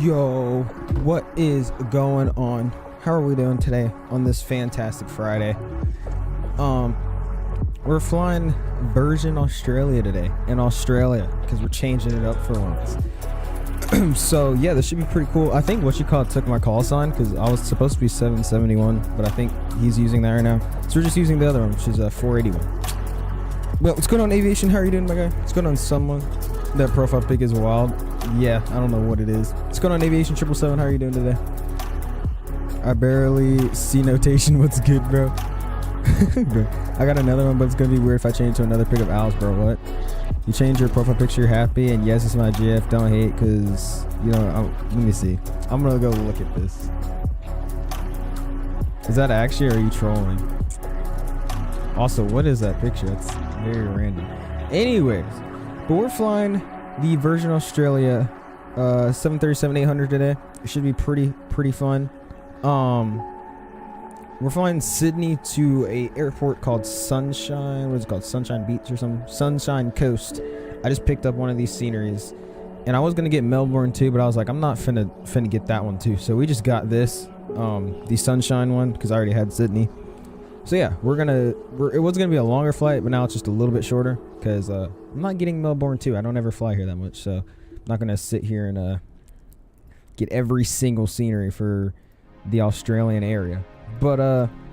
Yo, what is going on? How are we doing today on this fantastic Friday? We're flying Virgin Australia today in Australia because we're changing it up for once. So yeah, this should be pretty cool. I think what you call it took my call sign because I was supposed to be 771, but I think he's using that right now. So we're just using the other one, which is 481. Well, what's going on, aviation? How are you doing, my guy? What's going on, someone? That profile pic is wild. Yeah, I don't know what it is. What's going on, aviation 777? How are you doing today? I barely see notation. What's good, bro? Bro, I got another one, but it's gonna be weird if I change to another pic of Al's, bro. What? You change your profile picture, happy, and yes, it's my GF. Don't hate, cause you know. Let me see. I'm gonna go look at this. Is that actually, or are you trolling? Also, what is that picture? That's very random. Anyways, but we're flying the Virgin Australia 737-800 today. It should be pretty fun. We're flying Sydney to a airport called Sunshine. What is it called? Sunshine Beach or something? Sunshine Coast. I just picked up one of these sceneries, and I was gonna get Melbourne too, but I was like, I'm not finna get that one too. So we just got this, the Sunshine one, because I already had Sydney. So yeah, it was gonna be a longer flight, but now it's just a little bit shorter because I'm not getting Melbourne too. I don't ever fly here that much, so I'm not gonna sit here and get every single scenery for the Australian area. But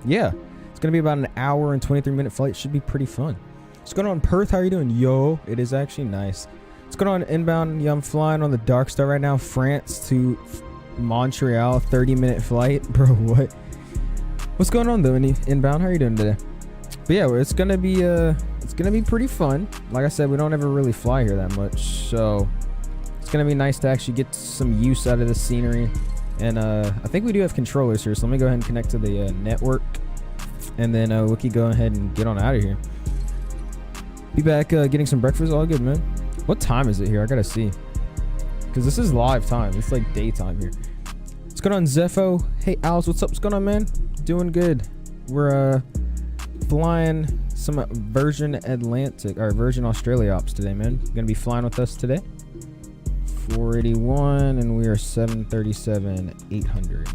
yeah, it's gonna be about an hour and 23-minute flight. Should be pretty fun. What's going on, Perth? How are you doing? Yo, it is actually nice. What's going on, inbound? Yeah, I'm flying on the Dark Star right now, France to Montreal, 30-minute flight. Bro, what? What's going on though, inbound? How are you doing today? But yeah, it's gonna be pretty fun. Like I said, we don't ever really fly here that much, so it's gonna be nice to actually get some use out of the scenery. And I think we do have controllers here, so let me go ahead and connect to the network, and then we can go ahead and get on out of here. Be back getting some breakfast. All good, man. What time is it here? I gotta see, because this is live time. It's like daytime here. What's going on, Zepho? Hey, Alice, what's up? What's going on, man? Doing good. We're flying some Virgin Atlantic or Virgin Australia ops today, man. Gonna be flying with us today. 481, and we are 737-800.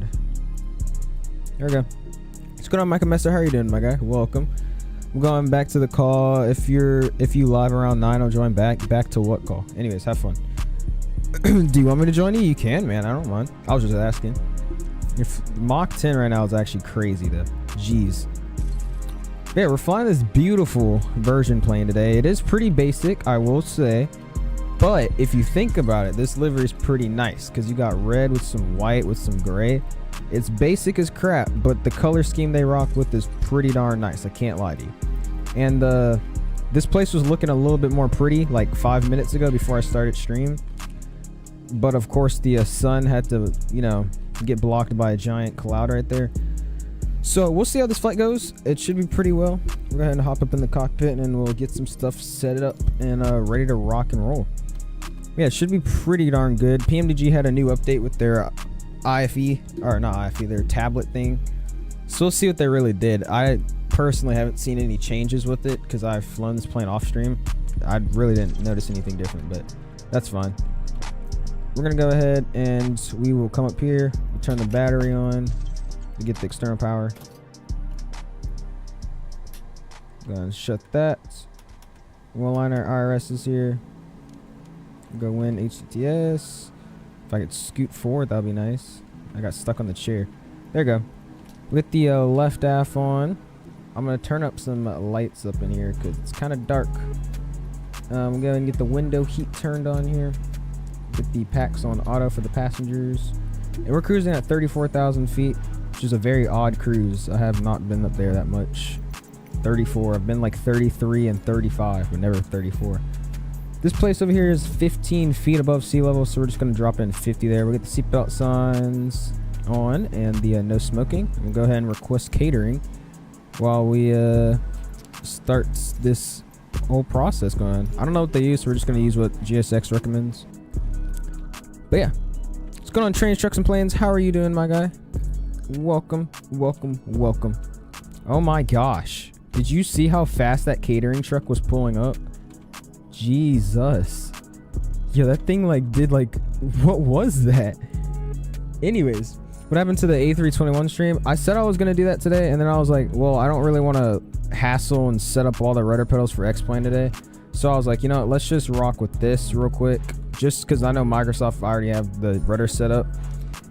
There we go. What's going on, Michael Messer? How are you doing, my guy? Welcome. I'm going back to the call. If you live around 9, I'll join back to what call? Anyways, have fun. Do you want me to join you? You can, man. I don't mind. I was just asking. Your Mach 10 right now is actually crazy though. Jeez. Yeah, we're flying this beautiful Virgin plane today. It is pretty basic, I will say. But if you think about it, this livery is pretty nice because you got red with some white with some gray. It's basic as crap, but the color scheme they rock with is pretty darn nice. I can't lie to you. And this place was looking a little bit more pretty like 5 minutes ago before I started stream. But of course the sun had to, you know, get blocked by a giant cloud right there. So we'll see how this flight goes. It should be pretty well. We'll go ahead and hop up in the cockpit and we'll get some stuff set up and ready to rock and roll. Yeah, it should be pretty darn good. PMDG had a new update with their IFE, or not IFE, their tablet thing. So we'll see what they really did. I personally haven't seen any changes with it because I've flown this plane off stream. I really didn't notice anything different, but that's fine. We're gonna go ahead and we will come up here, we'll turn the battery on to get the external power. Go and shut that. We'll line our IRSs here. Go in HTTS. If I could scoot forward, that would be nice. I got stuck on the chair. There you go. With the left aft on, I'm gonna turn up some lights up in here because it's kind of dark. I'm gonna get the window heat turned on here. Get the packs on auto for the passengers. And we're cruising at 34,000 feet, which is a very odd cruise. I have not been up there that much. 34. I've been like 33 and 35, but never 34. This place over here is 15 feet above sea level, so we're just going to drop in 50 there. We'll get the seatbelt signs on and the no smoking. We'll go ahead and request catering while we start this whole process going. I don't know what they use, so we're just going to use what GSX recommends. But yeah, what's going on, trains, trucks, and planes? How are you doing, my guy? Welcome, welcome, welcome. Oh my gosh. Did you see how fast that catering truck was pulling up? Jesus. Yeah, that thing like did like, what was that? Anyways, what happened to the A321 stream? I said I was going to do that today, and then I was like, well, I don't really want to hassle and set up all the rudder pedals for X-Plane today. So I was like, you know what, let's just rock with this real quick, just because I know Microsoft already have the rudder set up.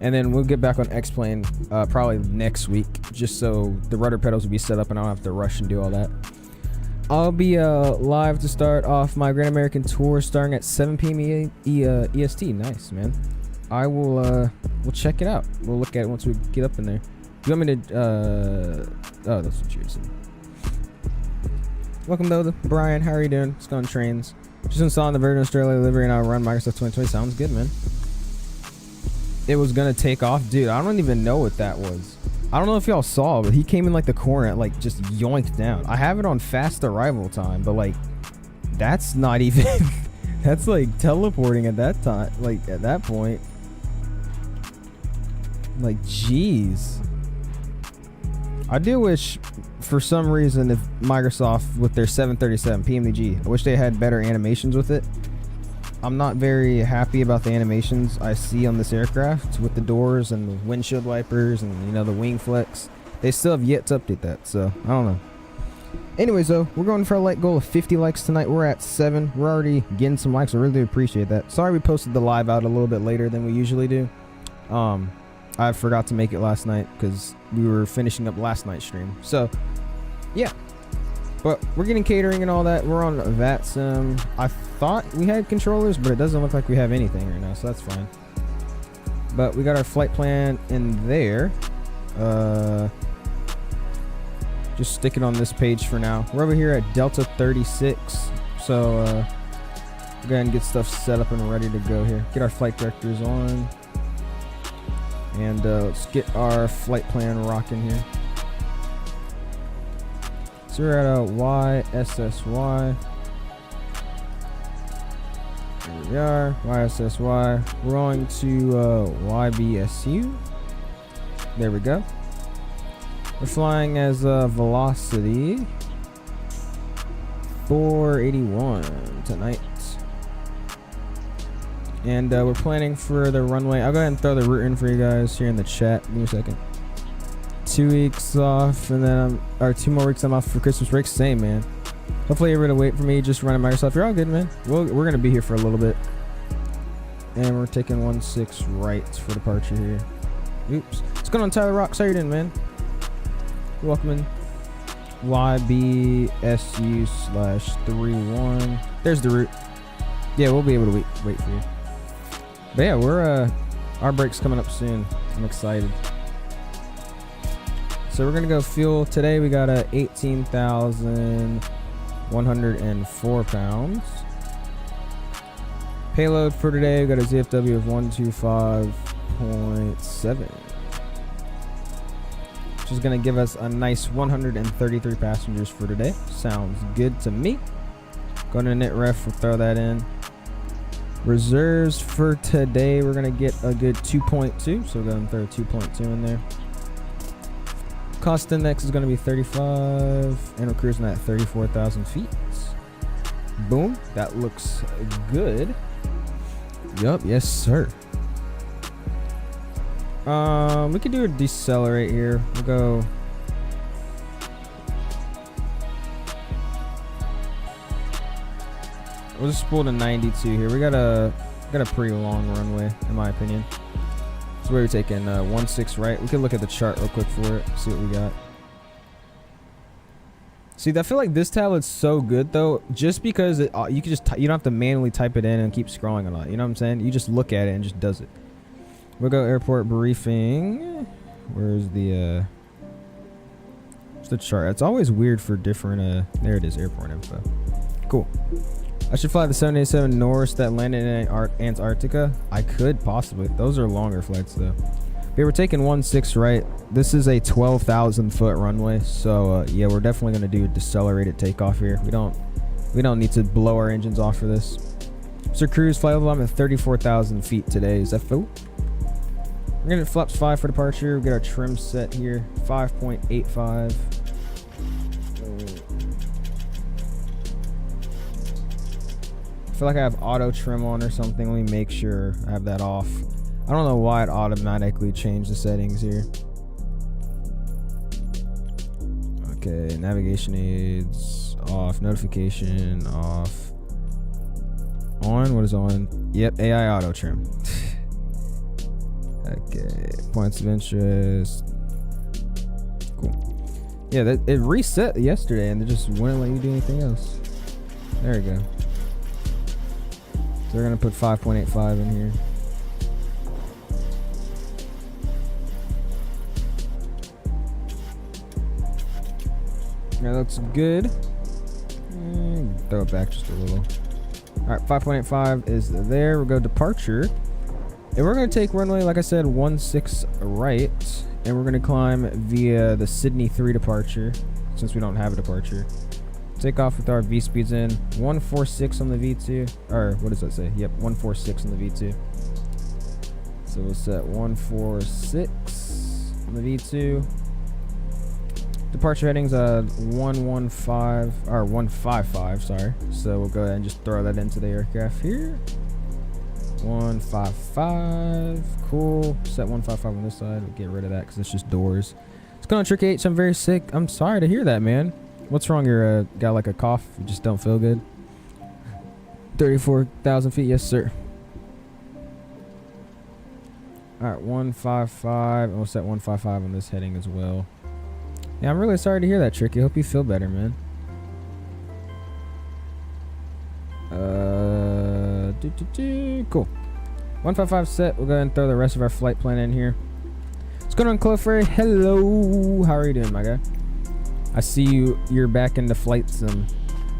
And then we'll get back on X-Plane probably next week, just so the rudder pedals will be set up and I don't have to rush and do all that. I'll be live to start off my Grand American Tour starting at 7 p.m. EST. Nice, man. I will we'll check it out. We'll look at it once we get up in there. You want me to oh, that's what you're saying. Welcome though, Brian. How are you doing? It's going trains. Just installing the Virgin Australia livery and I'll run Microsoft 2020. Sounds good, man. It was gonna take off, dude. I don't even know what that was. I don't know if y'all saw, but he came in like the corner and like just yoinked down. I have it on fast arrival time, but like that's not even that's like teleporting at that time, like at that point. Like, jeez. I do wish for some reason if Microsoft with their 737 PMDG, I wish they had better animations with it. I'm not very happy about the animations I see on this aircraft with the doors and the windshield wipers and, you know, the wing flex. They still have yet to update that, so I don't know. Anyways, though, we're going for a like goal of 50 likes tonight. We're at 7. We're already getting some likes. I really appreciate that. Sorry we posted the live out a little bit later than we usually do. I forgot to make it last night because we were finishing up last night's stream. So, yeah. But we're getting catering and all that. We're on VATSIM. I thought we had controllers, but it doesn't look like we have anything right now, so that's fine. But we got our flight plan in there. Just stick it on this page for now. We're over here at Delta 36. So, we'll go ahead and get stuff set up and ready to go here. Get our flight directors on. And let's get our flight plan rocking here. So we're at a YSSY. Here we are, YSSY. We're going to YBSU. There we go. We're flying as Velocity 481 tonight. And we're planning for the runway. I'll go ahead and throw the route in for you guys here in the chat. Give me a second. 2 weeks off, and then or 2 more weeks I'm off for Christmas break. Same, man. Hopefully you're gonna wait for me just running Microsoft. You're all good, man. We're gonna be here for a little bit. And we're taking 16 right for departure here. Oops. What's going on, Tyler Rocks? How you doing, man? You're welcome in. YBSU/31. There's the route. Yeah, we'll be able to wait for you. But yeah, we're our break's coming up soon. I'm excited. So we're gonna go fuel today. We got a 18,104 pounds. Payload for today, we got a ZFW of 125.7, which is gonna give us a nice 133 passengers for today. Sounds good to me. Going to knit ref, we'll throw that in. Reserves for today, we're gonna get a good 2.2, so we're gonna throw 2.2 in there. Cost index is gonna be 35, and we're cruising at 34,000 feet. Boom, that looks good. Yup, yes sir. We could do a decelerate here. We'll go. We'll just spool to 92 here. We got a pretty long runway, in my opinion. So we're taking 16 right. We can look at the chart real quick for it. See what we got. See, I feel like this tablet's so good though, just because you can just you don't have to manually type it in and keep scrolling a lot. You know what I'm saying? You just look at it and just does it. We'll go airport briefing. Where's the chart? It's always weird for different. There it is, airport info. Cool. I should fly the 787 Norse that landed in Antarctica. I could possibly. Those are longer flights though. Okay, we're taking 16 right. This is a 12,000 foot runway, so yeah, we're definitely gonna do a decelerated takeoff here. We don't need to blow our engines off for this. So cruise flight level, I'm at 34,000 feet today. Is that full? We're gonna flaps 5 for departure. We get our trim set here, 5.85. I feel like I have auto trim on or something. Let me make sure I have that off. I don't know why it automatically changed the settings here. Okay, navigation aids off, notification off. On, what is on? Yep, AI auto trim. Okay, points of interest. Cool. Yeah, it reset yesterday and it just wouldn't let you do anything else. There we go. So we're gonna put 5.85 in here. That looks good. Throw it back just a little. All right, 5.85 is there. We'll go departure. And we're going to take runway, like I said, 16 right. And we're going to climb via the Sydney 3 departure, since we don't have a departure. Take off with our V speeds in. 146 on the V2. Or what does that say? Yep, 146 on the V2. So we'll set 146 on the V2. Departure headings 115 or 155, sorry. So we'll go ahead and just throw that into the aircraft here. 155, cool. Set 155 on this side. We'll get rid of that because it's just doors. It's going on Trick H. I'm very sick. I'm sorry to hear that, man. What's wrong? You're got like a cough. You just don't feel good. 34,000 feet, yes sir. All right, 155, and we'll set 155 on this heading as well. Yeah, I'm really sorry to hear that, Tricky. Hope you feel better, man. Cool. 155 set. We'll go ahead and throw the rest of our flight plan in here. What's going on, Clefairy? Hello. How are you doing, my guy? I see you're back into flight sim.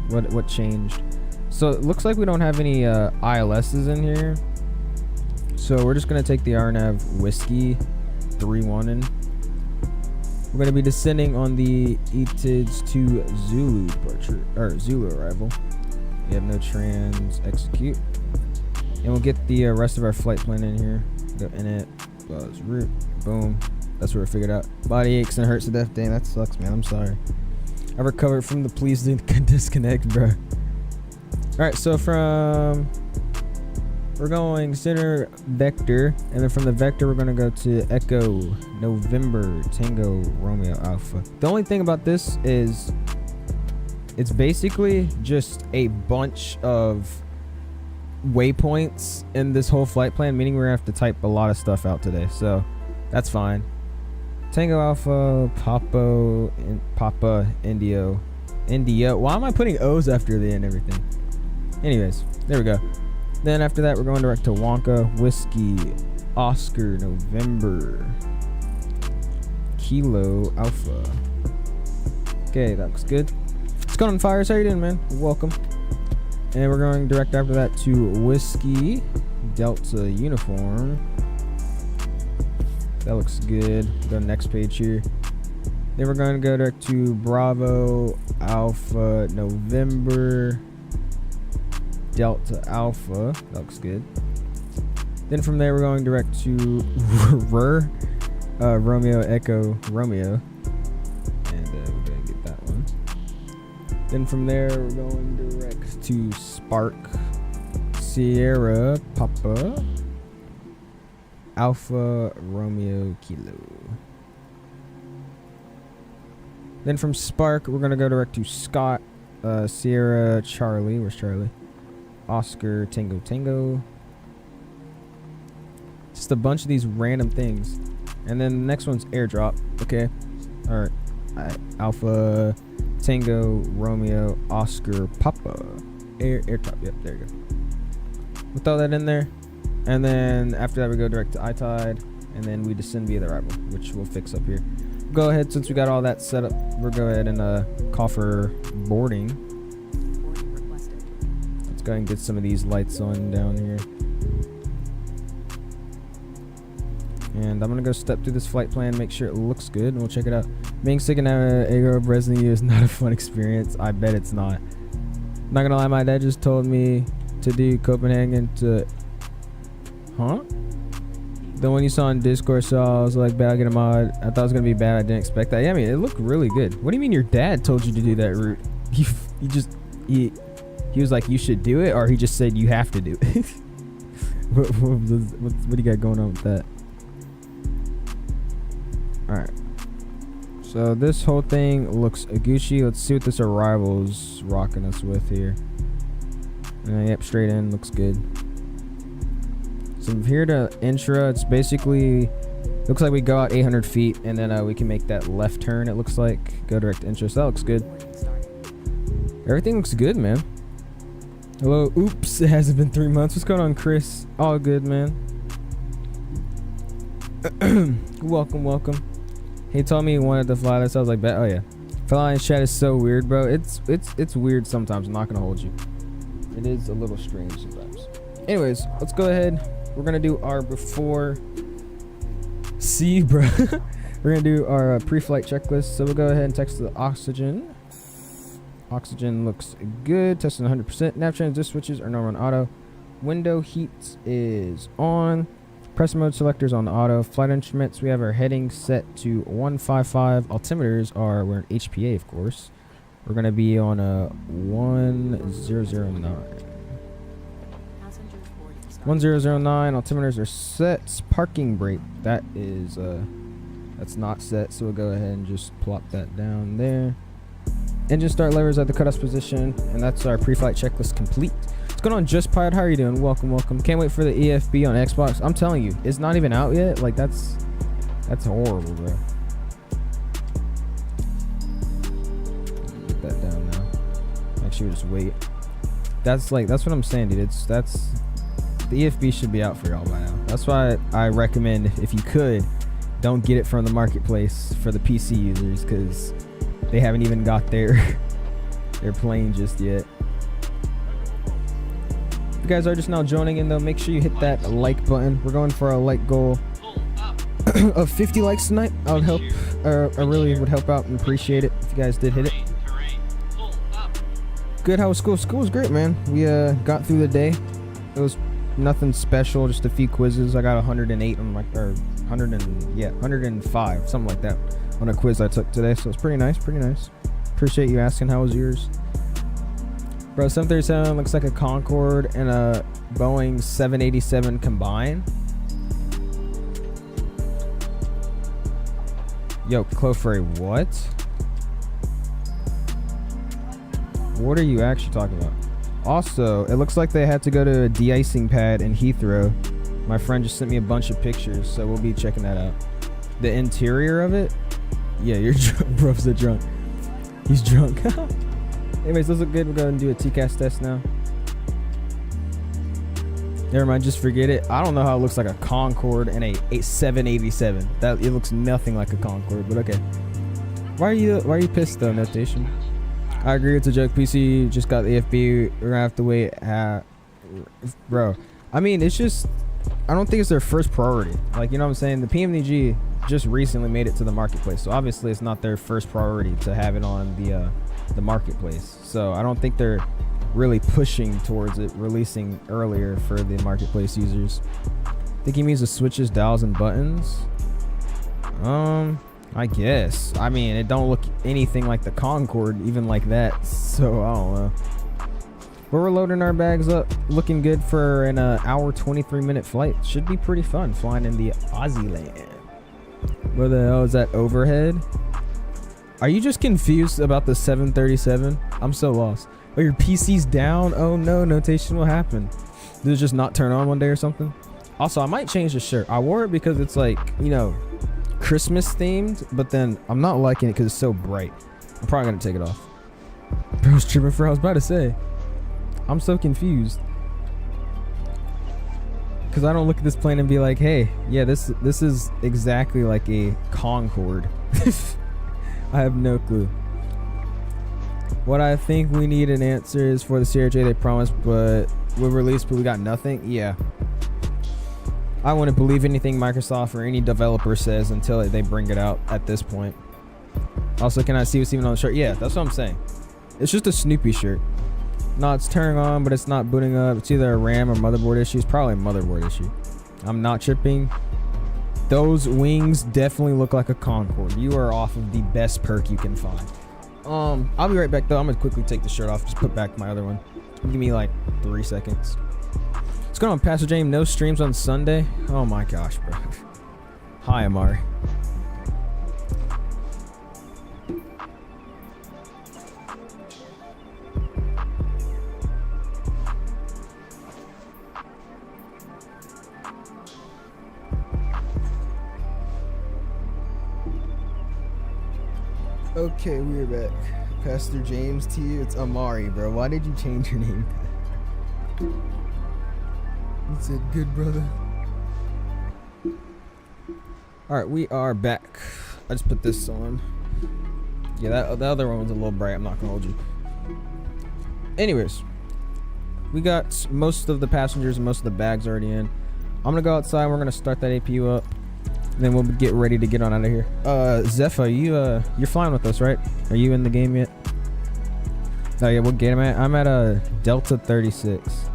What changed? So it looks like we don't have any ILSs in here. So we're just gonna take the RNAV Whiskey 3-1 in. We're going to be descending on the ETIDS to Zulu departure, or Zulu arrival. We have no trans, execute. And we'll get the rest of our flight plan in here. Go in it, buzz route, boom. That's where we figured out. Body aches and hurts to death. Dang, that sucks, man. I'm sorry. I recovered from the please disconnect, bro. Alright, so we're going center vector, and then from the vector we're going to go to Echo November Tango Romeo Alpha. The only thing about this is it's basically just a bunch of waypoints in this whole flight plan, meaning we're gonna have to type a lot of stuff out today, so that's fine. Tango Alpha, Papa Indio. Why am I putting O's after the end and everything? Anyways, there we go. Then after that, we're going direct to Wonka, Whiskey, Oscar, November, Kilo, Alpha. Okay, that looks good. What's going on, Fires? How you doing, man? Welcome. And we're going direct after that to Whiskey, Delta, Uniform. That looks good. Go to the next page here. Then we're going to go direct to Bravo, Alpha, November, Delta Alpha. That looks good. Then from there we're going direct to Romeo Echo Romeo, and we're gonna get that one. Then from there we're going direct to Spark Sierra Papa Alpha Romeo Kilo. Then from Spark we're gonna go direct to Scott Sierra Charlie. Where's Charlie? Oscar Tango Tango. Just a bunch of these random things. And then the next one's airdrop. Okay. Alright. Alpha Tango Romeo Oscar Papa. Airdrop. Yep, there you go. We'll throw that in there. And then after that we go direct to ITIDE. And then we descend via the arrival, which we'll fix up here. Go ahead, since we got all that set up, we'll go ahead and call for boarding. Go ahead and get some of these lights on down here. And I'm gonna go step through this flight plan, make sure it looks good, and we'll check it out. Being sick and Ego of Resident Evil is not a fun experience. I bet it's not. Not gonna lie, my dad just told me to do Copenhagen to... Huh? The one you saw on Discord, so I was like, bad, I'll get a mod. I thought it was gonna be bad, I didn't expect that. Yeah, I mean, it looked really good. What do you mean your dad told you to do that route? He was like, you should do it, or he just said you have to do it? What do you got going on with that? Alright. So this whole thing looks Gucci. Let's see what this Arrival's rocking us with here. Yep, straight in. Looks good. So from here to Intra, it's basically... Looks like we go out 800 feet, and then we can make that left turn, it looks like. Go direct to Intra. So that looks good. Everything looks good, man. Hello. Oops, it hasn't been 3 months. What's going on, Chris? All good, man. Welcome. He told me he wanted to fly this. I was like, oh yeah. Flying chat is so weird, bro. It's weird sometimes. I'm not gonna hold you. It is a little strange sometimes. Anyways, let's go ahead. We're gonna do our before. See, bro. We're gonna do our pre-flight checklist. So we'll go ahead and text the oxygen. Oxygen looks good. Testing 100%. Nav transition switches are normal on auto. Window heat is on. Pressure mode selectors on auto. Flight instruments, we have our heading set to 155. Altimeters are, we're in HPA, of course. We're going to be on a 1009. 1009. Altimeters are set. Parking brake, that is, that's not set. So we'll go ahead and just plop that down there. Engine start levers at the cutoff position. And that's our pre-flight checklist complete. What's going on, Just Pilot? How are you doing? Welcome. Can't wait for the EFB on Xbox. I'm telling you, it's not even out yet. Like, that's horrible, bro. Put that down now. Actually, we'll just wait. That's what I'm saying, dude. The EFB should be out for y'all by now. That's why I recommend, if you could, don't get it from the marketplace for the PC users, because they haven't even got their plane just yet. If you guys are just now joining in, though, make sure you hit that like button. We're going for a like goal of 50 likes tonight. I would help, I really would help out and appreciate it if you guys did hit it. Good. How was school? School was great, man. We got through the day. It was nothing special, just a few quizzes. I got 108 on my, or 105, something like that, on a quiz I took today. So it's pretty nice. Appreciate you asking. How was yours? Bro, 737 looks like a Concorde and a Boeing 787 combined. Yo, Clofrey, what? What are you actually talking about? Also, it looks like they had to go to a de-icing pad in Heathrow. My friend just sent me a bunch of pictures, so we'll be checking that out. The interior of it? Yeah, you're drunk. Bro's a drunk. He's drunk. Anyways, those look good. We're going to do a TCAS test now. Never mind, just forget it. I don't know how it looks like a Concorde and a 787. That it looks nothing like a Concorde, but okay. Why are you pissed though, Notation? I agree, it's a joke. PC just got the AFB. We're gonna have to wait. Bro, I mean, it's just, I don't think it's their first priority. Like, you know what I'm saying? The PMDG just recently made it to the marketplace, so obviously it's not their first priority to have it on the marketplace. So I don't think they're really pushing towards it releasing earlier for the marketplace users. I think he means the switches, dials, and buttons. I guess. I mean, it don't look anything like the Concorde, even like that. So I don't know. We're loading our bags up, looking good for an hour 23-minute flight. Should be pretty fun flying in the Aussie land. Where the hell is that overhead? Are you just confused about the 737? I'm so lost. Oh, your PC's down? Oh no, Notation will happen. Did it just not turn on one day or something? Also, I might change the shirt. I wore it because it's like, you know, Christmas themed, but then I'm not liking it because it's so bright. I'm probably gonna take it off. Bro's tripping for, I was about to say. I'm so confused. Because I don't look at this plane and be like, hey, yeah, this is exactly like a Concorde. I have no clue. What I think we need an answer is for the CRJ they promised, but we'll release, but we got nothing. Yeah. I wouldn't believe anything Microsoft or any developer says until they bring it out at this point. Also, can I see what's even on the shirt? Yeah, that's what I'm saying. It's just a Snoopy shirt. No, it's turning on, but it's not booting up. It's either a RAM or motherboard issue. It's probably a motherboard issue. I'm not tripping. Those wings definitely look like a Concorde. You are off of the best perk you can find. I'll be right back though. I'm gonna quickly take the shirt off. Just put back my other one. Give me like 3 seconds. What's going on, Pastor James? No streams on Sunday? Oh my gosh, bro. Hi, Amari. Okay, we're back. Pastor James to you. It's Amari, bro. Why did you change your name? You said good, brother. Alright, we are back. I just put this on. Yeah, the other one was a little bright. I'm not gonna hold you. Anyways, we got most of the passengers and most of the bags already in. I'm gonna go outside. We're gonna start that APU up. And then we'll get ready to get on out of here. Zepha, you're flying with us, right? Are you in the game yet? Oh yeah, what game I'm at a Delta 36.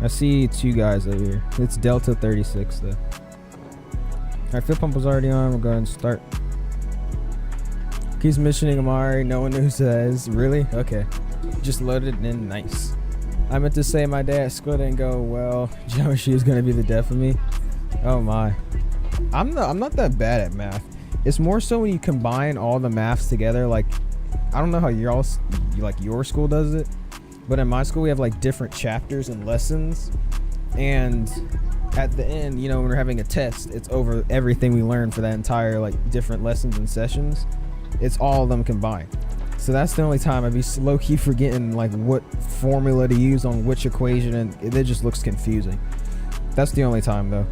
I see two guys over here. It's Delta 36 though. Alright, fuel pump was already on. We'll go ahead and start. Keeps mentioning Amari. No one knows who that is. Really? Okay. Just loaded it in. Nice. I meant to say my dad school didn't go well. Geometry is gonna be the death of me. Oh my. I'm not that bad at math. It's more so when you combine all the maths together. Like, I don't know how your school does it, but in my school we have like different chapters and lessons, and at the end, you know, when we're having a test, it's over everything we learned for that entire like different lessons and sessions. It's all of them combined. So that's the only time I'd be low-key forgetting like what formula to use on which equation, and it just looks confusing. That's the only time though.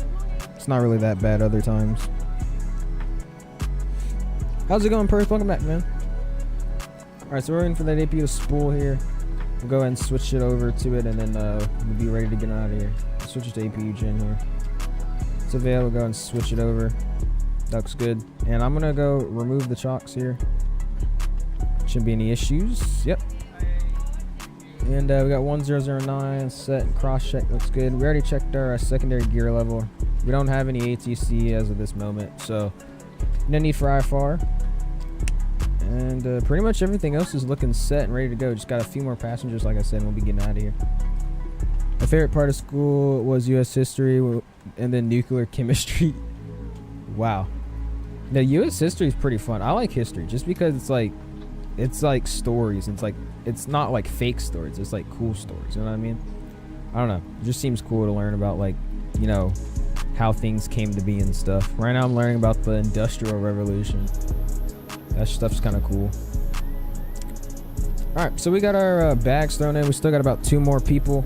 It's not really that bad other times. How's it going, Perth? Welcome back, man. Alright, so we're in for that APU spool here. We'll go ahead and switch it over to it, and then we'll be ready to get out of here. Switch it to APU gen here. It's available. We'll go and switch it over. That looks good. And I'm gonna go remove the chocks here. Shouldn't be any issues. Yep. And we got 1009 set and cross check. Looks good. We already checked our secondary gear level. We don't have any ATC as of this moment, so no need for IFR. And pretty much everything else is looking set and ready to go. Just got a few more passengers, like I said, and we'll be getting out of here. My favorite part of school was US history and then nuclear chemistry. Wow. The US history is pretty fun. I like history just because it's like stories. It's not like fake stories. It's like cool stories. You know what I mean? I don't know. It just seems cool to learn about, like, you know, how things came to be and stuff. Right now I'm learning about the Industrial Revolution. That stuff's kind of cool. Alright, so we got our bags thrown in. We still got about 2 more people.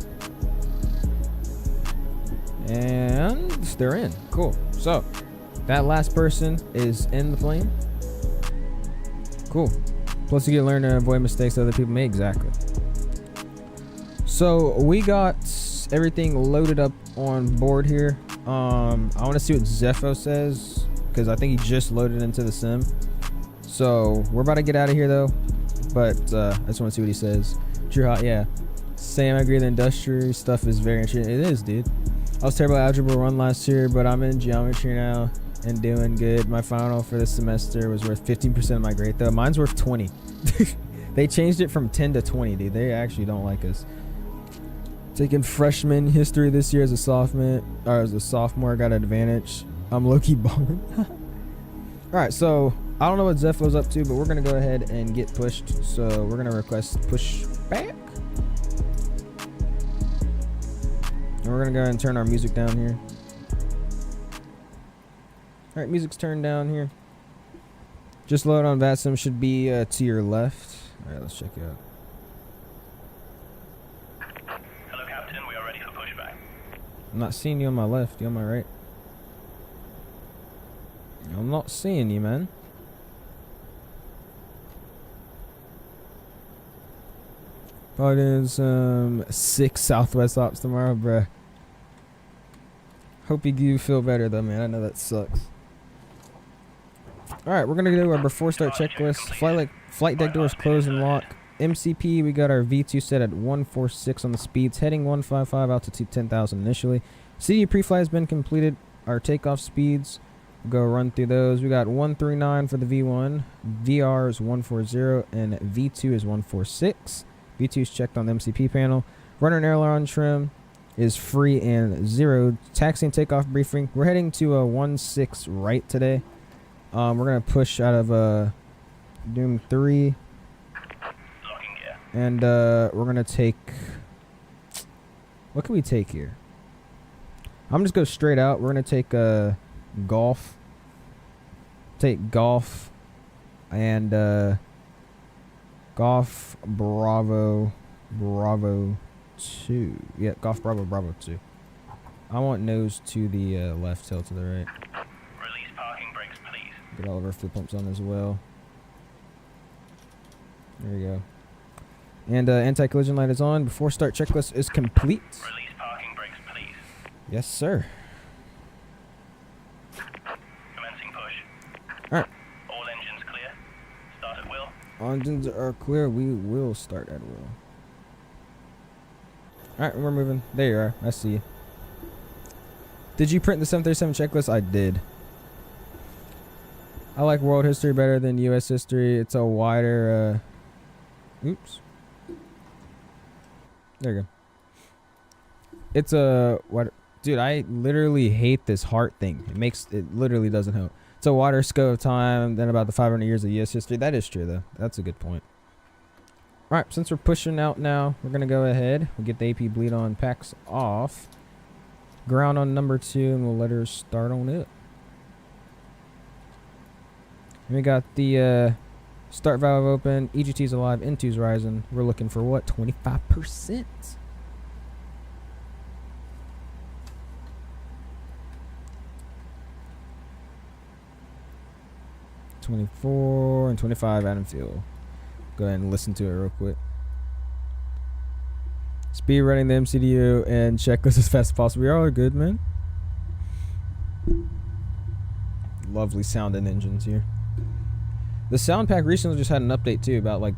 And they're in. Cool. So, that last person is in the plane. Cool. Plus you get to learn to avoid mistakes other people make. Exactly. So, we got everything loaded up on board here. I want to see what Zepho says, because I think he just loaded into the sim. So we're about to get out of here though, but I just want to see what he says. True hot, yeah. Sam, I agree. The industrial stuff is very interesting. It is, dude. I was terrible at Algebra 1 last year, but I'm in geometry now and doing good. My final for this semester was worth 15% of my grade though. Mine's worth 20. They changed it from 10 to 20, dude. They actually don't like us. Taking freshman history this year as a sophomore, got an advantage. I'm low-key balling. Alright, so I don't know what Zepho's up to, but we're gonna go ahead and get pushed. So we're gonna request push back. And we're gonna go ahead and turn our music down here. Alright, music's turned down here. Just load on VATSIM, should be to your left. Alright, let's check it out. Hello, Captain. We are ready for pushback. I'm not seeing you on my left. You on my right? I'm not seeing you, man. Probably doing some 6 Southwest ops tomorrow, bruh. Hope you feel better though, man. I know that sucks. Alright, we're gonna do our before start checklist. Flight deck doors close and lock. MCP, we got our V2 set at 146 on the speeds, heading 155, altitude 10,000 initially. CD pre-flight has been completed. Our takeoff speeds, we'll go run through those. We got 139 for the V1, VR is 140, and V2 is 146. V2 is checked on the MCP panel. Rudder and aileron trim is free and 0. Taxi and takeoff briefing. We're heading to a 1-6 right today. We're gonna push out of Doom 3, Locking gear. and we're gonna take. What can we take here? I'm just go straight out. We're gonna take golf. Take golf, and golf Bravo 2. Yeah, golf Bravo 2. I want nose to the left, tail to the right. Release parking brakes, please. Get all of our fuel pumps on as well. There we go. And anti-collision light is on. Before start checklist is complete. Release parking brakes, please. Yes, sir. Commencing push. Alright. All engines clear. Start at will. Engines are clear. We will start at will. Alright, we're moving. There you are. I see you. Did you print the 737 checklist? I did. I like world history better than US history. It's a wider, oops. There you go. It's a, what, dude, I literally hate this heart thing. It literally doesn't help. It's a wider scope of time than about the 500 years of US history. That is true, though. That's a good point. Alright, since we're pushing out now, we're going to go ahead. We'll get the AP bleed on packs off. Ground on number 2, and we'll let her start on it. And we got the start valve open, EGT's alive, N2's rising. We're looking for what? 25%. $24 and $25 Adam fuel. Go ahead and listen to it real quick. Speed running the MCDU and checklist as fast as possible. We are all good, man. Lovely sounding engines here. The sound pack recently just had an update too, about like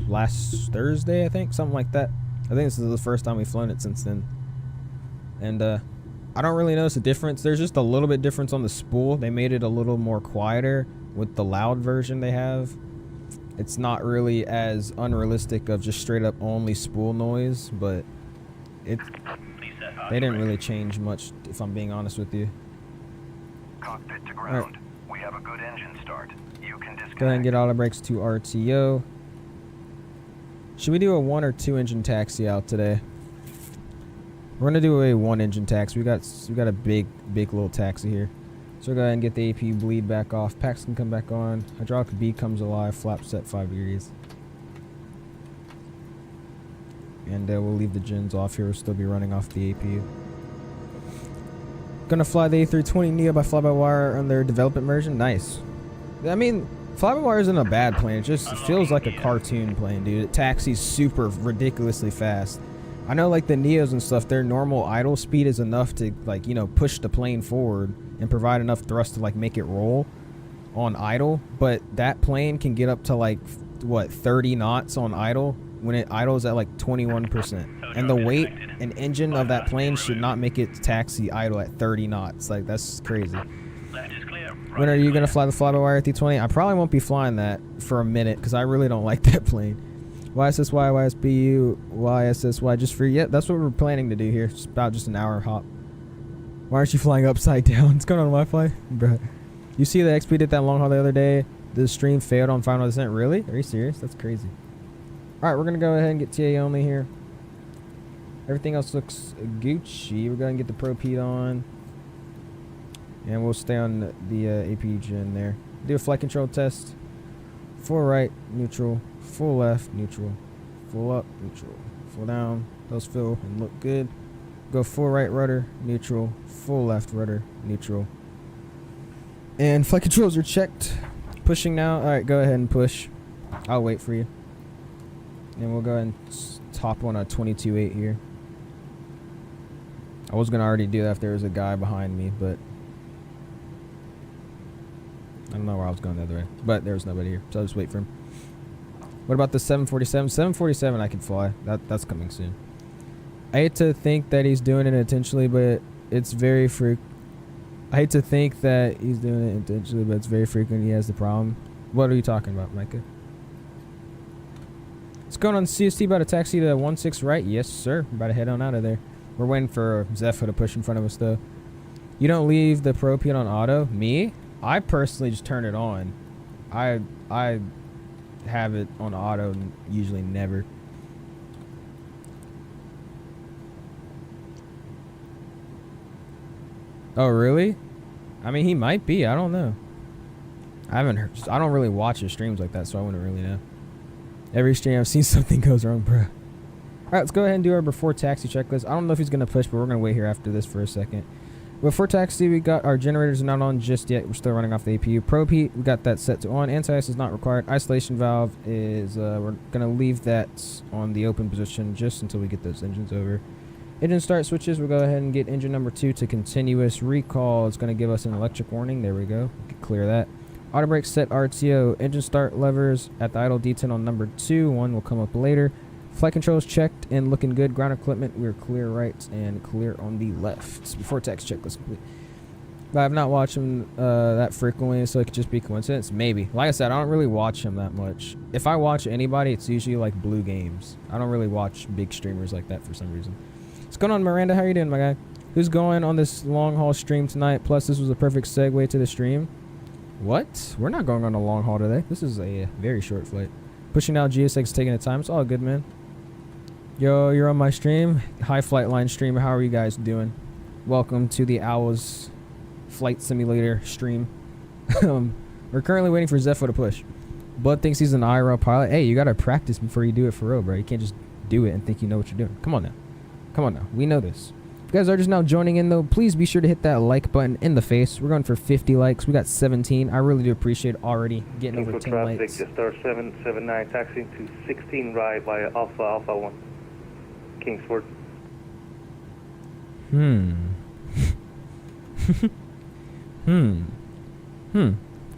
last Thursday, I think, something like that. I think this is the first time we've flown it since then. And I don't really notice a difference. There's just a little bit difference on the spool. They made it a little more quieter with the loud version they have. It's not really as unrealistic of just straight up only spool noise, but they didn't really change much, if I'm being honest with you. Cockpit to ground. We have a good engine start. You can disconnect. Go ahead and get auto brakes to RTO. Should we do a 1 or 2 engine taxi out today? We're gonna do a 1 engine taxi. We got a big little taxi here. So go ahead and get the AP bleed back off. Packs can come back on. Hydraulic B comes alive. Flap set 5 degrees. And we'll leave the gens off here. We'll still be running off the APU. Gonna fly the A320 Neo by fly-by-wire on their development version. Nice. I mean, fly-by-wire isn't a bad plane. It just feels like a cartoon plane, dude. It taxis super ridiculously fast. I know, like, the Neos and stuff, their normal idle speed is enough to, like, you know, push the plane forward and provide enough thrust to, like, make it roll on idle. But that plane can get up to, like, what, 30 knots on idle when it idles at, like, 21%. And the weight and engine of that plane should not make it taxi idle at 30 knots. Like, that's crazy. When are you going to fly the fly-by-wire T20? I probably won't be flying that for a minute because I really don't like that plane. YSSY, YSBU, YSSY just free. Yep, that's what we're planning to do here. It's about just an hour hop. Why aren't you flying upside down? What's going on Wi-Fi? Bruh. You see the XP did that long haul the other day? The stream failed on final descent. Really? Are you serious? That's crazy. Alright, we're going to go ahead and get TA only here. Everything else looks Gucci. We're going to get the Pro Pete on. And we'll stay on the AP gen there. Do a flight control test. Full right, neutral. Full left, neutral. Full up, neutral. Full down. Those feel and look good. Go full right rudder, neutral. Full left rudder, neutral. And flight controls are checked. Pushing now. Alright, go ahead and push. I'll wait for you. And we'll go ahead and top on a 22.8 here. I was going to already do that if there was a guy behind me, but I don't know where I was going the other way. But there was nobody here, so I'll just wait for him. What about the 747? 747 I can fly. That's coming soon. I hate to think that he's doing it intentionally, but it's very I hate to think that he's doing it intentionally, but it's very frequent he has the problem. What are you talking about, Micah? What's going on, CST? About to taxi to 16 right? Yes, sir. About to head on out of there. We're waiting for Zephyr to push in front of us, though. You don't leave the Pro P on auto? Me? I personally just turn it on. I have it on auto and usually never. Oh, really? I mean, he might be. I don't know. I haven't heard. I don't really watch his streams like that, so I wouldn't really know. Every stream I've seen something goes wrong, bro. All right, let's go ahead and do our before taxi checklist. I don't know if he's going to push, but we're going to wait here after this for a second. Before taxi, we got our generators are not on just yet. We're still running off the APU. Probe heat, we got that set to on. Anti-ice is not required. Isolation valve is, we're going to leave that on the open position just until we get those engines over. Engine start switches, we'll go ahead and get engine number 2 to continuous recall. It's going to give us an electric warning. There we go. We can clear that. Auto brake set RTO. Engine start levers at the idle D10 on number 2. One will come up later. Flight controls checked and looking good. Ground equipment, we're clear right and clear on the left. Before tax checklist complete. But I've not watched him that frequently, so it could just be coincidence. Maybe. Like I said, I don't really watch him that much. If I watch anybody, it's usually like Blue Games. I don't really watch big streamers like that for some reason. What's going on, Miranda? How you doing, my guy? Who's going on this long haul stream tonight? Plus, this was a perfect segue to the stream. What? We're not going on a long haul today. This is a very short flight. Pushing out GSX, taking the time. It's all good, man. Yo, you're on my stream. High Flight Line stream. How are you guys doing? Welcome to the AUSSIE Flight Simulator stream. We're currently waiting for Zephyr to push. Bud thinks he's an IRL pilot. Hey, you gotta practice before you do it for real, bro. You can't just do it and think you know what you're doing. Come on now. Come on now. We know this. If you guys are just now joining in, though, please be sure to hit that like button in the face. We're going for 50 likes. We got 17. I really do appreciate already getting over 10 likes. Just start 779 taxiing to 16 right via Alpha 1. Kingsford.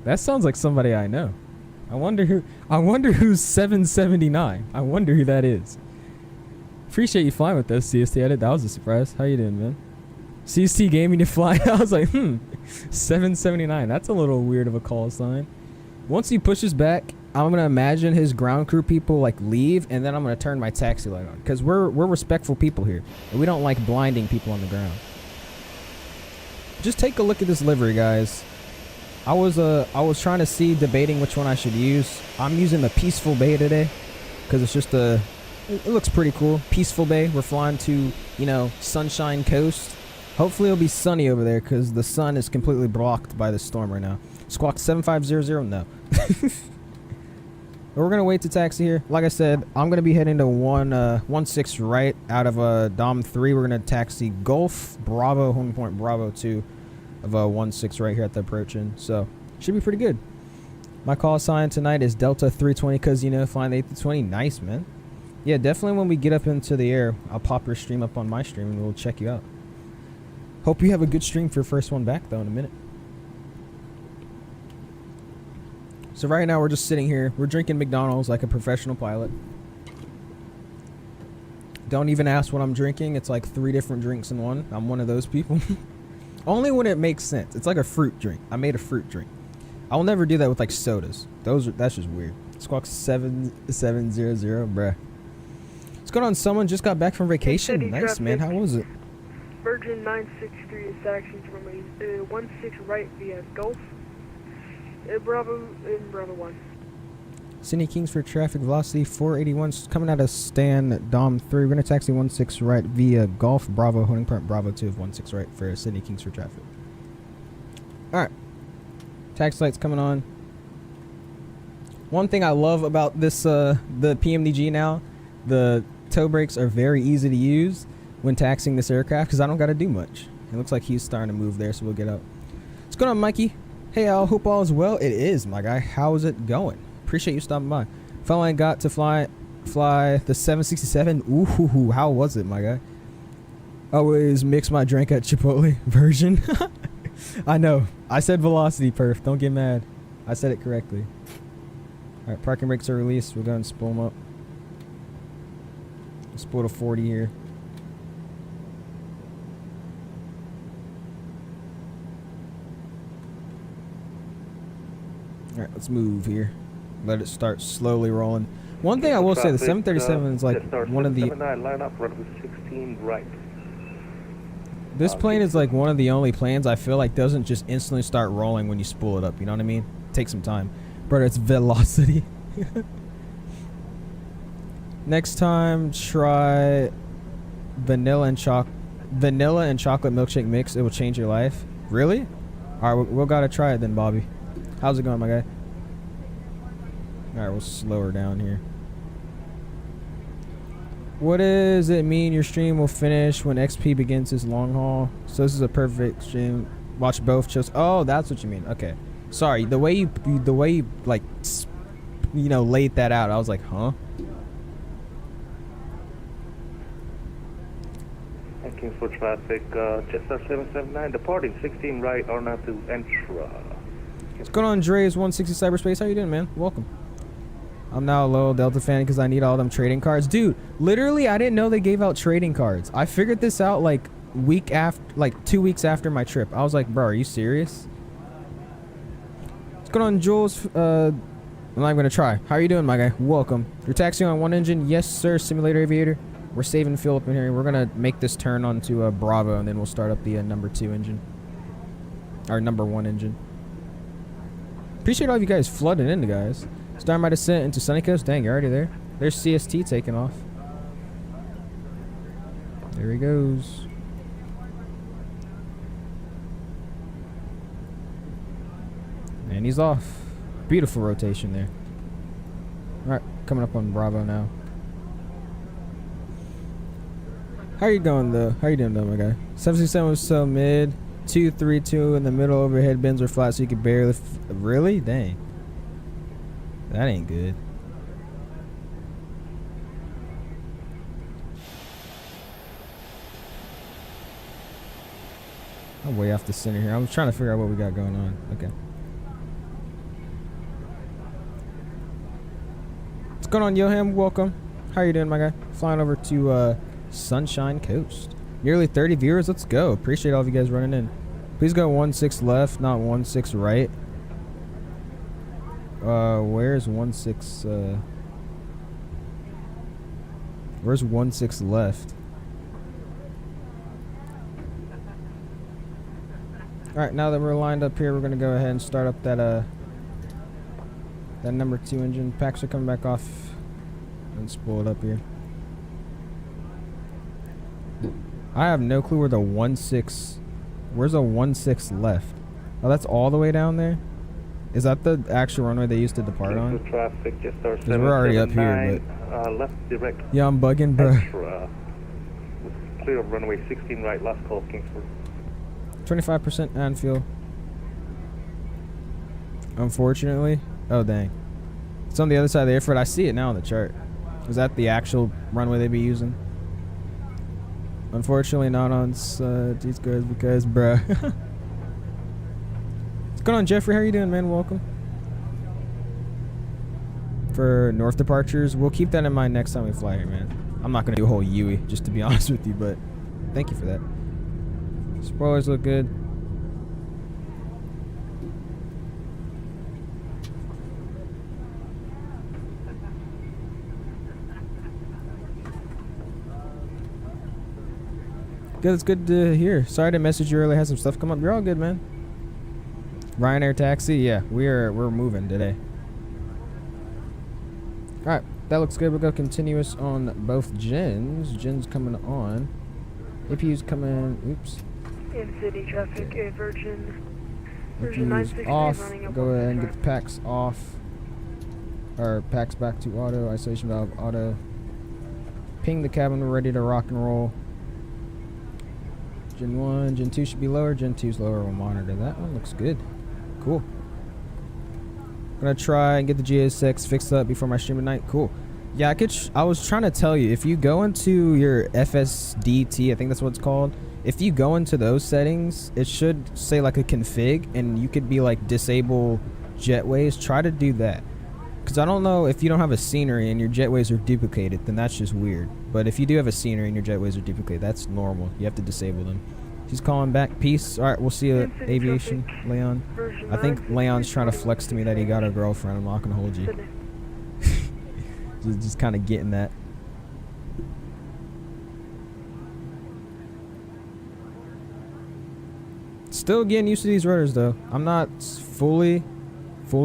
That sounds like somebody I know. I wonder who's 779. I wonder who that is. Appreciate you flying with us, CST Edit. That was a surprise. How you doing, man? CST gaming to fly. I was like, 779. That's a little weird of a call sign. Once he pushes back, I'm gonna imagine his ground crew people like leave, and then I'm gonna turn my taxi light on, because we're respectful people here, and we don't like blinding people on the ground. Just take a look at this livery, guys. I was trying to see, debating which one I should use. I'm using the Peaceful Bay today, because it's just it looks pretty cool. Peaceful Bay. We're flying to, you know, Sunshine Coast. Hopefully it'll be sunny over there, because the sun is completely blocked by the storm right now. Squawk 7500. No. We're going to wait to taxi here. Like I said, I'm going to be heading to 16 right out of Dom 3. We're going to taxi Golf Bravo, home point Bravo 2 of 16 right here at the approach-in. So, should be pretty good. My call sign tonight is Delta 320, because, you know, flying the 820. Nice, man. Yeah, definitely when we get up into the air, I'll pop your stream up on my stream and we'll check you out. Hope you have a good stream for your first one back, though, in a minute. So right now we're just sitting here. We're drinking McDonald's like a professional pilot. Don't even ask what I'm drinking. It's like 3 different drinks in one. I'm one of those people. Only when it makes sense. It's like a fruit drink. I made a fruit drink. I will never do that with like sodas. That's just weird. Squawk 7700, bruh. What's going on? Someone just got back from vacation. Nice, man. How was it? Virgin 963 is taxiing from 16 right via Gulf. Bravo in Bravo 1. Sydney Kingsford traffic velocity 481 coming out of Stan Dom 3. We're going to taxi 16 right via Golf Bravo, holding point Bravo 2 of 16 right for Sydney Kingsford traffic. Alright. Taxi lights coming on. One thing I love about this, the PMDG now, the toe brakes are very easy to use when taxiing this aircraft, because I don't got to do much. It looks like he's starting to move there, so we'll get up. What's going on, Mikey? Hey, Al, hope all is well. It is, my guy. How's it going? Appreciate you stopping by. Finally got to fly the 767. Ooh, how was it, my guy? Always mix my drink at Chipotle version. I know. I said velocity, perf. Don't get mad. I said it correctly. All right, parking brakes are released. We're going to spool them up. Spool to 40 here. Alright, let's move here. Let it start slowly rolling. One thing I will say, the Traffic, 737 is like Jetstar one of the 779, line up, runway 16 right. this plane is like one of the only planes I feel like doesn't just instantly start rolling when you spool it up. You know what I mean? Take some time, but it's velocity. Next time, try vanilla and chocolate milkshake mix. It will change your life. Really? All right, we'll gotta try it then, Bobby. How's it going, my guy? All right, we'll slow her down here. What does it mean your stream will finish when XP begins his long haul? So this is a perfect stream. Watch both shows. Oh, that's what you mean. Okay. Sorry, the way you like, you know, laid that out, I was like, huh? Thank you for traffic. Jetstar 779 departing 16 right or not to Entra. What's going on, Dre's 160 Cyberspace? How you doing, man? Welcome. I'm now a loyal Delta fan because I need all them trading cards. Dude, literally, I didn't know they gave out trading cards. I figured this out like 2 weeks after my trip. I was like, bro, are you serious? What's going on, Jules? I'm not gonna try. How are you doing, my guy? Welcome. You're taxiing on one engine? Yes, sir, Simulator Aviator. We're saving fuel up in here. We're gonna make this turn onto Bravo, and then we'll start up the number 2 engine. Or number 1 engine. Appreciate all of you guys flooding in, guys. Start my descent into Sunny Coast. Dang, you're already there. There's CST taking off. There he goes. And he's off. Beautiful rotation there. Alright, coming up on Bravo now. How you going though? How you doing though, my guy? 767 was so mid. 232 in the middle. Overhead bins are flat so you could barely. Really? Dang. That ain't good. I'm way off the center here. I'm trying to figure out what we got going on. Okay. What's going on, Johan? Welcome. How you doing, my guy? Flying over to Sunshine Coast. Nearly 30 viewers. Let's go. Appreciate all of you guys running in. Please go 16 left, not 16 right. Where's 16? Where's 16 left? All right, now that we're lined up here, we're gonna go ahead and start up that that number 2 engine. Packs are coming back off, and spool it up here. I have no clue where the 16. Where's the 16 left? Oh, that's all the way down there. Is that the actual runway they used to depart on? Traffic, just Because we're already up here, but left direct. Yeah, I'm bugging, bro. Extra. Clear of runway 16 right, last call, Kingsford. 25% Anfield. Unfortunately. Oh, dang. It's on the other side of the airport. I see it now on the chart. Is that the actual runway they be using? Unfortunately, not on these guys because, bruh. What's going on, Jeffrey? How are you doing, man? Welcome. For north departures, we'll keep that in mind next time we fly here, man. I'm not going to do a whole UE, just to be honest with you, but thank you for that. Spoilers look good. Good, it's good to hear. Sorry to message you earlier. Had some stuff come up. You're all good, man. Ryanair taxi, yeah, we're moving today. All right, that looks good. We'll go continuous on both gens. Gens coming on. APU's coming. Oops. In city traffic, Virgin APU's 963 off. running up Go on ahead and track. get the packs off. Or packs back to auto. Isolation valve auto. Ping the cabin. We're ready to rock and roll. Gen 1, Gen 2 should be lower. Gen 2's lower. We'll monitor that one. Looks good. Cool. Gonna try and get the GSX fixed up before my stream tonight. Cool. Yeah, I was trying to tell you, if you go into your FSDT, I think that's what it's called. If you go into those settings, it should say like a config, and you could be like disable jetways. Try to do that. Because I don't know, if you don't have a scenery and your jetways are duplicated, then that's just weird. But if you do have a scenery and your jetways are duplicated, that's normal. You have to disable them. She's calling back. Peace. All right, we'll see you, aviation, Leon. I think Leon's trying to flex to me that he got a girlfriend. I'm not going to hold you. Just kind of getting that. Still getting used to these rudders though. I'm not fully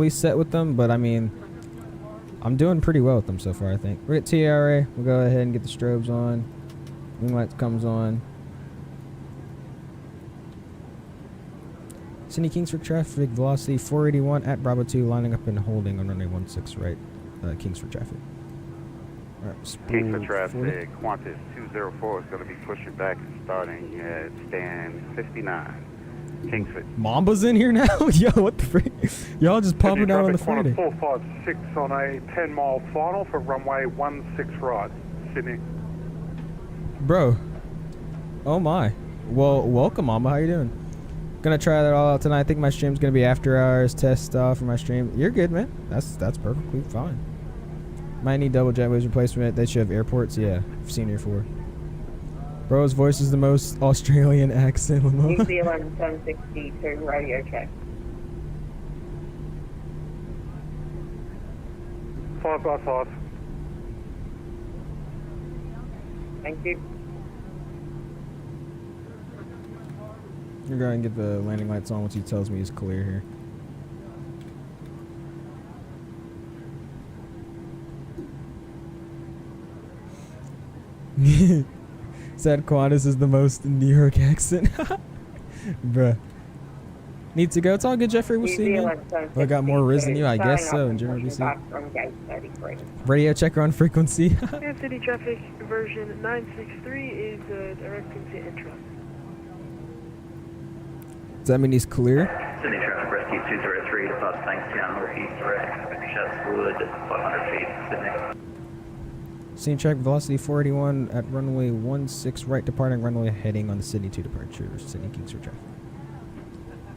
set with them, but I mean, I'm doing pretty well with them so far, I think. We're at TRA. We'll go ahead and get the strobes on. Wing lights comes on. Sydney Kingsford traffic, velocity 481 at Bravo 2, lining up and holding on runway 16 right. Kingsford traffic. Alright, Kingsford traffic, Qantas 204 is going to be pushing back and starting at stand 59. Kingsford. Mamba's in here now? Yo, what the frick? Y'all just popping out on the Friday. 456 on a 10-mile final for runway 16 right, Sydney. Bro. Oh my. Well, welcome, Mamba. How you doing? Gonna try that all out tonight. I think my stream's gonna be after hours test for my stream. You're good, man. That's perfectly fine. Might need double jetways replacement. They should have airports. Yeah, I've seen it before. Bro's voice is the most Australian accent. New Zealand 1062 radio check. 5x5. Thank you. You're going to get the landing lights on once he tells me he's clear here. Said Qantas is the most New York accent. Bruh. Need to go. It's all good, Jeffrey. We'll see you. I got more riz than you, I guess so. In general, radio checker on frequency. Yeah, city traffic version 963 is directing to intra. Does that mean he's clear? Sydney traffic rescue 203 to Bud Bankstown northeast direct. Chatswood, 500 feet, Sydney. Same track velocity 481 at runway 16 right, departing runway heading on the Sydney 2 departure. Sydney Kingsford traffic.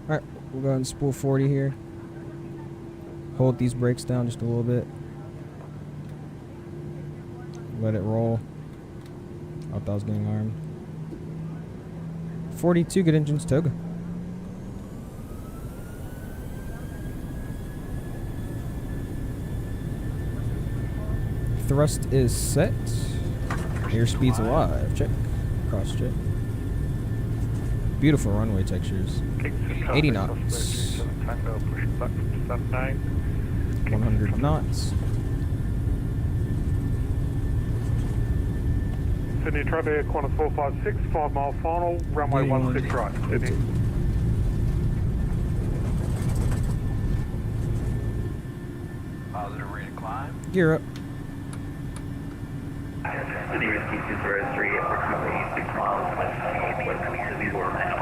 Alright, we'll go ahead and spool 40 here. Hold these brakes down just a little bit. Let it roll. I thought I was getting armed. 42, good engines, Toga. Thrust is set. Airspeed's alive. Check. Cross check. Beautiful runway textures. 80 knots. 100 knots. Sydney traffic, Qantas 456, 5-mile final, runway 16 right, Sydney. Positive rate of climb. Gear up. Sydney rescue 203, approximately 6 miles west of Sydney Orlando.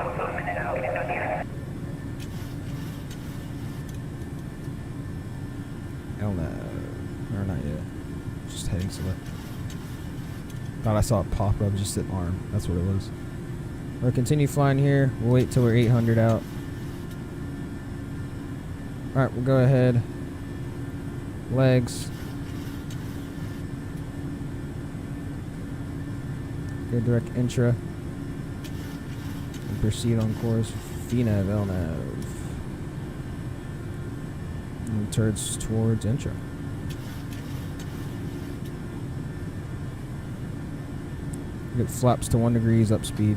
Hell no. Or not yet. Just heading select. Thought I saw it pop up, just hit arm. That's what it was. We'll continue flying here. We'll wait till we're 800 out. Alright, we'll go ahead. Legs. Go direct intra. And proceed on course. VNAV, LNAV. And turns towards intra. Get flaps to 1 degrees, up speed.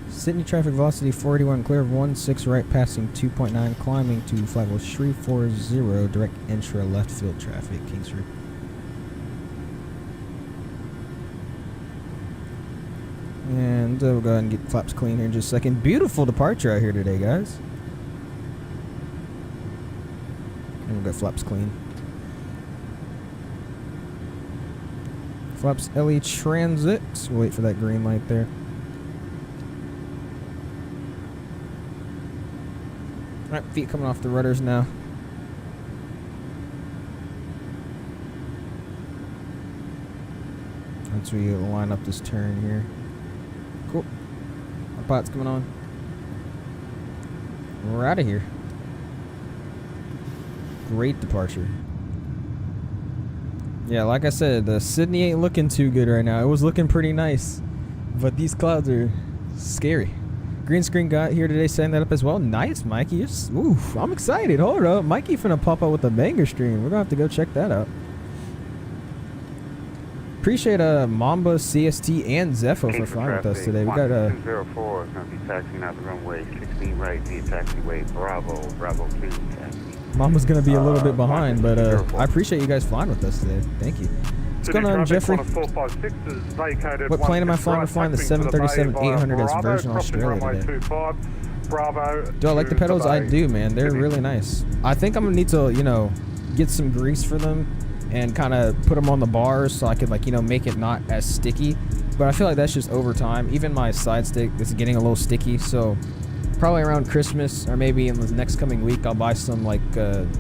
Sydney traffic velocity 41, clear of 16 right, passing 2.9, climbing to flight level 340, direct intra left field traffic, Kingsford. And we'll go ahead and get flaps clean here in just a second. Beautiful departure out here today, guys. And we'll get flaps clean. Flaps LE transit. We'll wait for that green light there. Alright, feet coming off the rudders now. Once we line up this turn here. Cool. Our pot's coming on. We're out of here. Great departure. Yeah, like I said, the Sydney ain't looking too good right now. It was looking pretty nice, but these clouds are scary. Green screen got here today, setting that up as well. Nice, Mikey. Oof, I'm excited. Hold up. Mikey finna pop up with a banger stream. We're gonna have to go check that out. Appreciate Mamba, CST, and Zepho for flying with us today. We got 204 is going to be taxiing out the runway 16 right via taxiway Bravo 2 taxi. Mama's gonna be a little bit behind, but I appreciate you guys flying with us today. Thank you. What's going on, Jeffrey? What plane am I flying? We're flying the 737-800 as Virgin Australia today. Do I like the pedals? I do, man. They're really nice. I think I'm gonna need to, you know, get some grease for them and kind of put them on the bars so I could, like, you know, make it not as sticky. But I feel like that's just over time. Even my side stick is getting a little sticky, so probably around Christmas or maybe in the next coming week I'll buy some like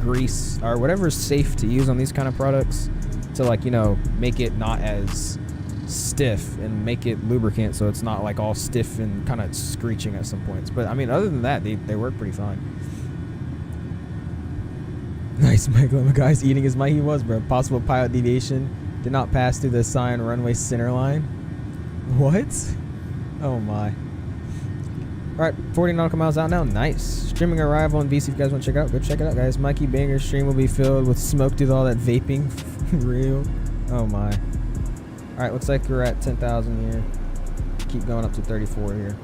grease or whatever's safe to use on these kind of products to, like, you know, make it not as stiff and make it lubricant so it's not like all stiff and kind of screeching at some points. But I mean, other than that, they work pretty fine. Nice, Michael. The guy's eating his mic. He was, bro. Possible pilot deviation. Did not pass through the assigned runway center line. What? Oh my. Alright, 40 nautical miles out now. Nice. Streaming arrival in VC if you guys want to check it out. Go check it out, guys. Mikey Banger's stream will be filled with smoke due to all that vaping. Real. Oh my. Alright, looks like we're at 10,000 here. Keep going up to 34 here.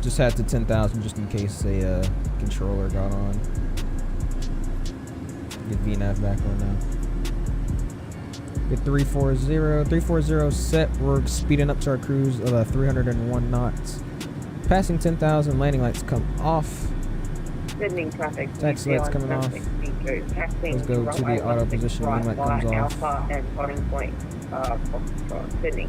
Just had to 10,000 just in case a controller got on. Get VNAV back on now. Get 340 set. We're speeding up to our cruise of 301 knots. Passing 10,000. Landing lights come off. Sending traffic. Taxi lights coming off. Let's go to the auto position. Landing light comes off. Alpha and turning point. Sydney.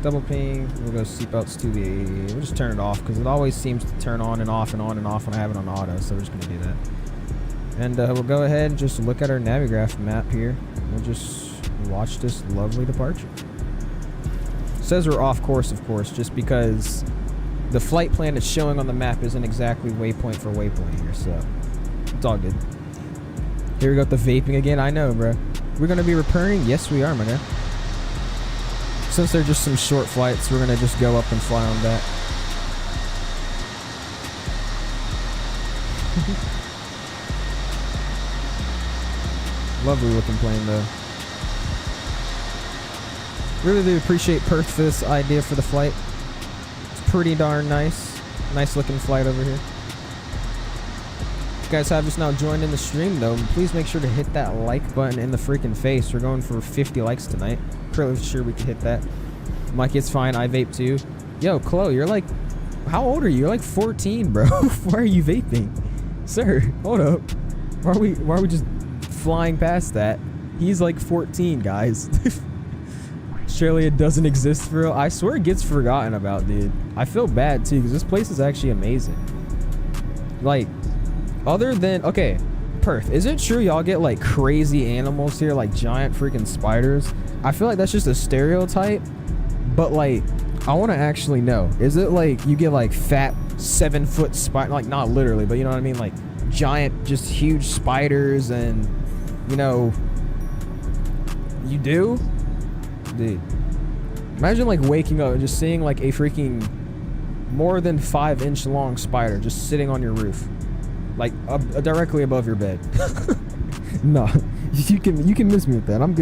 Double ping. We'll go seatbelts to the. We'll just turn it off because it always seems to turn on and off and on and off when I have it on auto. So we're just gonna do that. And we'll go ahead and just look at our Navigraph map here. We'll just watch this lovely departure. It says we're off course, of course, just because the flight plan it's showing on the map isn't exactly waypoint for waypoint here, so it's all good. Here we go with the vaping again. I know, bro. We're going to be repairing? Yes, we are, my guy. Since they're just some short flights, we're going to just go up and fly on that. Lovely looking plane though. Really do appreciate Perth for this idea for the flight. It's pretty darn nice. Nice looking flight over here. If you guys have just now joined in the stream though, please make sure to hit that like button in the freaking face. We're going for 50 likes tonight. Pretty sure we can hit that. Mikey, it's fine. I vape too. Yo, Chloe, you're like, how old are you? You're like 14, bro. Why are you vaping? Sir, hold up. Why are we just flying past that? He's like 14, guys. Australia doesn't exist for real. I swear it gets forgotten about, dude. I feel bad too because this place is actually amazing. Like, other than, okay, Perth, is it true y'all get like crazy animals here, like giant freaking spiders? I feel like that's just a stereotype, but like I want to actually know, is it like you get like fat 7-foot spider, like not literally, but you know what I mean, like giant, just huge spiders, and you know, you do? Dude, imagine like waking up and just seeing like a freaking more than 5-inch long spider just sitting on your roof, like directly above your bed. No, you can miss me with that. I'm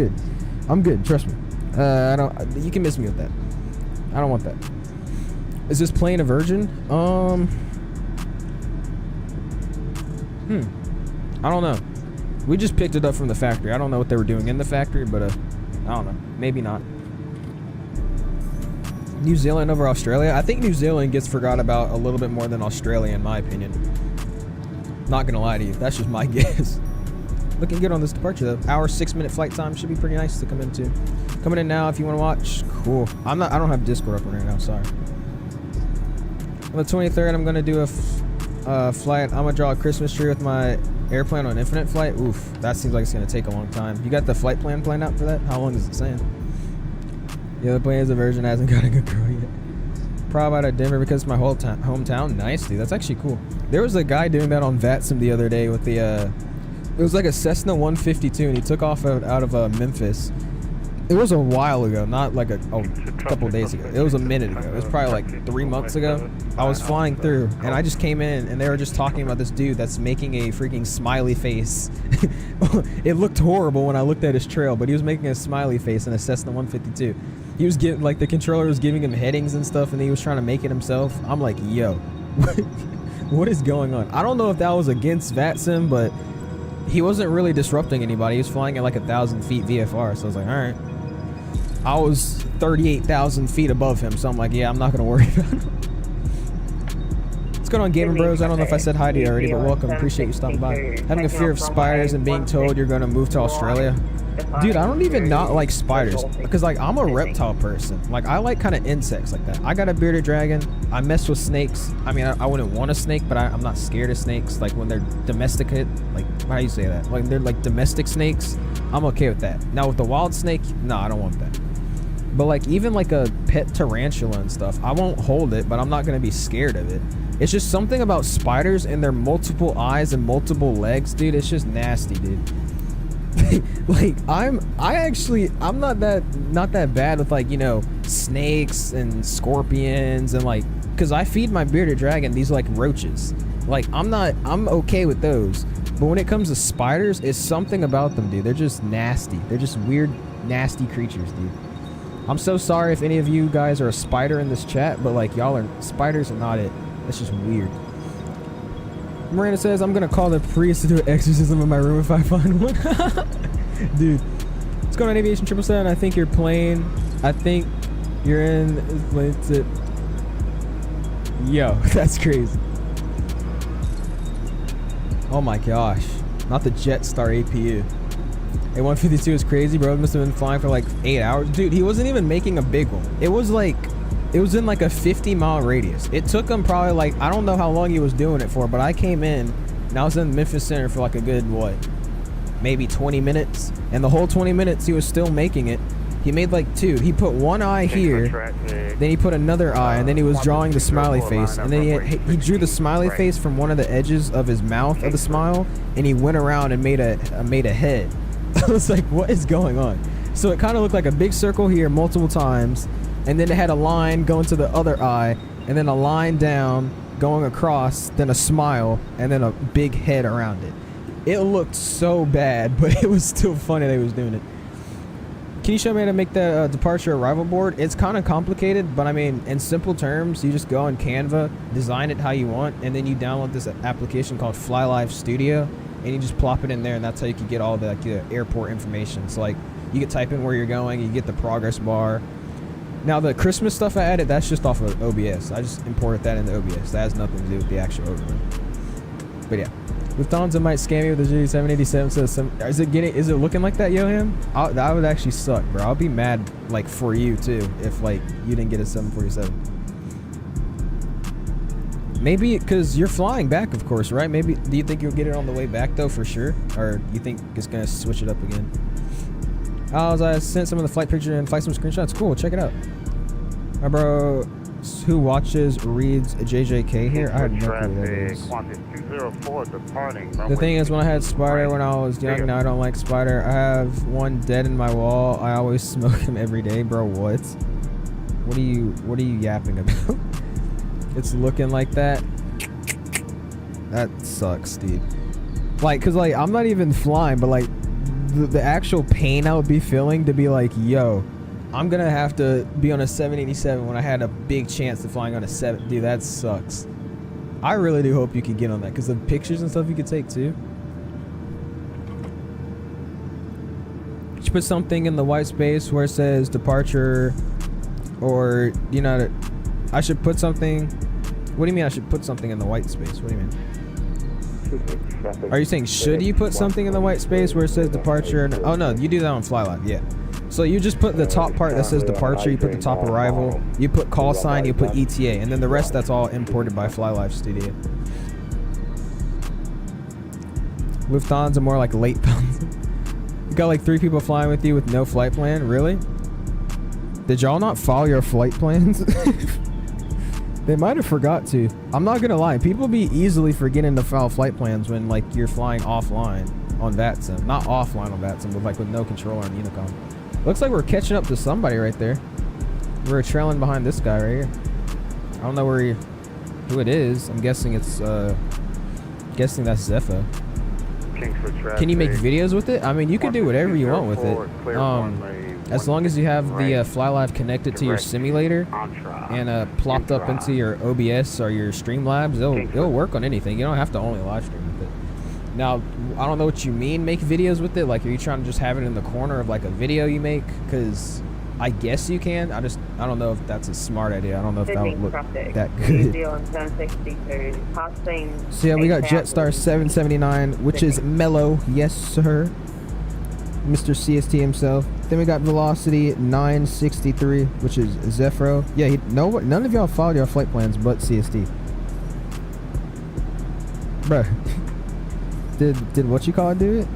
good, trust me. You can miss me with that. I don't want that. Is this plane a Virgin? I don't know. We just picked it up from the factory. I don't know what they were doing in the factory, but I don't know. Maybe not. New Zealand over Australia? I think New Zealand gets forgot about a little bit more than Australia, in my opinion. Not gonna lie to you. That's just my guess. Looking good on this departure, though. Hour, 6-minute flight time should be pretty nice to come into. Coming in now if you want to watch. Cool. I don't have Discord open right now. Sorry. On the 23rd, I'm gonna do a flight. I'm gonna draw a Christmas tree with my airplane on infinite flight. Oof, that seems like it's gonna take a long time. You got the flight plan planned out for that? How long is it saying? The other plane is a Virgin, hasn't got a good girl yet. Probably out of Denver because it's my whole hometown. Nice, dude. That's actually cool. There was a guy doing that on VATSIM the other day with the it was like a Cessna 152, and he took off out of Memphis, It was a while ago, not like a couple days ago. It was a minute ago. It was probably like 3 months ago. I was flying through, and I just came in, and they were just talking about this dude that's making a freaking smiley face. It looked horrible when I looked at his trail, but he was making a smiley face in a Cessna 152. He was getting, like, the controller was giving him headings and stuff, and he was trying to make it himself. I'm like, yo, what is going on? I don't know if that was against VATSIM, but he wasn't really disrupting anybody. He was flying at like 1,000 feet VFR, so I was like, all right. I was 38,000 feet above him, so I'm like, yeah, I'm not going to worry about it. What's going on, Gaming Bros? I don't know if I said hi to you already, but welcome. Appreciate you stopping by. Having a fear of spiders and being told you're going to move to Australia. Dude, I don't even not like spiders, because like I'm a reptile person. Like I like kind of insects like that. I got a bearded dragon. I mess with snakes. I mean, I wouldn't want a snake, but I'm not scared of snakes. Like when they're domesticated, like how do you say that? Like they're like domestic snakes, I'm okay with that. Now with the wild snake, no, I don't want that. But like even like a pet tarantula and stuff, I won't hold it, but I'm not gonna be scared of it. It's just something about spiders and their multiple eyes and multiple legs, dude. It's just nasty, dude. Like I'm not that bad with like, you know, snakes and scorpions and like, cause I feed my bearded dragon these like roaches. Like I'm okay with those. But when it comes to spiders, it's something about them, dude. They're just nasty. They're just weird, nasty creatures, dude. I'm so sorry if any of you guys are a spider in this chat, but like spiders are not it. That's just weird. Miranda says, I'm gonna call the priest to do an exorcism in my room if I find one. Dude. What's going on, Aviation 777? I think you're playing. I think you're in. It's it. Yo, that's crazy. Oh my gosh. Not the Jetstar APU. A152 is crazy, bro. It must have been flying for like 8 hours. Dude, he wasn't even making a big one. It was in like a 50-mile radius. It took him probably like, I don't know how long he was doing it for, but I came in and I was in Memphis Center for like a good, what, maybe 20 minutes? And the whole 20 minutes he was still making it. He made like two. He put one eye here, then he put another eye, and then he was drawing the smiley face. And then he drew the smiley face from one of the edges of his mouth of the smile, and he went around and made a head. I was like, what is going on? So it kind of looked like a big circle here multiple times, and then it had a line going to the other eye, and then a line down going across, then a smile, and then a big head around it. It looked so bad, but it was still funny that he was doing it. Can you show me how to make that departure arrival board? It's kind of complicated, but I mean, in simple terms, you just go on Canva, design it how you want, and then you download this application called Fly Live Studio, and you just plop it in there, and that's how you can get all the airport information. So like, you can type in where you're going, you get the progress bar. Now the Christmas stuff I added, that's just off of OBS. I just imported that into OBS. That has nothing to do with the actual overrun. But yeah, Lufthansa might scam you with the G787. So is it looking like that, Johan? That would actually suck, bro. I'll be mad like for you too if like you didn't get a 747. Maybe because you're flying back, of course, right? Maybe. Do you think you'll get it on the way back though, for sure, or you think it's gonna switch it up again? I sent some of the flight picture and flight some screenshots. Cool, check it out. My bro, who watches reads JJK here. I have no clue what that is. The thing is, when I had Spider when I was young, now I don't like Spider. I have one dead in my wall. I always smoke him every day, bro. What? What are you yapping about? It's looking like that. That sucks, dude. Like, cause like I'm not even flying, but like the actual pain I would be feeling to be like, yo, I'm gonna have to be on a 787 when I had a big chance of flying on a 7. Dude, that sucks. I really do hope you could get on that, because the pictures and stuff you could take too. You should put something in the white space where it says departure, or you know, I should put something. What do you mean I should put something in the white space? What do you mean? Are you saying should you put something in the white space where it says departure? Oh no, you do that on FlyLive, yeah. So you just put the top part that says departure, you put the top arrival, you put call sign, you put ETA, and then the rest that's all imported by FlyLive Studio. Lufthansa more like late You got like 3 people flying with you with no flight plan? Really? Did y'all not follow your flight plans? They might have forgot to. I'm not gonna lie, people be easily forgetting to file flight plans when like you're flying offline on VATSIM. Not offline on VATSIM, but like with no controller on Unicom. Looks like we're catching up to somebody right there. We're trailing behind this guy right here. I don't know who it is. I'm guessing it's guessing that's Zepho. Can you make videos with it? I mean, you can do whatever you want with it. As long as you have the Fly Live connected to your simulator and plopped up into your OBS or your Streamlabs, it'll work on anything. You don't have to only live stream with it. Now, I don't know what you mean make videos with it. Like, are you trying to just have it in the corner of like a video you make? Because I guess you can. I don't know if that's a smart idea. I don't know if that would look that good. So yeah, we got Jetstar 779, which is Mellow. Yes, sir. Mr. CST himself. Then we got Velocity 963, which is Zephyro. Yeah, none of y'all followed your flight plans but CST. Bruh. Did what you call it do it?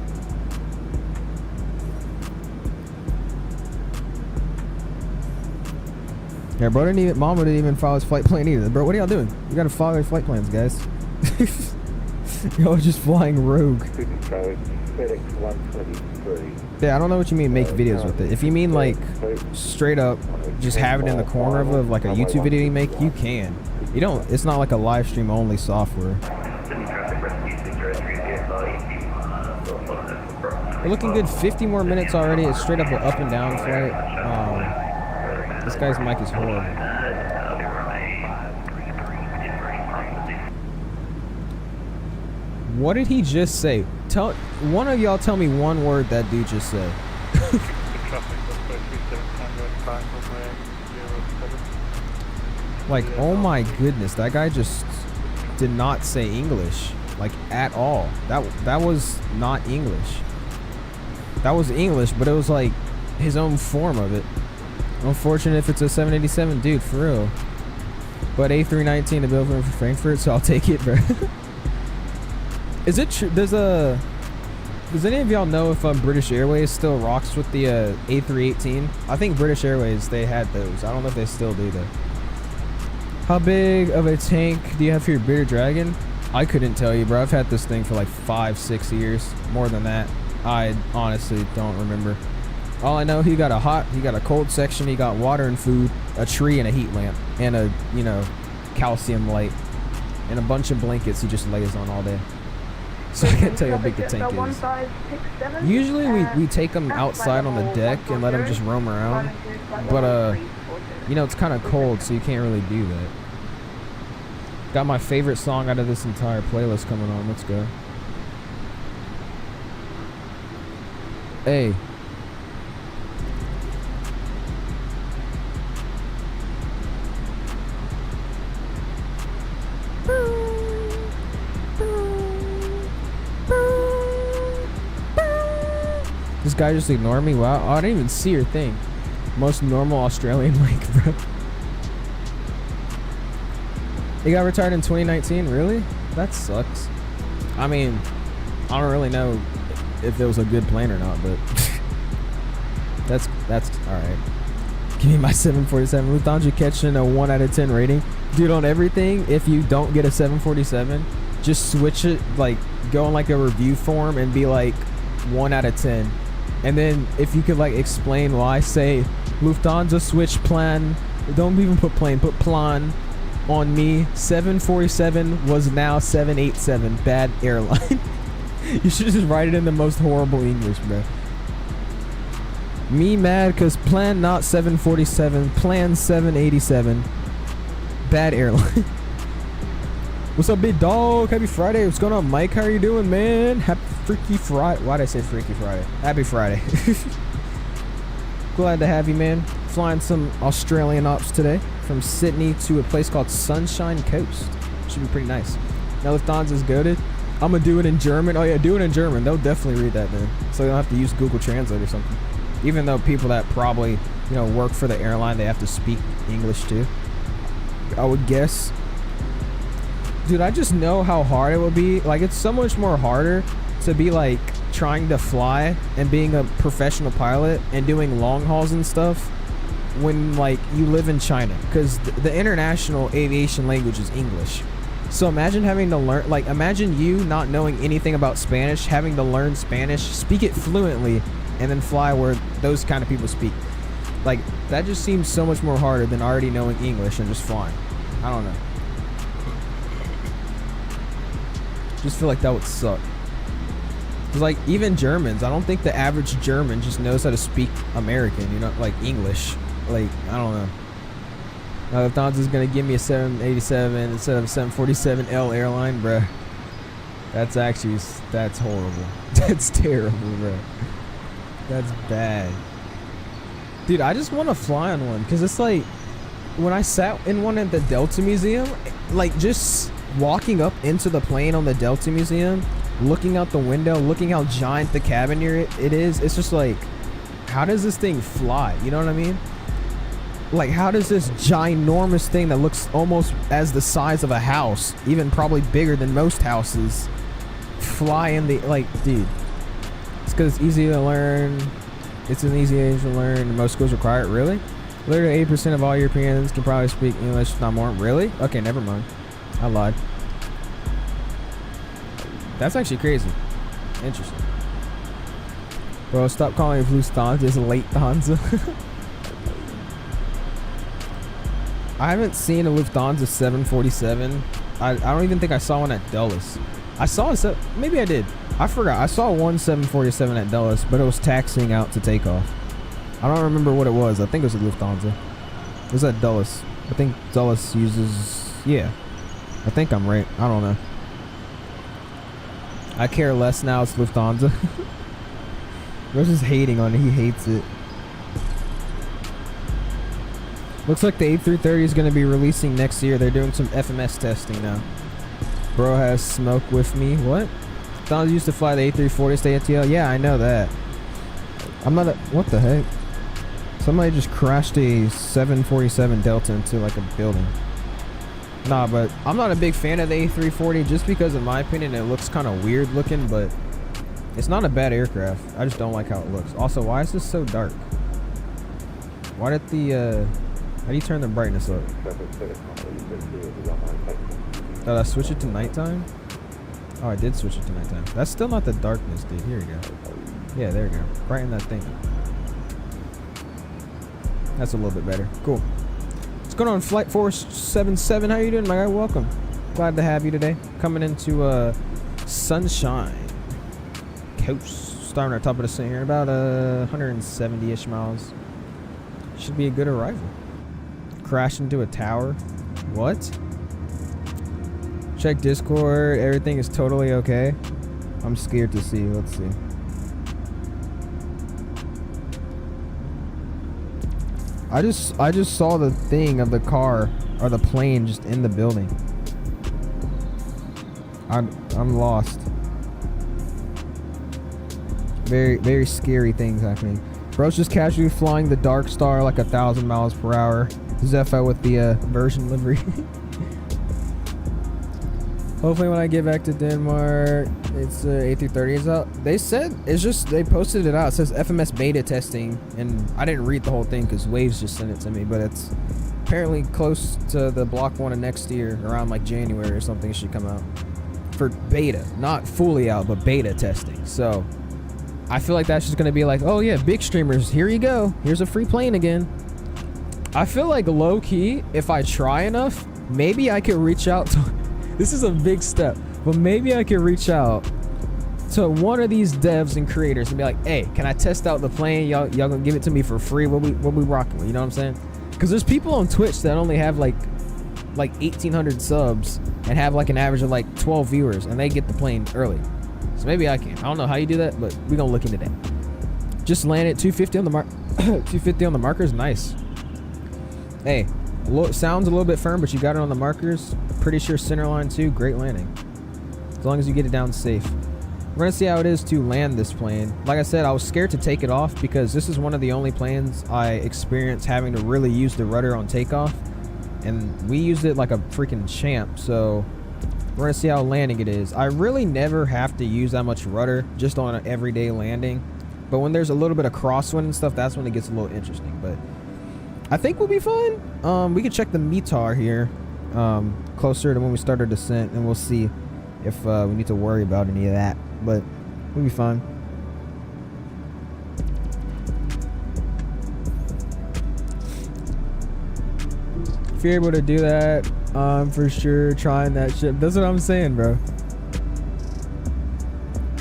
Yeah, bro, Mama didn't even follow his flight plan either. Bro, what are y'all doing? You gotta follow your flight plans, guys. Y'all just flying rogue. Yeah, I don't know what you mean make videos with it. If you mean like straight up just have it in the corner of like a YouTube video you make, you can. You don't, it's not like a live stream only software. We're looking good. 50 more minutes already. It's straight up an up and down flight. This guy's mic is horrible. What did he just say? One of y'all tell me one word that dude just said. Like, oh my goodness, that guy just did not say English, like at all. That was not English. That was English, but it was like his own form of it. Unfortunate if it's a 787, dude, for real. But A319 to build for Frankfurt, so I'll take it, bro. Is it true? Does any of y'all know if British Airways still rocks with the A318? I think British Airways, they had those. I don't know if they still do though. How big of a tank do you have for your Bitter Dragon? I couldn't tell you, bro. I've had this thing for like 5-6 years, more than that. I honestly don't remember. All I know, he got a cold section, he got water and food, a tree and a heat lamp, and a, calcium light, and a bunch of blankets he just lays on all day. So I can't tell you how big the tank is. Usually we take them outside on the deck and let them just roam around, but it's kind of cold, so you can't really do that. Got my favorite song out of this entire playlist coming on. Let's go. Hey. This guy just ignored me? Wow, I didn't even see your thing. Most normal Australian mic, bro. He got retired in 2019, really? That sucks. I mean, I don't really know if it was a good plane or not, but that's alright. Give me my 747. Lufthansa catching a 1 out of 10 rating. Dude, on everything, if you don't get a 747, just switch it, like, go on like a review form and be like 1 out of 10. And then if you could like explain why, say Lufthansa switch plan, don't even put plane, put plan on me. 747 was now 787, bad airline. You should just write it in the most horrible English, bro. Me mad cause plan not 747, plan 787, bad airline. What's up, big dog? Happy Friday. What's going on, Mike? How are you doing, man? Happy Freaky Friday. Why'd I say Freaky Friday? Happy Friday. Glad to have you, man. Flying some Australian ops today from Sydney to a place called Sunshine Coast. Should be pretty nice. Now Lufthansa's goated. I'm gonna do it in German. Oh yeah, do it in German. They'll definitely read that then. So you don't have to use Google Translate or something. Even though people that probably, work for the airline, they have to speak English too. I would guess. Dude, I just know how hard it would be. Like, it's so much more harder to be like trying to fly and being a professional pilot and doing long hauls and stuff when like you live in China, because the international aviation language is English. So imagine having to learn, like, imagine you not knowing anything about Spanish, having to learn Spanish, speak it fluently, and then fly where those kind of people speak. Like, that just seems so much more harder than already knowing English and just flying. I don't know. Just feel like that would suck. Cause like even Germans, I don't think the average German just knows how to speak American, you know, like English. Like, I don't know. Now Lufthansa's gonna give me a 787 instead of a 747L airline, bruh. That's horrible. That's terrible, bruh. That's bad. Dude, I just want to fly on one, because it's like, when I sat in one at the Delta Museum, like just walking up into the plane on the Delta Museum, looking out the window, looking how giant the cabin here it is, it's just like, how does this thing fly? You know what I mean? Like, how does this ginormous thing that looks almost as the size of a house, even probably bigger than most houses, fly in the, like, dude, it's because it's easy to learn. It's an easy age to learn, and most schools require it. Really? Literally 80% of all Europeans can probably speak English, not more. Really? Okay, never mind. I lied. That's actually crazy. Interesting. Bro, stop calling it Lufthansa. It's late Lufthansa. I haven't seen a Lufthansa 747. I don't even think I saw one at Dulles. I saw a maybe I did. I forgot. I saw one 747 at Dulles, but it was taxiing out to take off. I don't remember what it was. I think it was a Lufthansa. It was at Dulles. I think Dulles uses... Yeah. I think I'm right. I don't know. I care less now. It's Lufthansa. Bro's just hating on it. He hates it. Looks like the A330 is going to be releasing next year. They're doing some FMS testing now. Bro has smoke with me. What? Lufthansa used to fly the A340 stay at ATL. Yeah, I know that. I'm not a... What the heck? Somebody just crashed a 747 Delta into like a building. Nah, but I'm not a big fan of the A340 just because, in my opinion, it looks kind of weird looking, but it's not a bad aircraft. I just don't like how it looks. Also, why is this so dark? Why did the... How do you turn the brightness up? Did I switch it to nighttime? Oh, I did switch it to nighttime. That's still not the darkness, dude. Here we go. Yeah, there we go. Brighten that thing up. That's a little bit better. Cool. What's going on, Flight 477? How you doing, my guy? Welcome. Glad to have you today. Coming into Sunshine Coast. Starting at top of the center here. About 170-ish miles. Should be a good arrival. Crash into a tower. What? Check Discord. Everything is totally okay. I'm scared to see. Let's see. I just saw the thing of the car or the plane just in the building. I'm lost. Very, very scary things happening. Bro's just casually flying the Dark Star like 1,000 miles per hour. Zephyr with the version livery. Hopefully when I get back to Denmark, it's A330 is out. They said, it's just, they posted it out. It says FMS beta testing, and I didn't read the whole thing because Waves just sent it to me, but it's apparently close to the block one of next year, around like January or something. It should come out for beta, not fully out, but beta testing. So I feel like that's just going to be like, oh yeah, big streamers, here you go. Here's a free plane again. I feel like low key, if I try enough, maybe I could reach out to, this is a big step, but maybe I could reach out to one of these devs and creators and be like, hey, can I test out the plane? Y'all gonna give it to me for free? What we rocking with? You know what I'm saying? Because there's people on Twitch that only have like 1,800 subs and have like an average of like 12 viewers, and they get the plane early. So maybe I can. I don't know how you do that, but we're gonna look into that. Just landed 250 on the 250 on the markers. Nice. Hey, sounds a little bit firm, but you got it on the markers. Pretty sure center line too. Great landing. As long as you get it down safe. We're gonna see how it is to land this plane. Like I said, I was scared to take it off because this is one of the only planes I experienced having to really use the rudder on takeoff, and we used it like a freaking champ. So we're gonna see how landing it is. I really never have to use that much rudder just on an everyday landing, but when there's a little bit of crosswind and stuff, that's when it gets a little interesting. But I think we'll be fine. We can check the METAR here closer to when we start our descent, and we'll see if we need to worry about any of that. But we'll be fine. If you're able to do that, for sure trying that shit. That's what I'm saying, bro.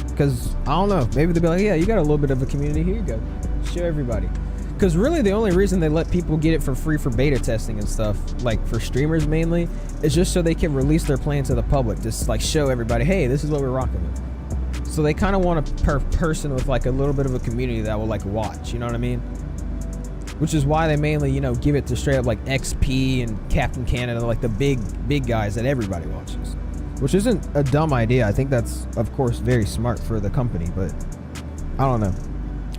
Because I don't know, maybe they'll be like, yeah, you got a little bit of a community, here you go, show everybody. Because really the only reason they let people get it for free for beta testing and stuff, like for streamers mainly, is just so they can release their plan to the public, just like show everybody, hey, this is what we're rocking with. So they kind of want a person with like a little bit of a community that will like watch, you know what I mean? Which is why they mainly, you know, give it to straight up like XP and Captain Canada, like the big guys that everybody watches. Which isn't a dumb idea. I think that's, of course, very smart for the company, but I don't know.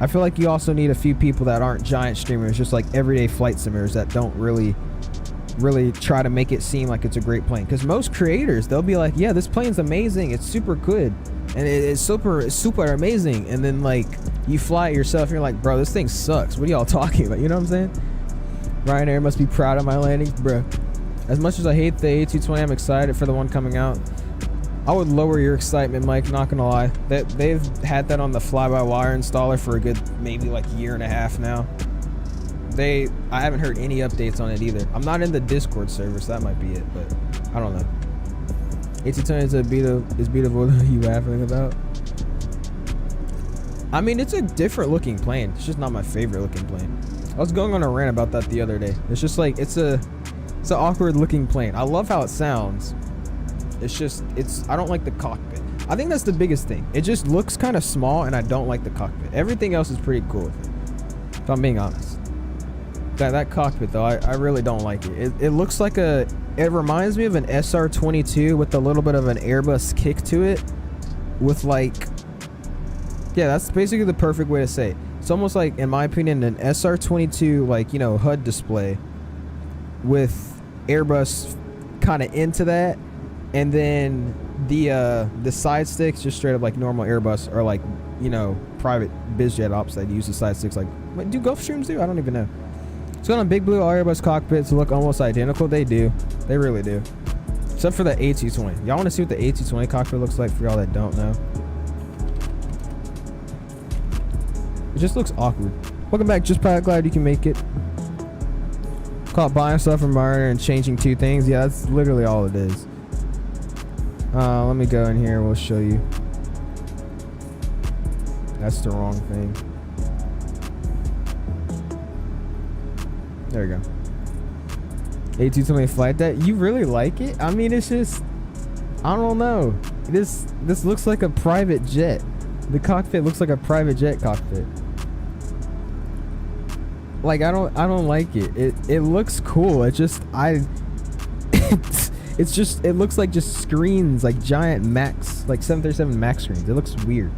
I feel like you also need a few people that aren't giant streamers, just like everyday flight simmers that don't really try to make it seem like it's a great plane. Because most creators, they'll be like, yeah, this plane's amazing, it's super good, and it's super amazing. And then like you fly it yourself, and you're like, bro, this thing sucks. What are y'all talking about? You know what I'm saying? Ryanair must be proud of my landings, bro. As much as I hate the A220, I'm excited for the one coming out. I would lower your excitement, Mike, not gonna lie. They've had that on the fly-by-wire installer for a good maybe like year and a half now. I haven't heard any updates on it either. I'm not in the Discord server, so that might be it, but I don't know. A220 is beautiful than you laughing about. I mean, it's a different looking plane. It's just not my favorite looking plane. I was going on a rant about that the other day. It's just like, it's an awkward looking plane. I love how it sounds. It's just, I don't like the cockpit. I think that's the biggest thing. It just looks kind of small, and I don't like the cockpit. Everything else is pretty cool with it, if I'm being honest. That cockpit though, I really don't like it. It looks like it reminds me of an SR-22 with a little bit of an Airbus kick to it, with like, yeah, that's basically the perfect way to say it. It's almost like, in my opinion, an SR-22, like, you know, HUD display with Airbus kind of into that, and then the side sticks just straight up like normal Airbus, or like, you know, private bizjet ops that use the side sticks. Like, what do Gulfstreams do? I don't even know. It's got on Big Blue Airbus cockpits look almost identical. They do. They really do. Except for the A220. Y'all want to see what the A220 cockpit looks like for y'all that don't know? It just looks awkward. Welcome back, Just Pilot. Glad you can make it. Caught buying stuff from Ryanair and changing two things. Yeah, that's literally all it is. Let me go in here. We'll show you. That's the wrong thing. There we go. A220 flight deck. You really like it? I mean, it's just, I don't know. This looks like a private jet. The cockpit looks like a private jet cockpit. Like, I don't like it. It looks cool. It just, it's just, it looks like just screens, like giant Max, like 737 Max screens. It looks weird.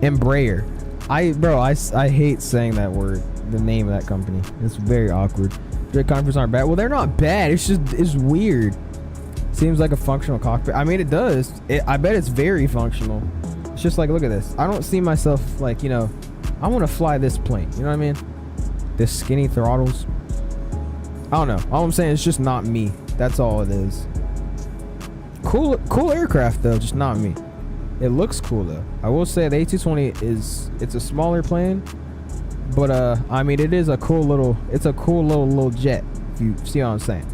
Embraer. I hate saying that word, the name of that company. It's very awkward. Jet conference aren't bad. Well, they're not bad. It's just, it's weird. Seems like a functional cockpit. I mean, it does. I bet it's very functional. It's just like, look at this. I don't see myself like, you know, I want to fly this plane. You know what I mean? This skinny throttles. I don't know. All I'm saying is just not me. That's all it is. Cool aircraft though, just not me. It looks cool though. I will say the A220 it's a smaller plane, but I mean, it is a cool little, it's a cool little jet, if you see what I'm saying.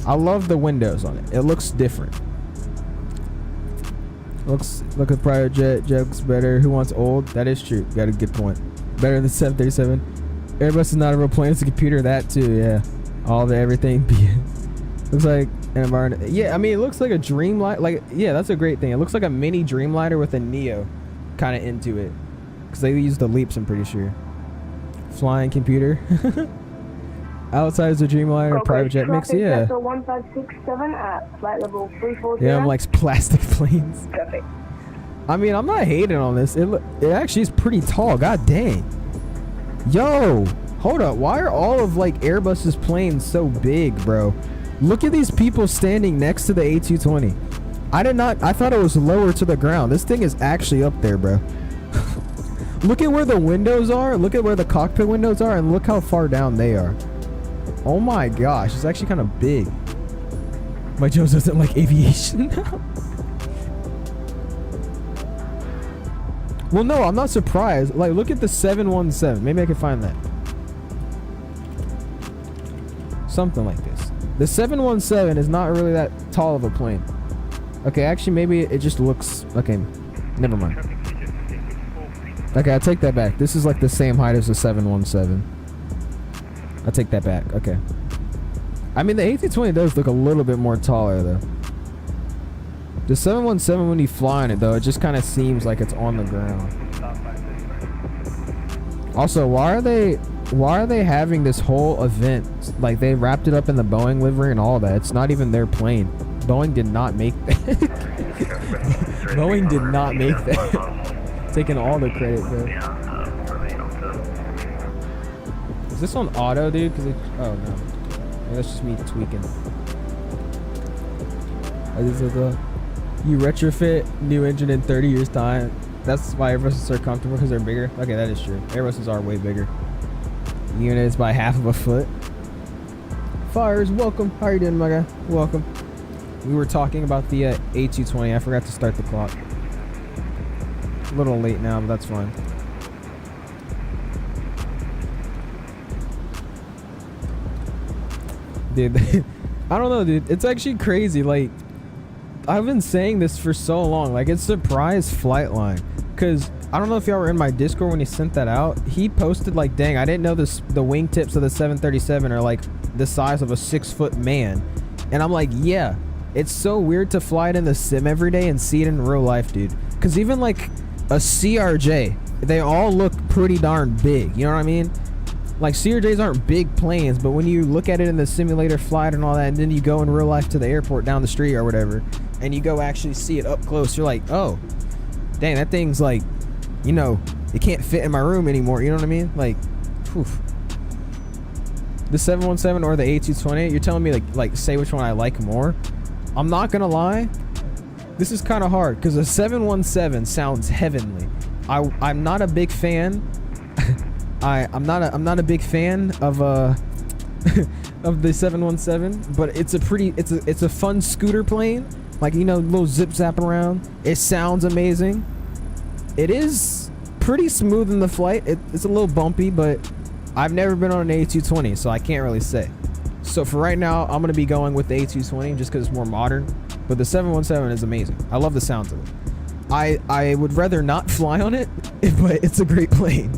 I love the windows on it. It looks different. Look at private jet looks better. Who wants old? That is true. Got a good point. Better than 737. Airbus is not a real plane, it's a computer. That too, yeah. All the everything. Looks like an environment. Yeah, I mean, it looks like a Dreamliner. Like, yeah, that's a great thing. It looks like a mini Dreamliner with a Neo kind of into it, because they use the Leaps, I'm pretty sure. Flying computer. Outside is a Dreamliner, private jet mix. Yeah. 1567 at flight level 340. Yeah, I'm like plastic planes. Perfect. I mean, I'm not hating on this. It actually is pretty tall. God dang. Yo, hold up. Why are all of like Airbus's planes so big, bro? Look at these people standing next to the A220. I thought it was lower to the ground. This thing is actually up there, bro. Look at where the windows are. Look at where the cockpit windows are, and look how far down they are. Oh my gosh, it's actually kind of big. Mike Jones doesn't like aviation now. Well, no, I'm not surprised. Like, look at the 717. Maybe I can find that. Something like this. The 717 is not really that tall of a plane. Okay, actually maybe it just looks, okay, never mind. Okay, I take that back. This is like the same height as the 717. I take that back, okay. I mean, the A220 does look a little bit more taller though. The 717, when you fly in it though, it just kind of seems like it's on the ground. Also, why are they having this whole event? Like, they wrapped it up in the Boeing livery and all that. It's not even their plane. Boeing did not make that. Boeing did not make that. Taking all the credit, bro. Is this on auto, dude? Cause oh no, maybe that's just me tweaking. You retrofit new engine in 30 years time. That's why Airbuses are comfortable, because they're bigger. Okay, that is true. Airbuses are way bigger. Unit is by half of a foot. Fires, welcome. How are you doing, my guy? Welcome. We were talking about the A220. I forgot to start the clock. A little late now, but that's fine. Dude, I don't know, dude. It's actually crazy. Like, I've been saying this for so long. Like, it's surprised Flightline. Because I don't know if y'all were in my Discord when he sent that out. He posted like, dang, I didn't know the wingtips of the 737 are like the size of a 6-foot man. And I'm like, yeah, it's so weird to fly it in the sim every day and see it in real life, dude. Because even like a CRJ, they all look pretty darn big. You know what I mean? Like, CRJs aren't big planes, but when you look at it in the simulator flight and all that, and then you go in real life to the airport down the street or whatever, and you go actually see it up close, you're like, oh, dang, that thing's like, you know, it can't fit in my room anymore. You know what I mean? Like, whew. The 717 or the A220, you're telling me like say which one I like more. I'm not gonna lie, this is kind of hard because the 717 sounds heavenly. I'm not a big fan. I'm not a big fan of of the 717, but it's a fun scooter plane. Like, you know, little zip zapping around. It sounds amazing. It is pretty smooth in the flight. It's a little bumpy, but I've never been on an A220, so I can't really say. So for right now, I'm gonna be going with the A220 just because it's more modern. But the 717 is amazing. I love the sounds of it. I would rather not fly on it, but it's a great plane.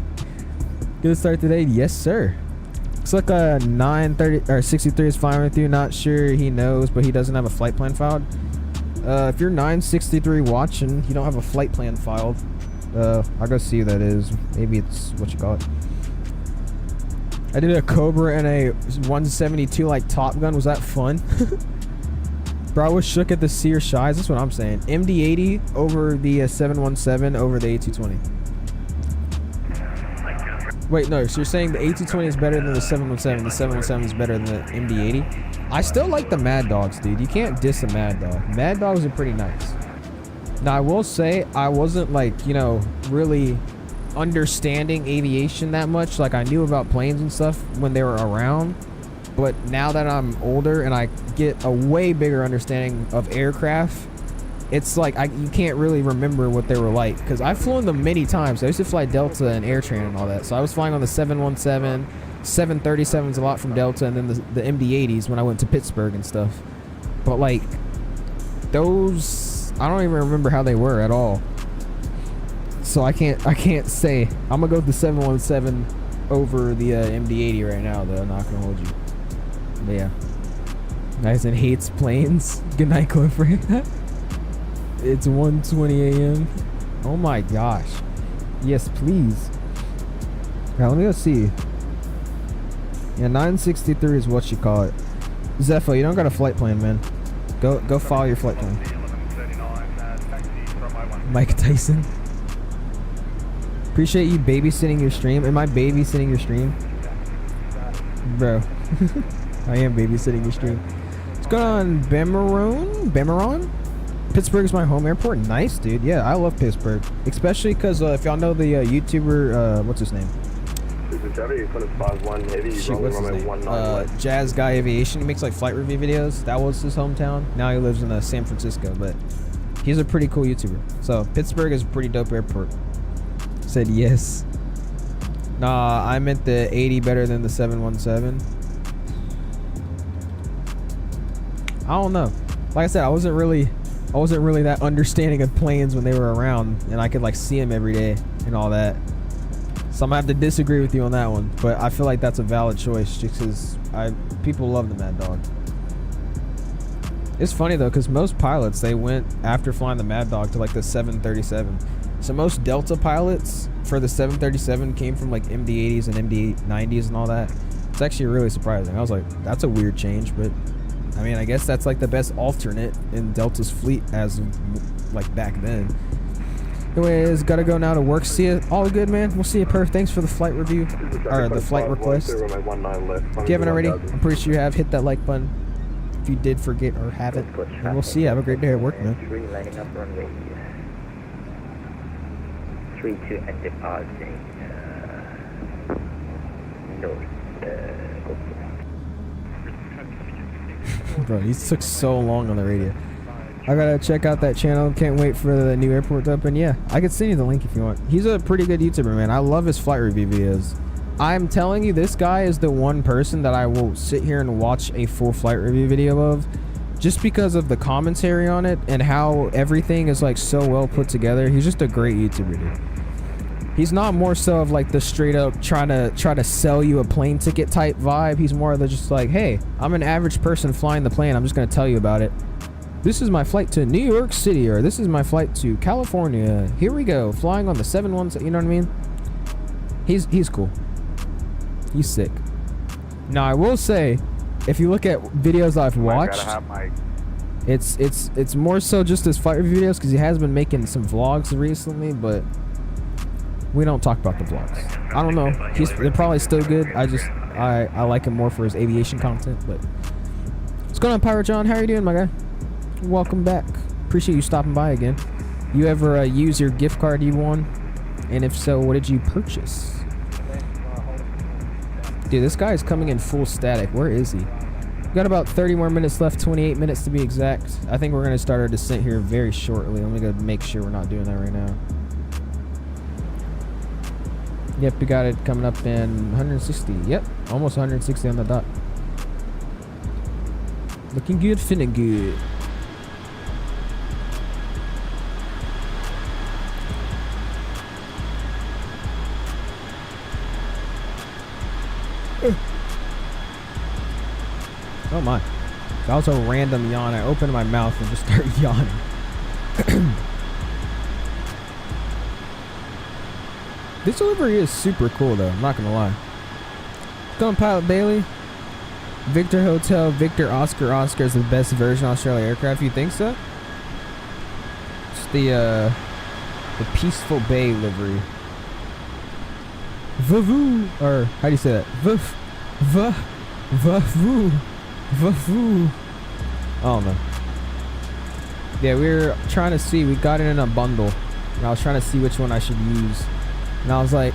Good start today, yes sir. Looks like a 930 or 63 is fine with you. Not sure he knows, but he doesn't have a flight plan filed. If you're 963 watching, you don't have a flight plan filed. I'll go see who that is. Maybe it's what you call it. I did a Cobra and a 172 like Top Gun. Was that fun? Bro, I was shook at the Sear Shies. That's what I'm saying. MD-80 over the 717 over the A220. Wait, no. So you're saying the A220 is better than the 717. The 717 is better than the MD-80. I still like the Mad Dogs, dude. You can't diss a Mad Dog. Mad Dogs are pretty nice. Now, I will say I wasn't like, you know, really understanding aviation that much. Like, I knew about planes and stuff when they were around. But now that I'm older and I get a way bigger understanding of aircraft, it's like you can't really remember what they were like. Because I've flown them many times. I used to fly Delta and AirTran and all that. So I was flying on the 717, 737s a lot from Delta, and then the MD-80s when I went to Pittsburgh and stuff. But like, those, I don't even remember how they were at all. So I can't say. I'm gonna go with the 717 over the MD-80 right now, though. I'm not gonna hold you. But yeah, nice. And hates planes. Good night, Clifford. It's 1:20 a.m. Oh my gosh. Yes, please. Now let me go see. Yeah, 963 is what you call it. Zepho, you don't got a flight plan, man. Go follow your flight plan. Mike Tyson. Appreciate you babysitting your stream. Am I babysitting your stream? Bro. I am babysitting your stream. What's going on, Bemaron? Pittsburgh is my home airport. Nice, dude. Yeah, I love Pittsburgh. Especially because if y'all know the YouTuber, what's his name? Shoot, what's his name? Jazz Guy Aviation. He makes like flight review videos. That was his hometown. Now he lives in San Francisco, but he's a pretty cool YouTuber. So Pittsburgh is a pretty dope airport. Said yes. Nah, I meant the 80 better than the 717. don't know. Like I said, I wasn't really that understanding of planes when they were around, and I could like see them every day and all that. So I'm gonna have to disagree with you on that one, but I feel like that's a valid choice just because people love the Mad Dog. It's funny though, because most pilots, they went after flying the Mad Dog to like the 737. So most Delta pilots for the 737 came from like MD-80s and MD-90s and all that. It's actually really surprising. I was like, that's a weird change, but I mean, I guess that's like the best alternate in Delta's fleet as of, like back then. Anyways, gotta go now to work. See you. All good, man. We'll see you, Perf. Thanks for the flight review, or the flight request. If you haven't already, I'm pretty sure you have. Hit that like button if you did forget or haven't. And we'll see you. Have a great day at work, man. 3 lining up runway 32 and departing north. Bro, these took so long on the radio. I gotta check out that channel. Can't wait for the new airport to open. Yeah, I could send you the link if you want. He's a pretty good YouTuber, man. I love his flight review videos. I'm telling you, this guy is the one person that I will sit here and watch a full flight review video of, just because of the commentary on it and how everything is like so well put together. He's just a great YouTuber, dude. He's not more so of like the straight up try to sell you a plane ticket type vibe. He's more of the just like, hey, I'm an average person flying the plane. I'm just gonna tell you about it. This is my flight to New York City, or this is my flight to California. Here we go, flying on the 717. You know what I mean? He's cool. He's sick. Now I will say, if you look at videos I've watched, it's more so just his flight review videos, because he has been making some vlogs recently, but we don't talk about the vlogs. I don't know. They're probably still good. I like him more for his aviation content. But what's going on, Pirate John? How are you doing, my guy? Welcome back. Appreciate you stopping by again. You ever use your gift card you won? And if so, what did you purchase? Dude, this guy is coming in full static. Where is he? We've got about 30 more minutes left, 28 minutes to be exact. I think we're going to start our descent here very shortly. Let me go make sure we're not doing that right now. Yep, we got it coming up in 160. Yep, almost 160 on the dot. Looking good, feeling good. Oh my. That was a random yawn. I opened my mouth and just started yawning. This delivery is super cool though, I'm not gonna lie. Going Pilot Bailey. Victor Hotel, Victor Oscar Oscar is the best version of Australia aircraft. You think so? It's the Peaceful Bay livery. Vavoo, or how do you say that? Vavoo. Vavoo. I don't know. Yeah, we were trying to see. We got it in a bundle, and I was trying to see which one I should use. And I was like,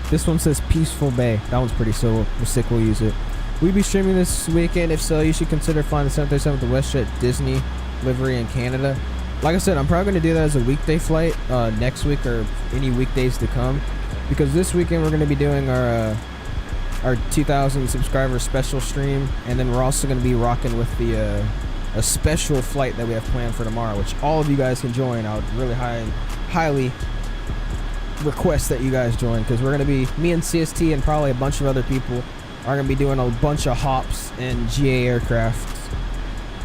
this one says Peaceful Bay. That one's pretty so sick. We'll use it. We'll be streaming this weekend. If so, you should consider flying the 737 with the WestJet Disney livery in Canada. Like I said, I'm probably going to do that as a weekday flight next week or any weekdays to come. Because this weekend we're going to be doing our 2,000 subscriber special stream. And then we're also going to be rocking with the a special flight that we have planned for tomorrow, which all of you guys can join. I would really highly request that you guys join, because we're going to be, me and CST and probably a bunch of other people are going to be doing a bunch of hops in GA aircraft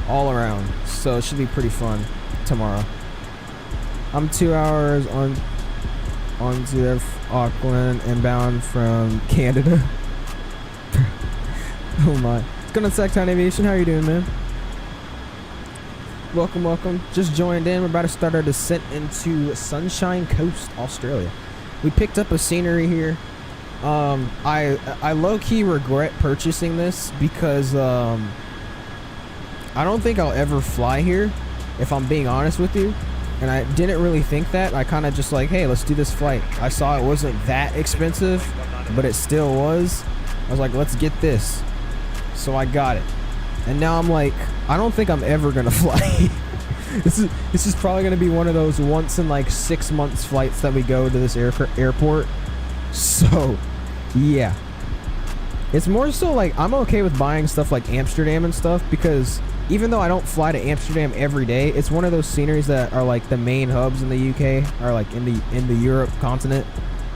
all around. So it should be pretty fun tomorrow. I'm 2 hours on to Auckland and bound from Canada. Oh my. What's going on, Sacktown Aviation? How are you doing, man? Welcome, welcome. Just joined in. We're about to start our descent into Sunshine Coast, Australia. We picked up a scenery here. I low-key regret purchasing this because I don't think I'll ever fly here, if I'm being honest with you. And I didn't really think that. I kind of just like, hey, let's do this flight. I saw it wasn't that expensive, but it still was. I was like, let's get this. So I got it. And now I'm like, I don't think I'm ever gonna fly. This is probably gonna be one of those once in like 6 months flights that we go to this airport. So, yeah. It's more so like I'm okay with buying stuff like Amsterdam and stuff, because even though I don't fly to Amsterdam every day, it's one of those sceneries that are like the main hubs in the UK, or like in the Europe continent.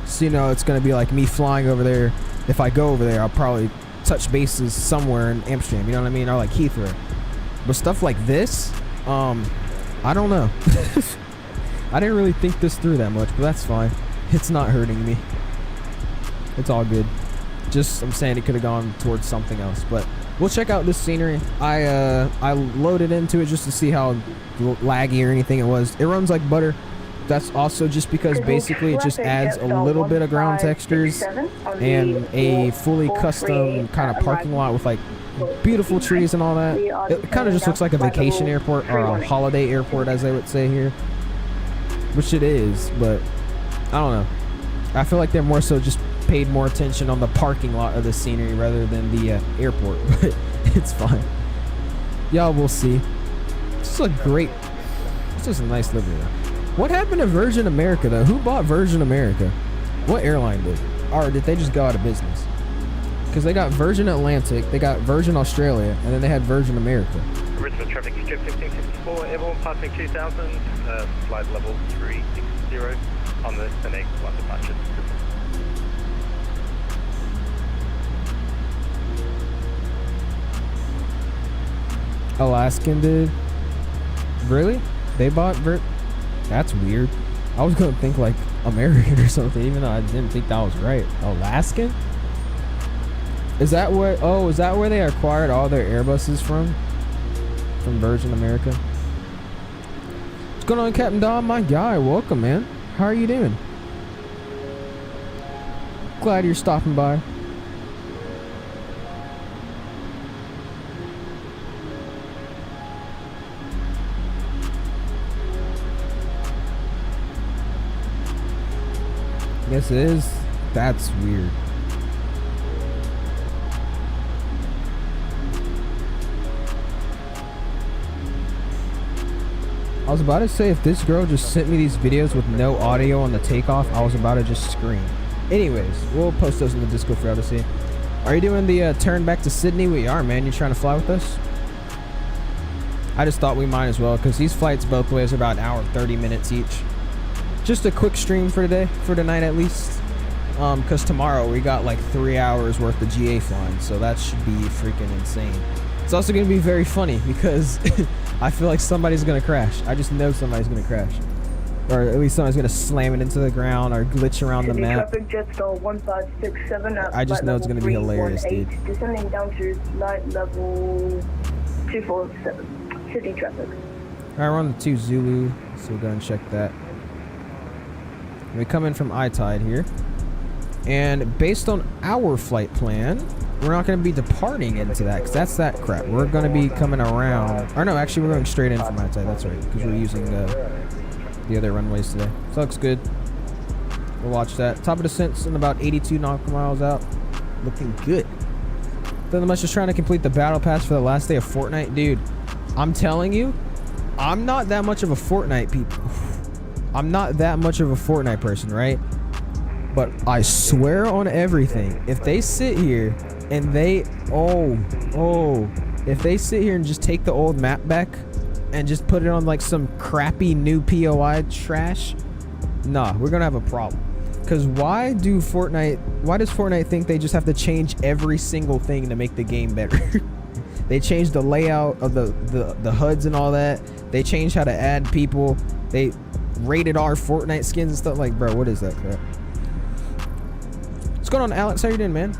So, you know, it's going to be like me flying over there. If I go over there, I'll probably touch bases somewhere in Amsterdam, you know what I mean? Or like Heathrow. But stuff like this, I don't know. I didn't really think this through that much, but that's fine. It's not hurting me. It's all good. Just, I'm saying it could have gone towards something else, but we'll check out this scenery. I loaded into it just to see how laggy or anything it was. It runs like butter. That's also just because basically it just adds a little bit of ground textures and a fully custom kind of parking lot with like beautiful trees and all that. It kind of just looks like a vacation airport, or a holiday airport as they would say here, which it is, but I don't know. I feel like they're more so just paid more attention on the parking lot of the scenery rather than the airport, but it's fine. Y'all will see. This is a nice livery though. What happened to Virgin America though? Who bought Virgin America? What airline did? Or did they just go out of business? Because they got Virgin Atlantic, they got Virgin Australia, and then they had Virgin America. Richmond traffic, Jet 1554, airborne passing 2000, flight level 360 on the connect 1 departure. Alaskan did? Really? They bought That's weird. I was gonna think like American or something, even though I didn't think that was right. Alaskan? Is that where? Oh, is that where they acquired all their Airbuses from? From Virgin America. What's going on, Captain Dom? My guy, welcome, man. How are you doing? Glad you're stopping by. Yes, it is. That's weird. I was about to say, if this girl just sent me these videos with no audio on the takeoff, I was about to just scream. Anyways, we'll post those in the Discord for y'all to see. Are you doing the turn back to Sydney? We are, man. You trying to fly with us? I just thought we might as well, because these flights both ways are about an hour and 30 minutes each. Just a quick stream for today, for tonight at least. Because tomorrow we got like 3 hours worth of GA flying, so that should be freaking insane. It's also going to be very funny because I feel like somebody's going to crash. I just know somebody's going to crash. Or at least somebody's going to slam it into the ground or glitch around the map. I just know it's going to be hilarious, dude. Descending down to flight level 247. City traffic. Alright, we're on the 2 Zulu, so we'll go and check that. We come in from iTide here, and based on our flight plan, we're not going to be departing into that, because that's that crap. We're going to be coming around, or no, actually we're going straight in from iTide, that's right, because we're using the other runways today. So looks good. We'll watch that. Top of descent's in about 82 nautical miles out. Looking good. Nothing much, just trying to complete the battle pass for the last day of Fortnite. Dude, I'm telling you, I'm not that much of a Fortnite I'm not that much of a Fortnite person, right? But I swear on everything, if they sit here and they, if they sit here and just take the old map back and just put it on like some crappy new POI trash, nah, we're gonna have a problem. Because why does Fortnite think they just have to change every single thing to make the game better? They changed the layout of the HUDs and all that. They changed how to add people. They rated R Fortnite skins and stuff. Like, bro, what is that crap? What's going on, Alex? How you doing, man?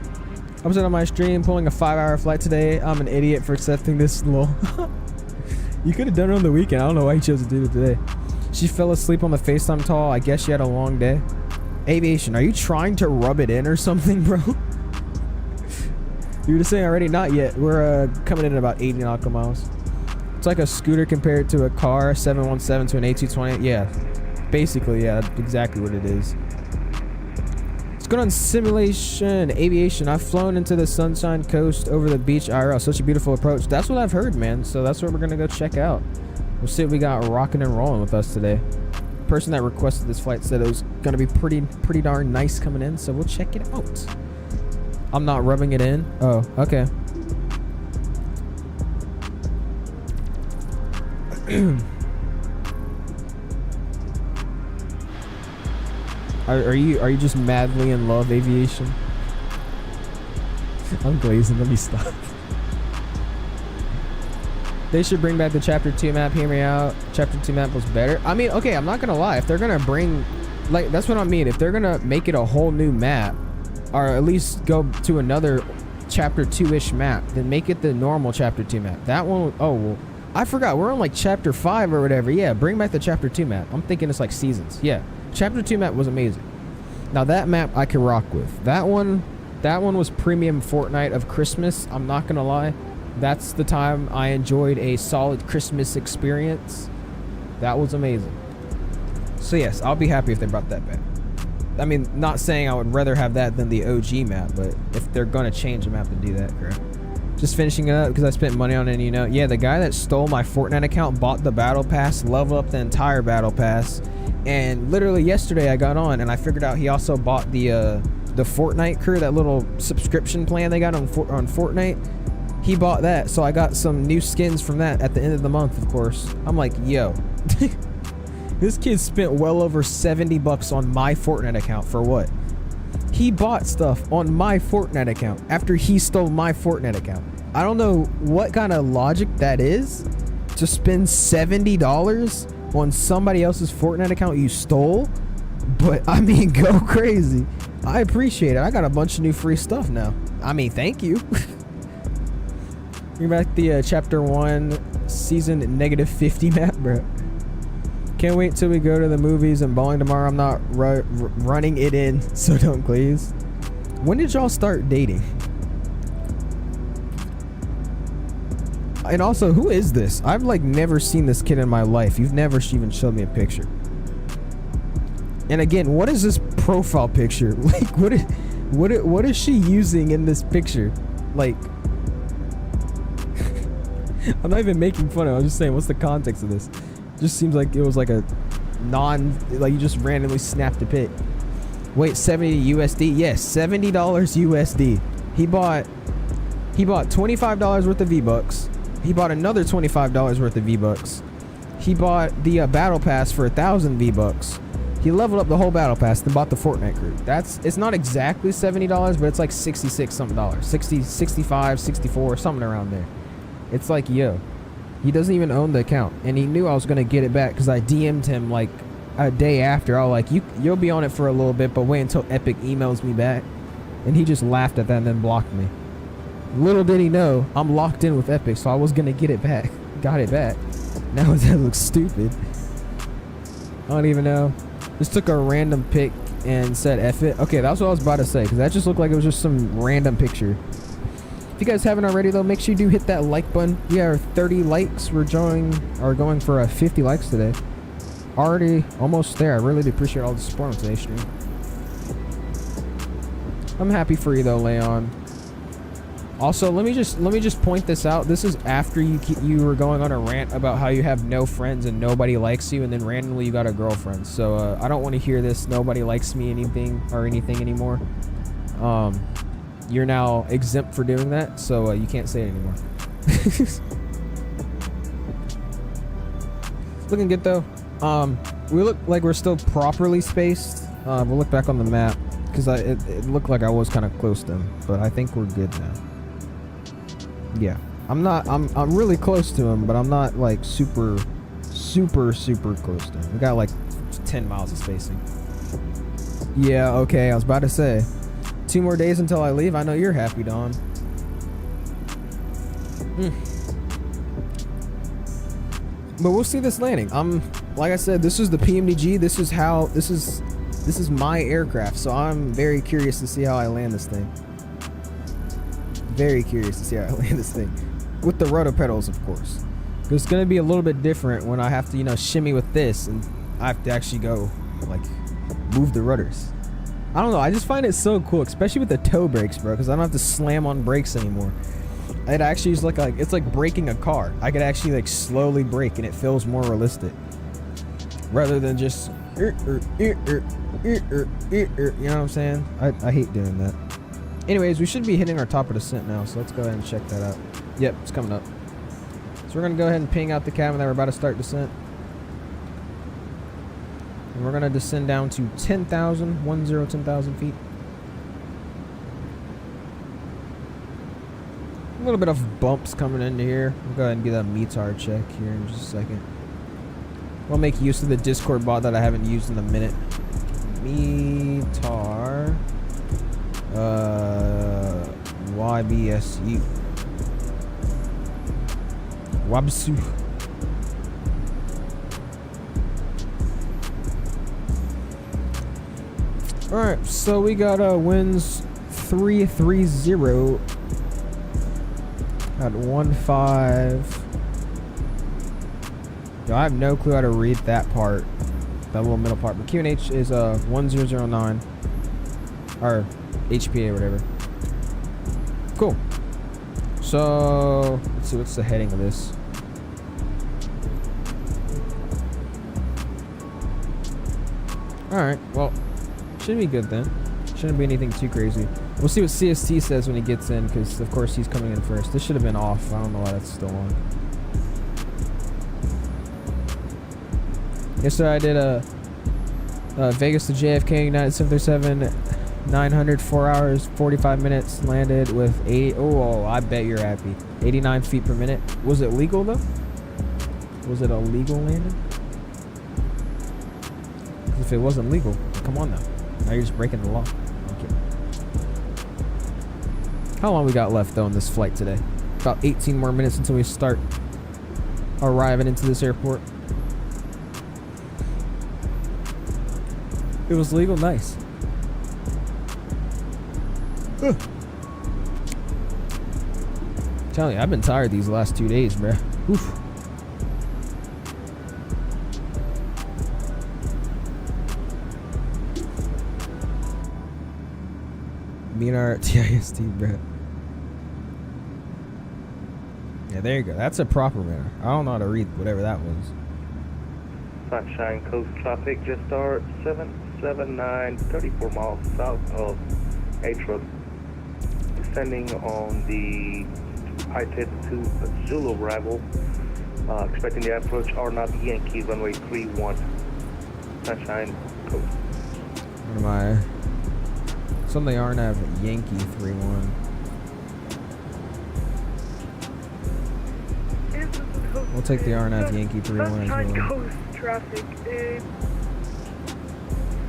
I was on my stream pulling a 5-hour flight today. I'm an idiot for accepting this. Lol. You could have done it on the weekend. I don't know why you chose to do it today. She fell asleep on the FaceTime call. I guess she had a long day. Aviation, are you trying to rub it in or something, bro? You were just saying already? Not yet. We're coming in at about 80 nautical miles. It's like a scooter compared to a car, 717 to an A220. Yeah, basically, yeah, that's exactly what it is. Let's go on simulation aviation. I've flown into the Sunshine Coast over the beach IRL. Such a beautiful approach. That's what I've heard, man. So that's what we're gonna go check out. We'll see what we got rocking and rolling with us today. The person that requested this flight said it was gonna be pretty darn nice coming in. So we'll check it out. I'm not rubbing it in. Oh, okay. Are you just madly in love, aviation? I'm glazing. Let me stop. They should bring back the Chapter 2 map. Hear me out. Chapter 2 map was better. I mean, okay, I'm not gonna lie. If they're gonna bring, like, that's what I mean. If they're gonna make it a whole new map, or at least go to another Chapter 2-ish map, then make it the normal Chapter 2 map. That one, oh, well, I forgot. We're on, like, Chapter 5 or whatever. Yeah, bring back the Chapter 2 map. I'm thinking it's, like, seasons. Yeah, Chapter 2 map was amazing. Now, that map I could rock with. That one was premium Fortnite of Christmas. I'm not gonna lie. That's the time I enjoyed a solid Christmas experience. That was amazing. So yes, I'll be happy if they brought that back. I mean, not saying I would rather have that than the OG map, but if they're gonna change the map to do that, crap. Just finishing it up because I spent money on it, you know. Yeah, the guy that stole my Fortnite account bought the battle pass, leveled up the entire battle pass, and literally yesterday I got on and I figured out he also bought the Fortnite crew, that little subscription plan they got on Fortnite. He bought that, so I got some new skins from that at the end of the month, of course. I'm like, yo, this kid spent well over 70 bucks on my Fortnite account for what? He bought stuff on my Fortnite account after he stole my Fortnite account. I don't know what kind of logic that is to spend $70 on somebody else's Fortnite account you stole, but I mean, go crazy. I appreciate it. I got a bunch of new free stuff now. I mean, thank you. You're back the Chapter 1 season -50 map, bro. Can't wait till we go to the movies and bowling tomorrow. I'm not running it in, so don't please. When did y'all start dating? And also, who is this? I've like never seen this kid in my life. You've never even showed me a picture. And again, what is this profile picture? Like, what is she using in this picture? Like, I'm not even making fun of it. I'm just saying, what's the context of this? Just seems like it was like a like you just randomly snapped a pic. Wait, 70 USD? Yes, $70 USD. He bought $25 worth of V-Bucks. He bought another $25 worth of V-Bucks. He bought the battle pass for 1,000 V-Bucks. He leveled up the whole battle pass, then bought the Fortnite crew. It's not exactly $70, but it's like 66 something dollars. 60, 65, 64, something around there. It's like, yo, he doesn't even own the account, and he knew I was gonna get it back because I DM'd him like a day after. I was like, you'll be on it for a little bit, but wait until Epic emails me back. And he just laughed at that and then blocked me. Little did he know I'm locked in with Epic, so I was gonna get it back. Got it back. Now that looks stupid. I don't even know. Just took a random pic and said F it. Okay, that's what I was about to say, because that just looked like it was just some random picture. If you guys haven't already, though, make sure you do hit that like button. We are 30 likes. We're going for 50 likes today. Already almost there. I really do appreciate all the support on today's stream. I'm happy for you, though, Leon. Also, let me just point this out. This is after you were going on a rant about how you have no friends and nobody likes you, and then randomly you got a girlfriend. So I don't want to hear this. Nobody likes me anything anymore. You're now exempt for doing that, so you can't say it anymore. Looking good though. We look like we're still properly spaced. We'll look back on the map because it looked like I was kind of close to him, but I think we're good now. Yeah, I'm really close to him, but I'm not like super close to him. We got like 10 miles of spacing. Yeah, okay, I was about to say 2 more days until I leave. I know you're happy, Don. But we'll see this landing. Like I said, this is the PMDG. This is my aircraft, so I'm very curious to see how I land this thing. Very curious to see how I land this thing. With the rudder pedals, of course. It's gonna be a little bit different when I have to, you know, shimmy with this, and I have to actually go, like, move the rudders. I don't know, I just find it so cool, especially with the toe brakes, bro, because I don't have to slam on brakes anymore. It actually is like it's like braking a car. I could actually like slowly brake, and it feels more realistic, rather than just you know what I'm saying? I hate doing that. Anyways, we should be hitting our top of descent now, so let's go ahead and check that out. Yep, it's coming up. It's So we're gonna go ahead and ping out the cabin that we're about to start descent. And we're gonna descend down to 10,000 feet. A little bit of bumps coming into here. We'll go ahead and do that METAR check here in just a second. We'll make use of the Discord bot that I haven't used in a minute. METAR YBSU. YBSU. Alright, so we got winds 330 at 15. Yo, I have no clue how to read that part, that little middle part. But QNH is 1009 or HPA or whatever. Cool. So let's see, what's the heading of this? Alright, well, should be good then. Shouldn't be anything too crazy. We'll see what CST says when he gets in, because of course he's coming in first. This should have been off. I don't know why that's still on. Yesterday I did a Vegas to JFK United 737 900, 4 hours, 45 minutes, landed with 80. Oh, I bet you're happy. 89 feet per minute. Was it legal though? Was it a legal landing? Because if it wasn't legal, come on now. Now you're just breaking the law. Okay. How long we got left though in this flight today? About 18 more minutes until we start arriving into this airport. It was legal, nice. Telling you, I've been tired these last 2 days, bruh. Oof. Me and our TIST, bruh. Yeah, there you go. That's a proper manner. I don't know how to read whatever that was. Sunshine Coast traffic just start 779, 34 miles south of Atro. Descending on the I-10 Zulu arrival. Expecting the approach R0 Yankee runway 31. Sunshine Coast. What am I? Something RNAV Yankee 31. We'll take the RNAV Yankee 31 as Sunshine well. Coast traffic.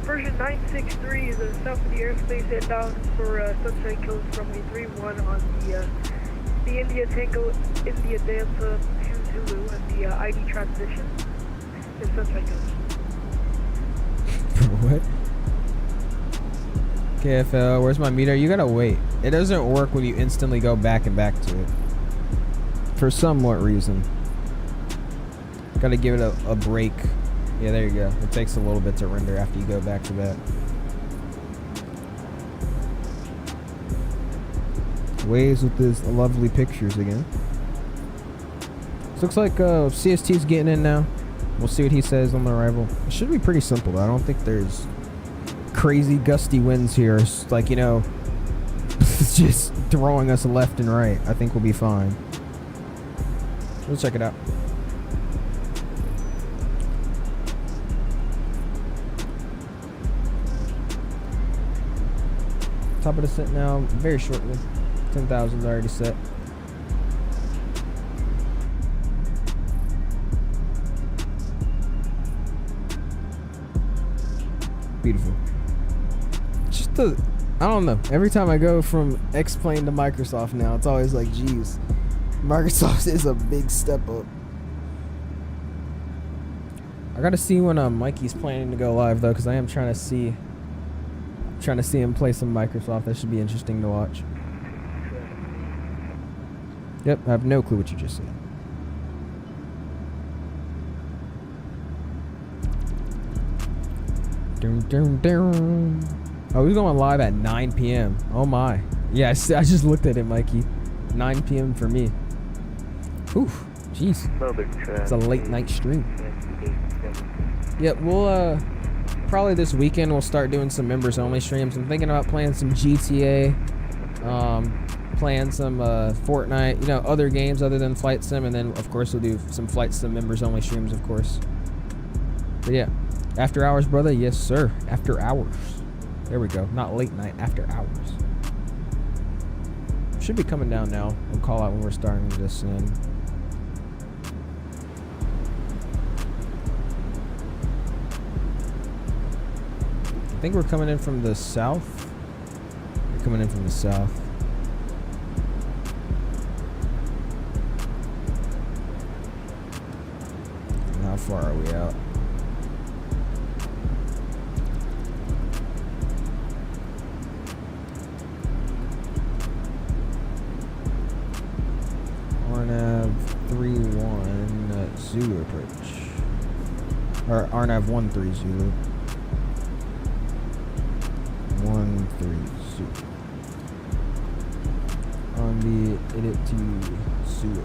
Version 963 is south of the airspace head down for Sunshine Coast runway 31 on the India Tango, India Delta, Zulu, and the ID transition is Sunshine Coast. What? KFL, where's my meter? You gotta wait. It doesn't work when you instantly go back and back to it. For somewhat reason. Gotta give it a break. Yeah, there you go. It takes a little bit to render after you go back to back. Waves with his lovely pictures again. So looks like CST's getting in now. We'll see what he says on the arrival. It should be pretty simple though. I don't think there's crazy gusty winds here. It's like, you know, just throwing us left and right. I think we'll be fine. We'll check it out. Top of the set now, very shortly. 10,000 is already set. Beautiful. Just the, I don't know. Every time I go from X-Plane to Microsoft now, it's always like, geez, Microsoft is a big step up. I gotta see when Mikey's planning to go live though, because I am trying to see him play some Microsoft. That should be interesting to watch. Yep, I have no clue what you just said. Dun, dun, dun. Oh, he's going live at 9 p.m. Oh my. Yeah, I just looked at it, Mikey. 9 p.m. for me. Oof, jeez. It's a late night stream. Yep, we'll probably this weekend we'll start doing some members only streams. I'm thinking about playing some GTA. playing some Fortnite, you know, other games other than Flight Sim, and then of course we'll do some Flight Sim members only streams, of course. But yeah, after hours, brother. Yes, sir. After hours. There we go. Not late night. After hours. Should be coming down now. We'll call out when we're starting to descend. I think we're coming in from the south. We're coming in from the south. How far are we out? RNAV 31 Zulu approach. Or RNAV 13 Zulu. 13 Zulu. On the edit to Zulu.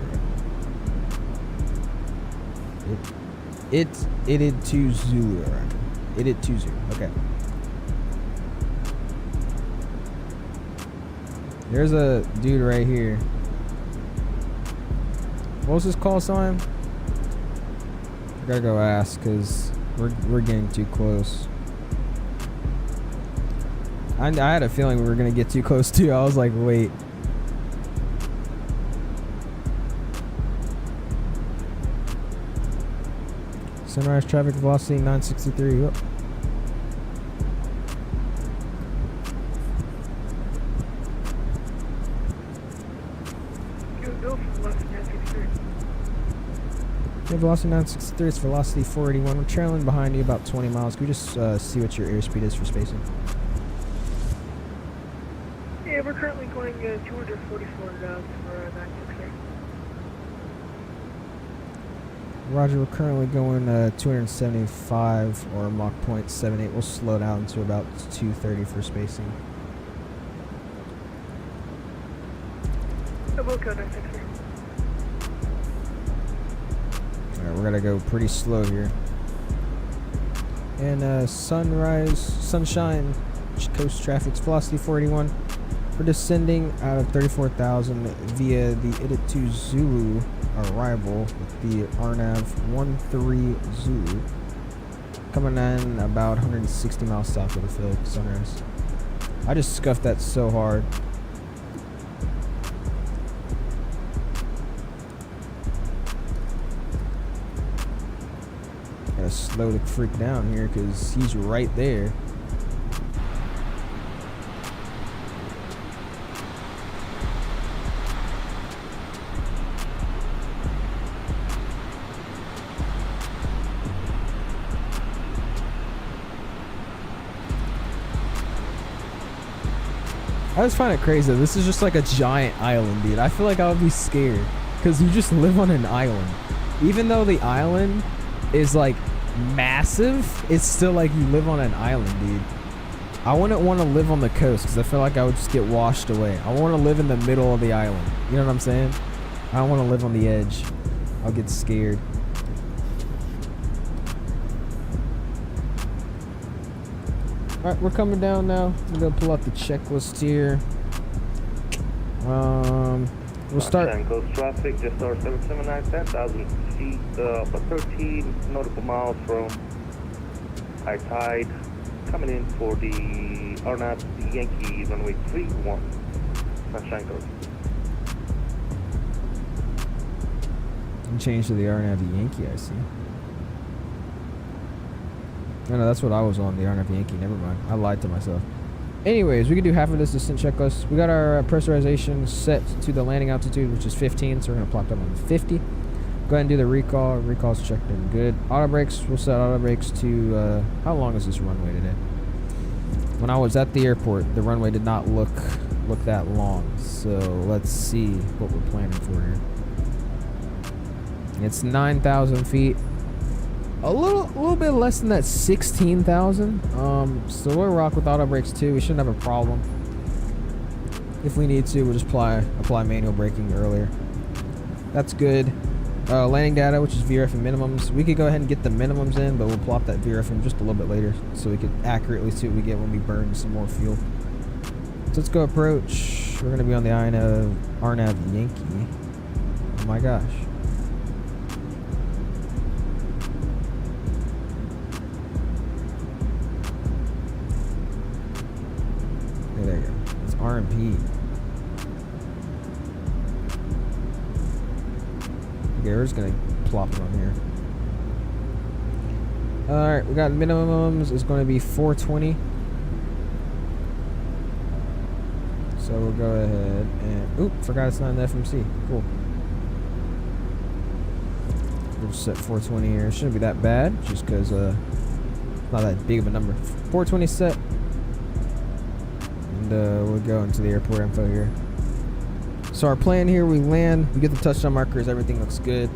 It's edit to Zulu. Edit to Zulu. Okay. There's a dude right here. What was his call sign? I gotta go ask because we're getting too close. I had a feeling we were gonna get too close too. I was like, wait. Sunrise traffic velocity 963. Whoop. Yeah, velocity 963, it's velocity 481. We're trailing behind you about 20 miles. Can we just see what your airspeed is for spacing? Yeah, we're currently going 244 knots for 963. Roger, we're currently going 275 or Mach 0.78. We'll slow down to about 230 for spacing. We'll go 963. Alright, we're gonna go pretty slow here. And sunshine, coast traffic's velocity 481. We're descending out of 34,000 via the Edit 2 Zulu arrival with the RNAV 13 Zulu. Coming in about 160 miles south of the field, Sunrise. I just scuffed that so hard. Gotta slow the freak down here because he's right there. I just find it crazy. This is just like a giant island, dude. I feel like I would be scared because you just live on an island. Even though the island is like massive, it's still like you live on an island, dude. I wouldn't want to live on the coast because I feel like I would just get washed away. I want to live in the middle of the island. You know what I'm saying? I don't want to live on the edge. I'll get scared. Alright, we're coming down now. I'm gonna pull out the checklist here. We'll start. Coast traffic just over 779, 10,000 feet, about 13 nautical miles from high tide. Coming in for the RNAV Yankee runway 31, Sunshine Coast. And change to the RNAV Yankee, I see. No, that's what I was on, the RNAV Yankee. Never mind. I lied to myself. Anyways, we can do half of this descent checklist. We got our pressurization set to the landing altitude, which is 15, so we're going to plop that on 50. Go ahead and do the recall. Recall's checked in good. Auto brakes, we'll set auto brakes to, how long is this runway today? When I was at the airport, the runway did not look that long. So let's see what we're planning for here. It's 9,000 feet. A little bit less than that 16,000. So we'll rock with auto brakes too. We shouldn't have a problem. If we need to, we'll just apply manual braking earlier. That's good. Landing data, which is VRF and minimums. We could go ahead and get the minimums in, but we'll plop that VRF in just a little bit later so we could accurately see what we get when we burn some more fuel. So let's go approach. We're gonna be on the RNAV Yankee. Oh my gosh. Okay, there you go. It's RMP. Okay, we're just gonna plop it on here. Alright, we got minimums. It's going to be 420. So we'll go ahead and... Oop, forgot it's not an FMC. Cool. We'll just set 420 here. It shouldn't be that bad, just because not that big of a number. 420 set. And we'll go into the airport info here. So our plan here, we land, we get the touchdown markers, everything looks good.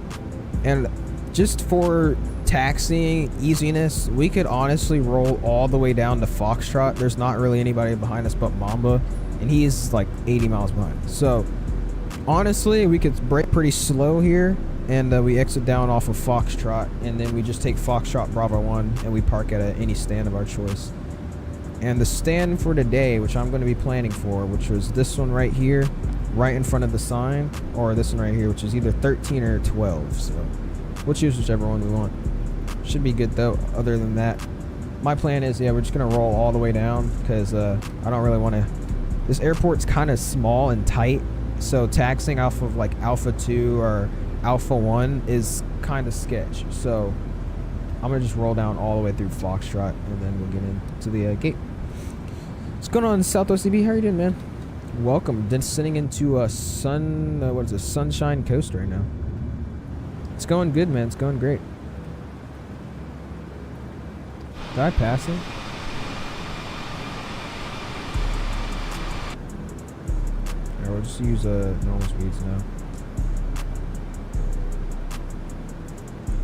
And just for taxiing easiness, we could honestly roll all the way down to Foxtrot. There's not really anybody behind us but Mamba, and he's like 80 miles behind. So honestly, we could brake pretty slow here, and we exit down off of Foxtrot, and then we just take Foxtrot Bravo 1 and we park at any stand of our choice. And the stand for today, which I'm going to be planning for, which was this one right here, right in front of the sign, or this one right here, which is either 13 or 12. So we'll choose whichever one we want. Should be good though. Other than that, my plan is, yeah, we're just gonna roll all the way down, because I don't really want to. This airport's kind of small and tight, so taxiing off of like Alpha 2 or Alpha 1 is kind of sketch. So I'm gonna just roll down all the way through Foxtrot, and then we'll get into the gate. What's going on, Southwest EB? How are you doing, man? Welcome. Descending into a Sunshine Coast right now. It's going good, man. It's going great. Did I pass him? Alright, we'll just use normal speeds now.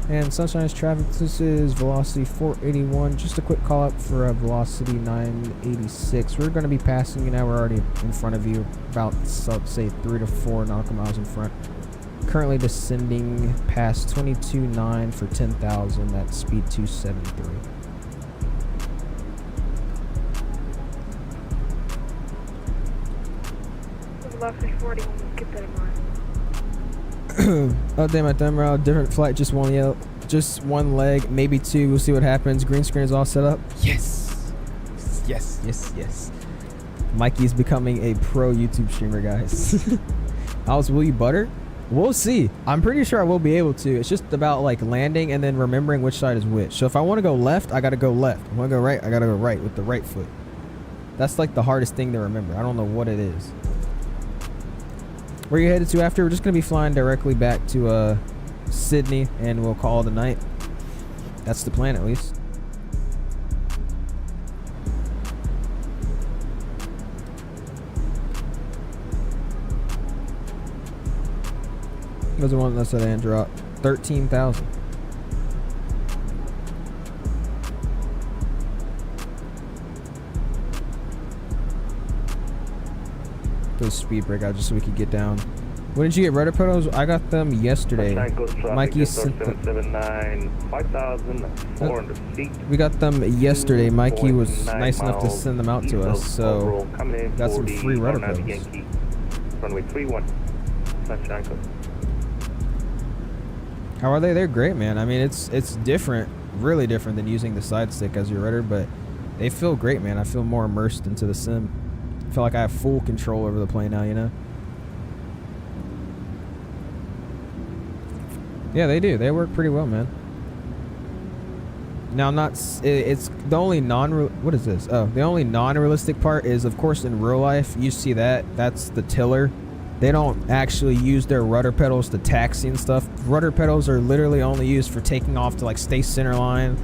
And Sunshine's traffic, this is velocity 481. Just a quick call up for velocity 986. We're going to be passing you now. We're already in front of you, about, say, 3 to 4 nautical miles in front. Currently descending past 22.9 for 10,000. That's speed 273. Velocity 40, keep that in mind. Update my timer. Different flight, just one leg, maybe two. We'll see what happens. Green screen is all set up. Yes. Yes. Mikey's becoming a pro YouTube streamer, guys. Will you butter? We'll see. I'm pretty sure I will be able to. It's just about like landing and then remembering which side is which. So if I want to go left, I got to go left. If I want to go right, I got to go right with the right foot. That's like the hardest thing to remember. I don't know what it is. Where are you headed to after? We're just going to be flying directly back to Sydney, and we'll call it a night. That's the plan, at least. Was the one that said and drop 13,000. Those speed brake out just so we could get down. When did you get rudder pedals? I got them yesterday. Mikey sent them. 5,400 feet. We got them yesterday. Mikey was nice enough to send them out to us, so got some free rudder pedals. Runway 31, Sunshine Coast. How are they? They're great, man. I mean, it's different, really different than using the side stick as your rudder, but they feel great, man. I feel more immersed into the sim. I feel like I have full control over the plane now, you know? Yeah, they do. They work pretty well, man. Now, it's the only what is this? Oh, the only non-realistic part is, of course, in real life, you see that. That's the tiller. They don't actually use their rudder pedals to taxi and stuff. Rudder pedals are literally only used for taking off to, like, stay center line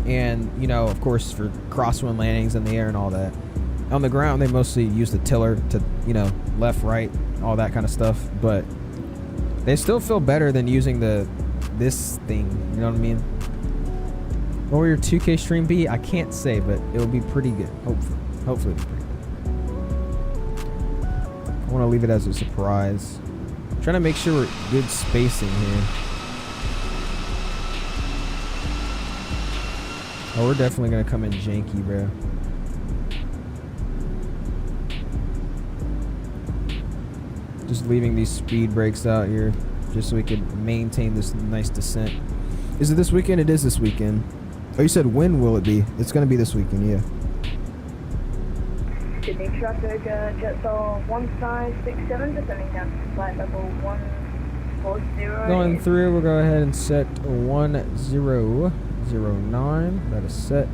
and, you know, of course, for crosswind landings in the air and all that. On the ground, they mostly use the tiller to, you know, left, right, all that kind of stuff. But they still feel better than using this thing. You know what I mean? What will your 2K stream be? I can't say, but it'll be pretty good. Hopefully it'll be pretty good. I want to leave it as a surprise. I'm trying to make sure we're good spacing here. Oh, we're definitely going to come in janky, bro. Just leaving these speed brakes out here just so we can maintain this nice descent. Is it this weekend? It is this weekend. Oh, you said when will it be? It's going to be this weekend, yeah. Sydney traffic, Jetstar 1567, descending down to flight level 140. Going through, we'll go ahead and set 1009. That is set.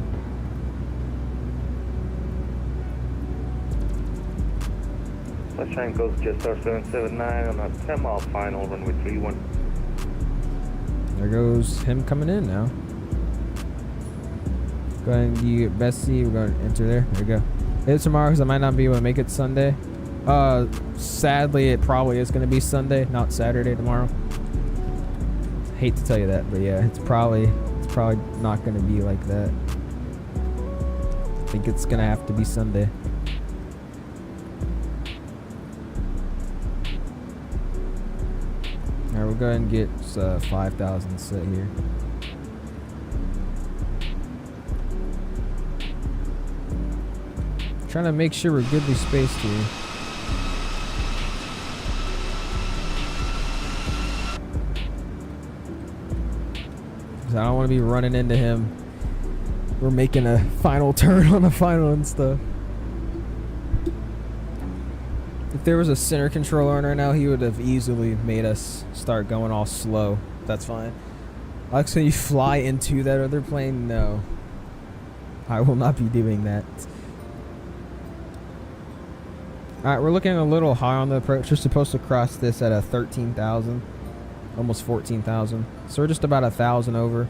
Sunshine Coast Jetstar 779 on a 10-mile final, runway 31. There goes him coming in now. Go ahead and you get Bessie. We're going to enter there. There you go. It's tomorrow because I might not be able to make it Sunday. Sadly, it probably is going to be Sunday, not Saturday tomorrow. Hate to tell you that, but yeah, it's probably not going to be like that. I think it's going to have to be Sunday. Alright, we'll go ahead and get 5,000 set here. Trying to make sure we're goodly spaced here. Because I don't want to be running into him. We're making a final turn on the final and stuff. If there was a center controller on right now, he would have easily made us start going all slow. That's fine. Alexa, you fly into that other plane? No. I will not be doing that. Alright, we're looking a little high on the approach. We're supposed to cross this at a 13,000. Almost 14,000. So we're just about 1,000 over.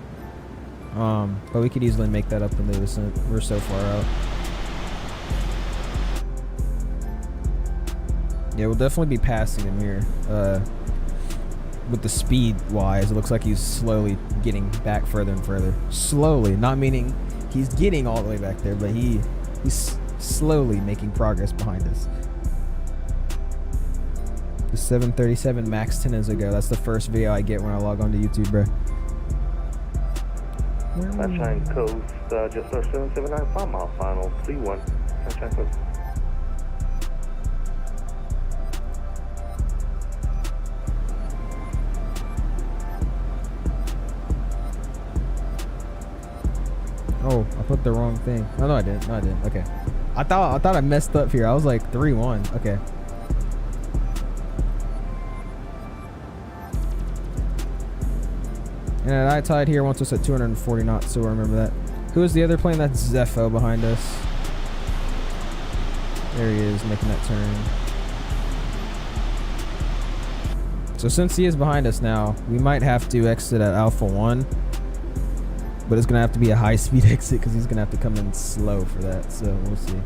But we could easily make that up in the descent. We're so far out. Yeah, we'll definitely be passing him here. With the speed wise, it looks like he's slowly getting back further and further. Slowly, not meaning he's getting all the way back there, but he's slowly making progress behind us. The 737 Max 10 is a go. That's the first video I get when I log on to YouTube, bro. Sunshine Coast, Jetstar 779, 5-mile final, 31. Sunshine Coast. Oh, I put the wrong thing. Oh, no, I didn't. No, I didn't. Okay. I thought I messed up here. I was like 3-1. Okay. And I tied here wants us at 240 knots, so remember that. Who is the other plane? That's Zepho behind us. There he is, making that turn. So since he is behind us now, we might have to exit at Alpha 1. But it's going to have to be a high-speed exit because he's going to have to come in slow for that. So we'll see.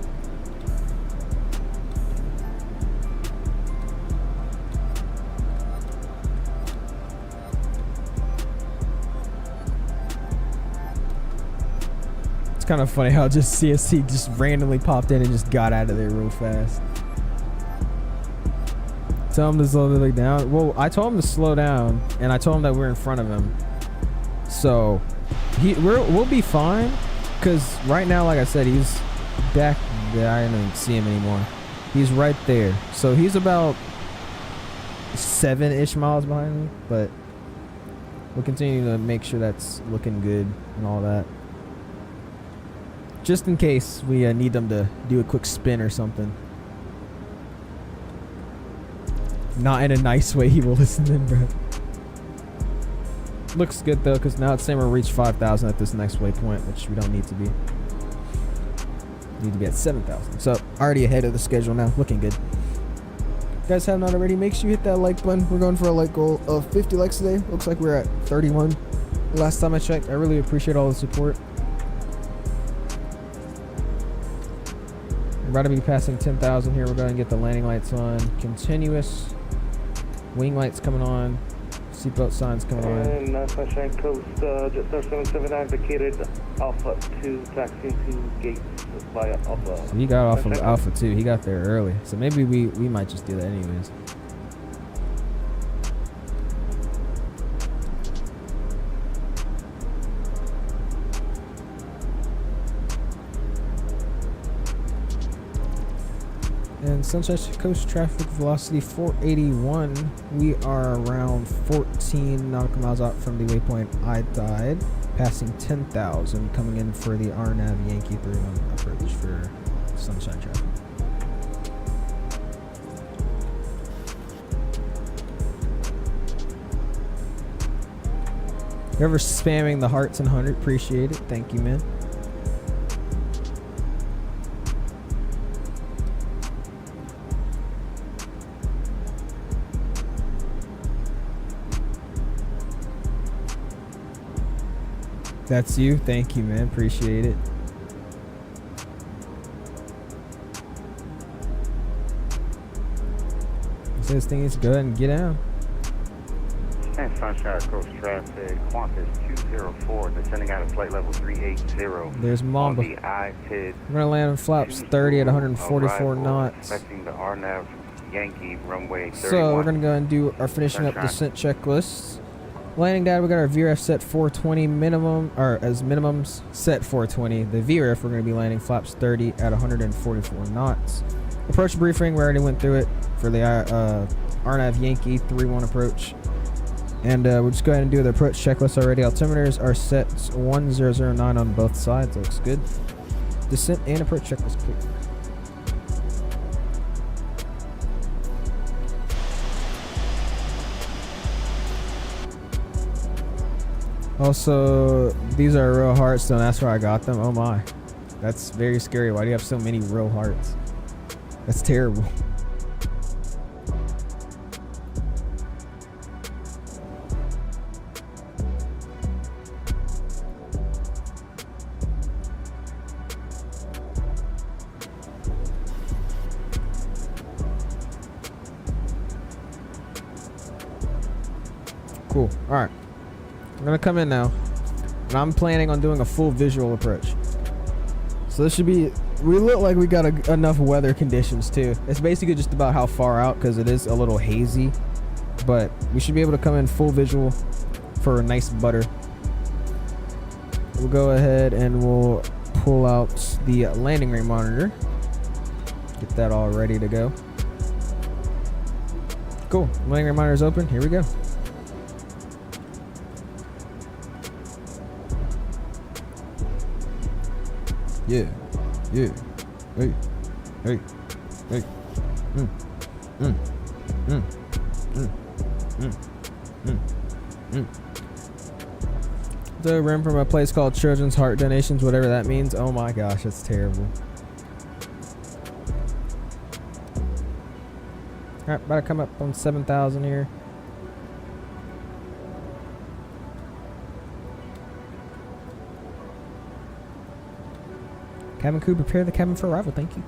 It's kind of funny how just CSC just randomly popped in and just got out of there real fast. Tell him to slow the leg down. Well, I told him to slow down, and I told him that we're in front of him. So we'll be fine, because right now, like I said, he's back there. I don't even see him anymore. He's right there. So he's about 7-ish miles behind me, but we'll continue to make sure that's looking good and all that. Just in case we need them to do a quick spin or something. Not in a nice way he will listen in, bro. Looks good though, because now it's saying we'll reach 5,000 at this next waypoint, which we don't need to be. Need to be at 7,000. So already ahead of the schedule now, looking good. If you guys have not already, make sure you hit that like button. We're going for a like goal of 50 likes today. Looks like we're at 31 last time I checked. I really appreciate all the support. We're about to be passing 10,000 here. We're going to get the landing lights on. Continuous. Wing lights coming on. Seatbelt signs coming on. And Sunshine Coast, Jetstar 779 vacated Alpha 2, taxiing to gates via Alpha. So he got off of Alpha 2. He got there early. So maybe we might just do that anyways. And Sunshine Coast traffic velocity 481. We are around 14 nautical miles out from the waypoint I died, passing 10,000, coming in for the RNAV Yankee 31 approach for Sunshine traffic. Whoever's spamming the hearts and 100, appreciate it. Thank you, man. That's you. Thank you, man. Appreciate it. So this thing is good and get out. And Sunshine Coast traffic, Qantas 204, descending out of flight level 380. There's Mamba. On the IPID. We're gonna land on flaps 30 at 144 knots. Expecting the RNAV Yankee runway 31. So we're gonna go and do our finishing up descent checklists. Landing data, we got our VRF set 420 minimum, or as minimums set 420. The VRF, we're gonna be landing flaps 30 at 144 knots. Approach briefing, we already went through it for the RNAV Yankee 31 approach. And we'll just go ahead and do the approach checklist already. Altimeters are set 1009 on both sides. Looks good. Descent and approach checklist clear. Also, these are real hearts. Don't ask where I got them. Oh my. That's very scary. Why do you have so many real hearts? That's terrible. Cool. All right. I'm gonna come in now, and I'm planning on doing a full visual approach. So this should be, we look like we got enough weather conditions too. It's basically just about how far out, because it is a little hazy, but we should be able to come in full visual for a nice butter. We'll go ahead and we'll pull out the landing ring monitor. Get that all ready to go. Cool. Landing ring monitor is open. Here we go. Yeah, yeah, hey, hey, hey, So ran from a place called Children's Heart Donations, whatever that means. Oh my gosh, that's terrible. Alright, about to come up on 7,000 here. Cabin crew, prepare the cabin for arrival. Thank you.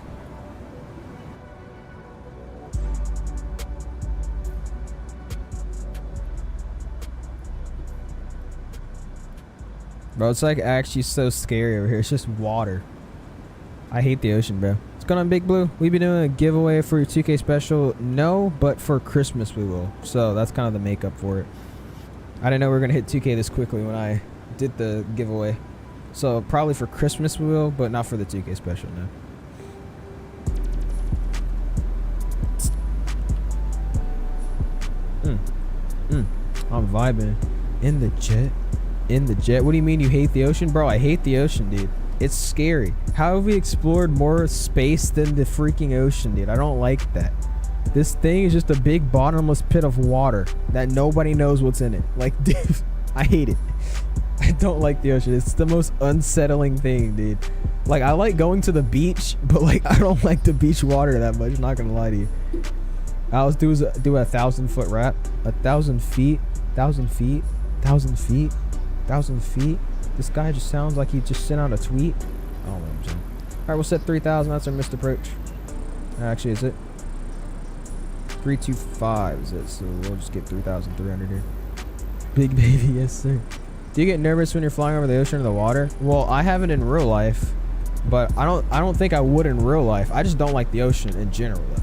Bro, it's like actually so scary over here. It's just water. I hate the ocean, bro. What's going on, Big Blue? We've been doing a giveaway for your 2K special. No, but for Christmas we will. So that's kind of the makeup for it. I didn't know we were going to hit 2K this quickly when I did the giveaway. So probably for Christmas we will, but not for the 2K special, no. I'm vibing. In the jet. In the jet. What do you mean you hate the ocean? Bro, I hate the ocean, dude. It's scary. How have we explored more space than the freaking ocean, dude? I don't like that. This thing is just a big bottomless pit of water that nobody knows what's in it. Like, dude, I hate it. I don't like the ocean. It's the most unsettling thing, dude. Like, I like going to the beach, but like, I don't like the beach water that much. I'm not gonna lie to you. I'll do a 1,000-foot wrap. 1,000 feet. 1,000 feet. 1,000 feet. 1,000 feet. This guy just sounds like he just sent out a tweet. I don't know what I'm saying. All right, we'll set 3,000. That's our missed approach. Actually, is it? 325 is it? So we'll just get 3,300 here. Big baby, yes sir. Do you get nervous when you're flying over the ocean or the water? Well, I haven't in real life, but I don't think I would in real life. I just don't like the ocean in general, though.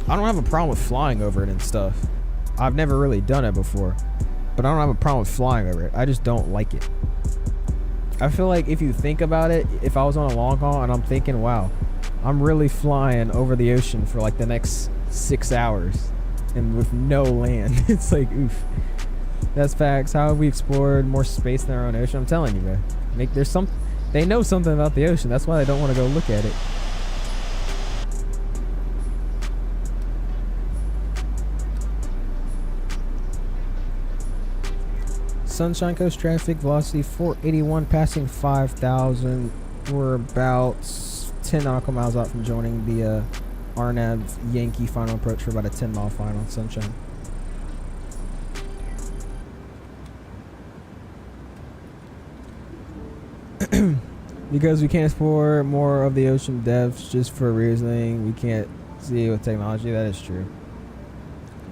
I don't have a problem with flying over it and stuff. I've never really done it before, but I don't have a problem with flying over it. I just don't like it. I feel like if you think about it, if I was on a long haul and I'm thinking, wow, I'm really flying over the ocean for like the next 6 hours and with no land. It's like, oof. That's facts. How have we explored more space than our own ocean? I'm telling you, bro. They know something about the ocean. That's why they don't want to go look at it. Sunshine Coast traffic velocity 481, passing 5,000. We're about 10 nautical miles out from joining the RNAV Yankee final approach for about a 10-mile final. Sunshine. Because we can't explore more of the ocean depths just for reasoning we can't see with technology. That is true.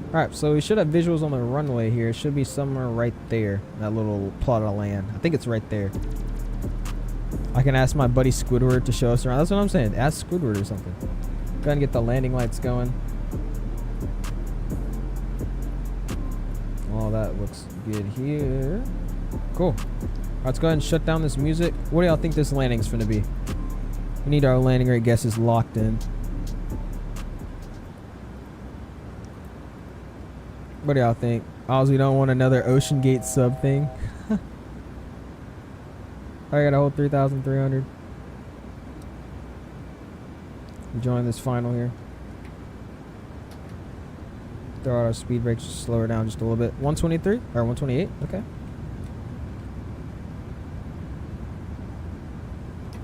Alright, so we should have visuals on the runway here. It should be somewhere right there. That little plot of land. I think it's right there. I can ask my buddy Squidward to show us around. That's what I'm saying. Ask Squidward or something. Go ahead and get the landing lights going. All that looks good here. Cool. Let's go ahead and shut down this music. What do y'all think this landing's gonna be? We need our landing rate guesses locked in. What do y'all think? Ozzy don't want another Ocean Gate sub thing. I got a whole 3,300. Enjoying this final here. Throw out our speed brakes, just slow her down just a little bit. 123 or 128? Okay.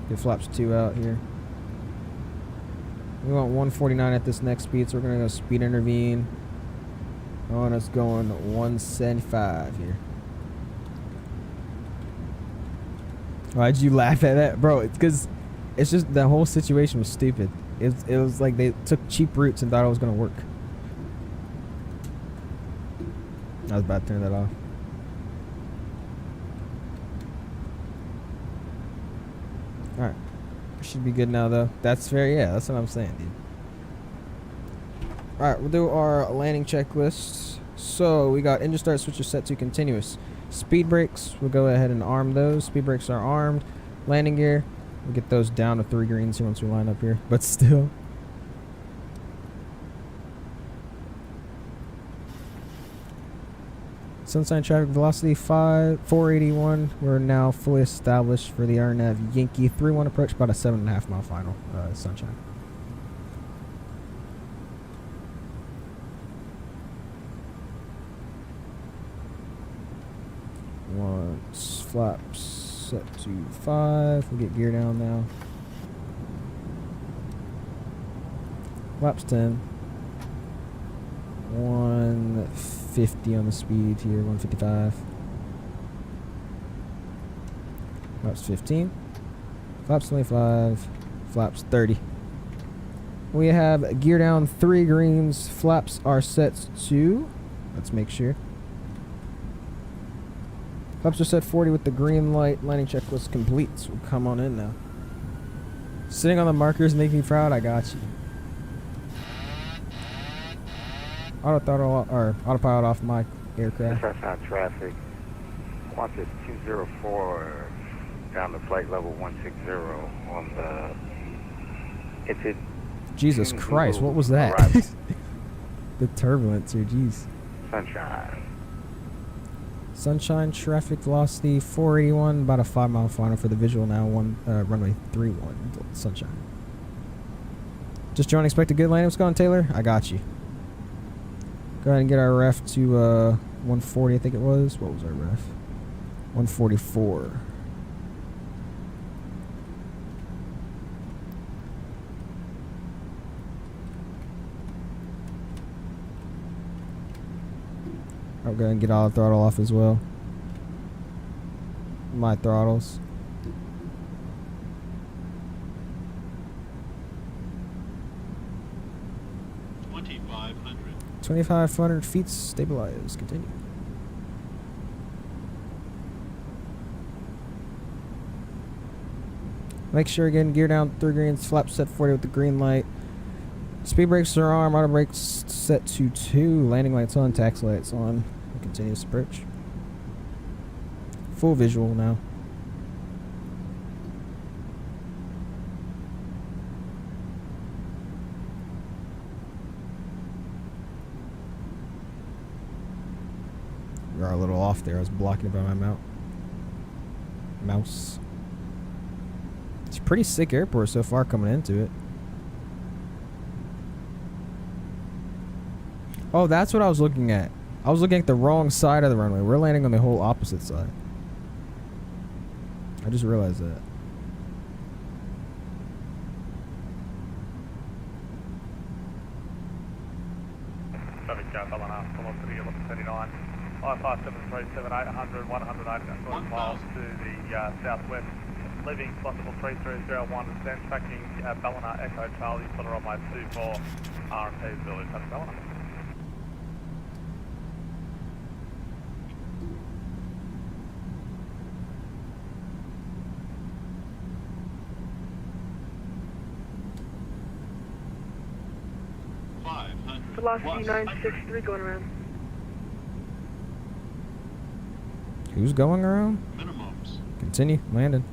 Get flaps 2 out here. We want 149 at this next speed, so we're gonna go speed intervene. Oh, and it's going 175 here. Why'd you laugh at that? Bro, it's because it's just the whole situation was stupid. It was like they took cheap routes and thought it was going to work. I was about to turn that off. Alright. Should be good now, though. That's that's what I'm saying, dude. Alright, we'll do our landing checklist. So, we got engine start switches set to continuous. Speed brakes, we'll go ahead and arm those. Speed brakes are armed. Landing gear, we'll get those down to 3 greens here once we line up here. But still. Sunshine traffic velocity 481. We're now fully established for the RNAV Yankee 3-1 approach, about a 7.5 mile final. Sunshine. Once flaps set to 5, we'll get gear down now. Flaps 10. 150 on the speed here, 155. Flaps 15. Flaps 25. Flaps 30. We have gear down 3 greens. Flaps are set to, let's make sure. Flaps are set 40 with the green light. Landing checklist complete. So we'll come on in now. Sitting on the markers make me proud. I got you. Auto throttle or autopilot off my aircraft. Sunshine traffic. Qantas 204 down to flight level 160 on the. It's it. Jesus Christ! What was that? The turbulence here. Jeez. Sunshine. Sunshine traffic velocity 481, about a 5 mile final for the visual now. Runway 31 Sunshine. Just joined. Expect a good landing. What's going on, Taylor? I got you. Go ahead and get our ref to 140, I think it was. What was our ref? 144. I'll go ahead and get all the throttle off as well. My throttles. .2500. 2,500 feet stabilized. Continue. Make sure again, gear down 3 greens, flap set 40 with the green light. Speed brakes are on, auto brakes set to 2, landing lights on, taxi lights on. Continuous approach. Full visual now. radar a little off there. I was blocking it by my mouse. It's a pretty sick airport so far coming into it. Oh, that's what I was looking at. I was looking at the wrong side of the runway. We're landing on the whole opposite side. I just realized that. I-5737 108 miles to the southwest. Leaving possible 3301, then tracking Ballina Echo Charlie for the runway 24 RMP Zulu, touch Ballina. Velocity 963 going around. Who's going around? Minimums. Continue, landing.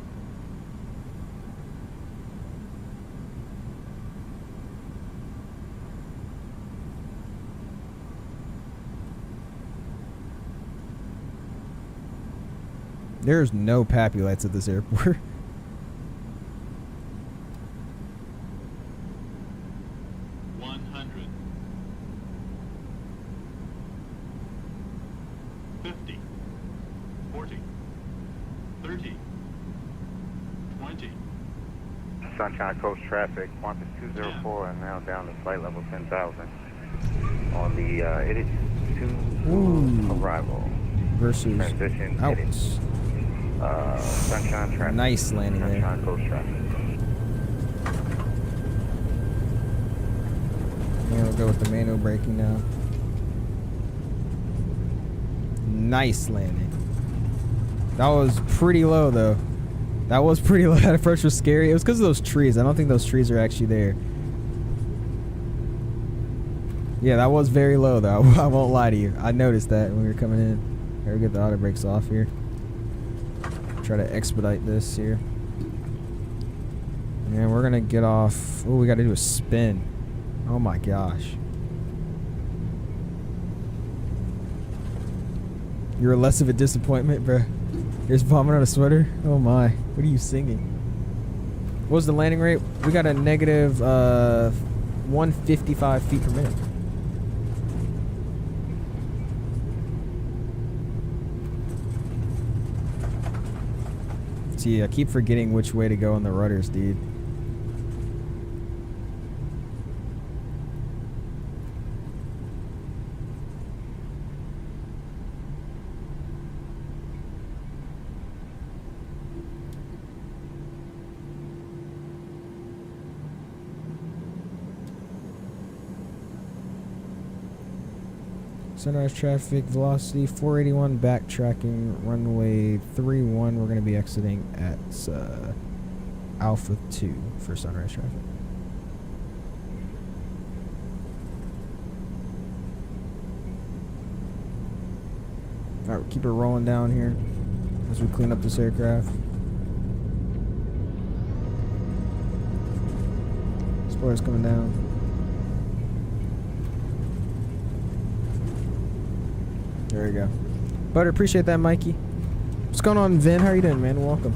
There's no PAPI lights at this airport. Sunshine Coast traffic, Qantas 204 and now down to flight level 10,000 on the 82 arrival. Versus transition out. Sunshine traffic. Nice landing there. Sunshine Coast traffic. Yeah, we'll go with the manual braking now. Nice landing. That was pretty low though. That was pretty low. That approach was scary. It was because of those trees. I don't think those trees are actually there. Yeah, that was very low though. I won't lie to you. I noticed that when we were coming in. Here we get the auto brakes off here. Try to expedite this here. And we're gonna get off. Oh, we gotta do a spin. Oh my gosh. You're less of a disappointment, bruh. You're just vomiting on a sweater? Oh my. What are you singing? What was the landing rate? We got a negative 155 feet per minute. See, I keep forgetting which way to go on the rudders, dude. Sunrise traffic, velocity 481, backtracking, runway 31. We're going to be exiting at Alpha 2 for sunrise traffic. Alright, we'll keep it rolling down here as we clean up this aircraft. Spoilers coming down. There we go. Butter, appreciate that, Mikey. What's going on, Vin? How are you doing, man? Welcome.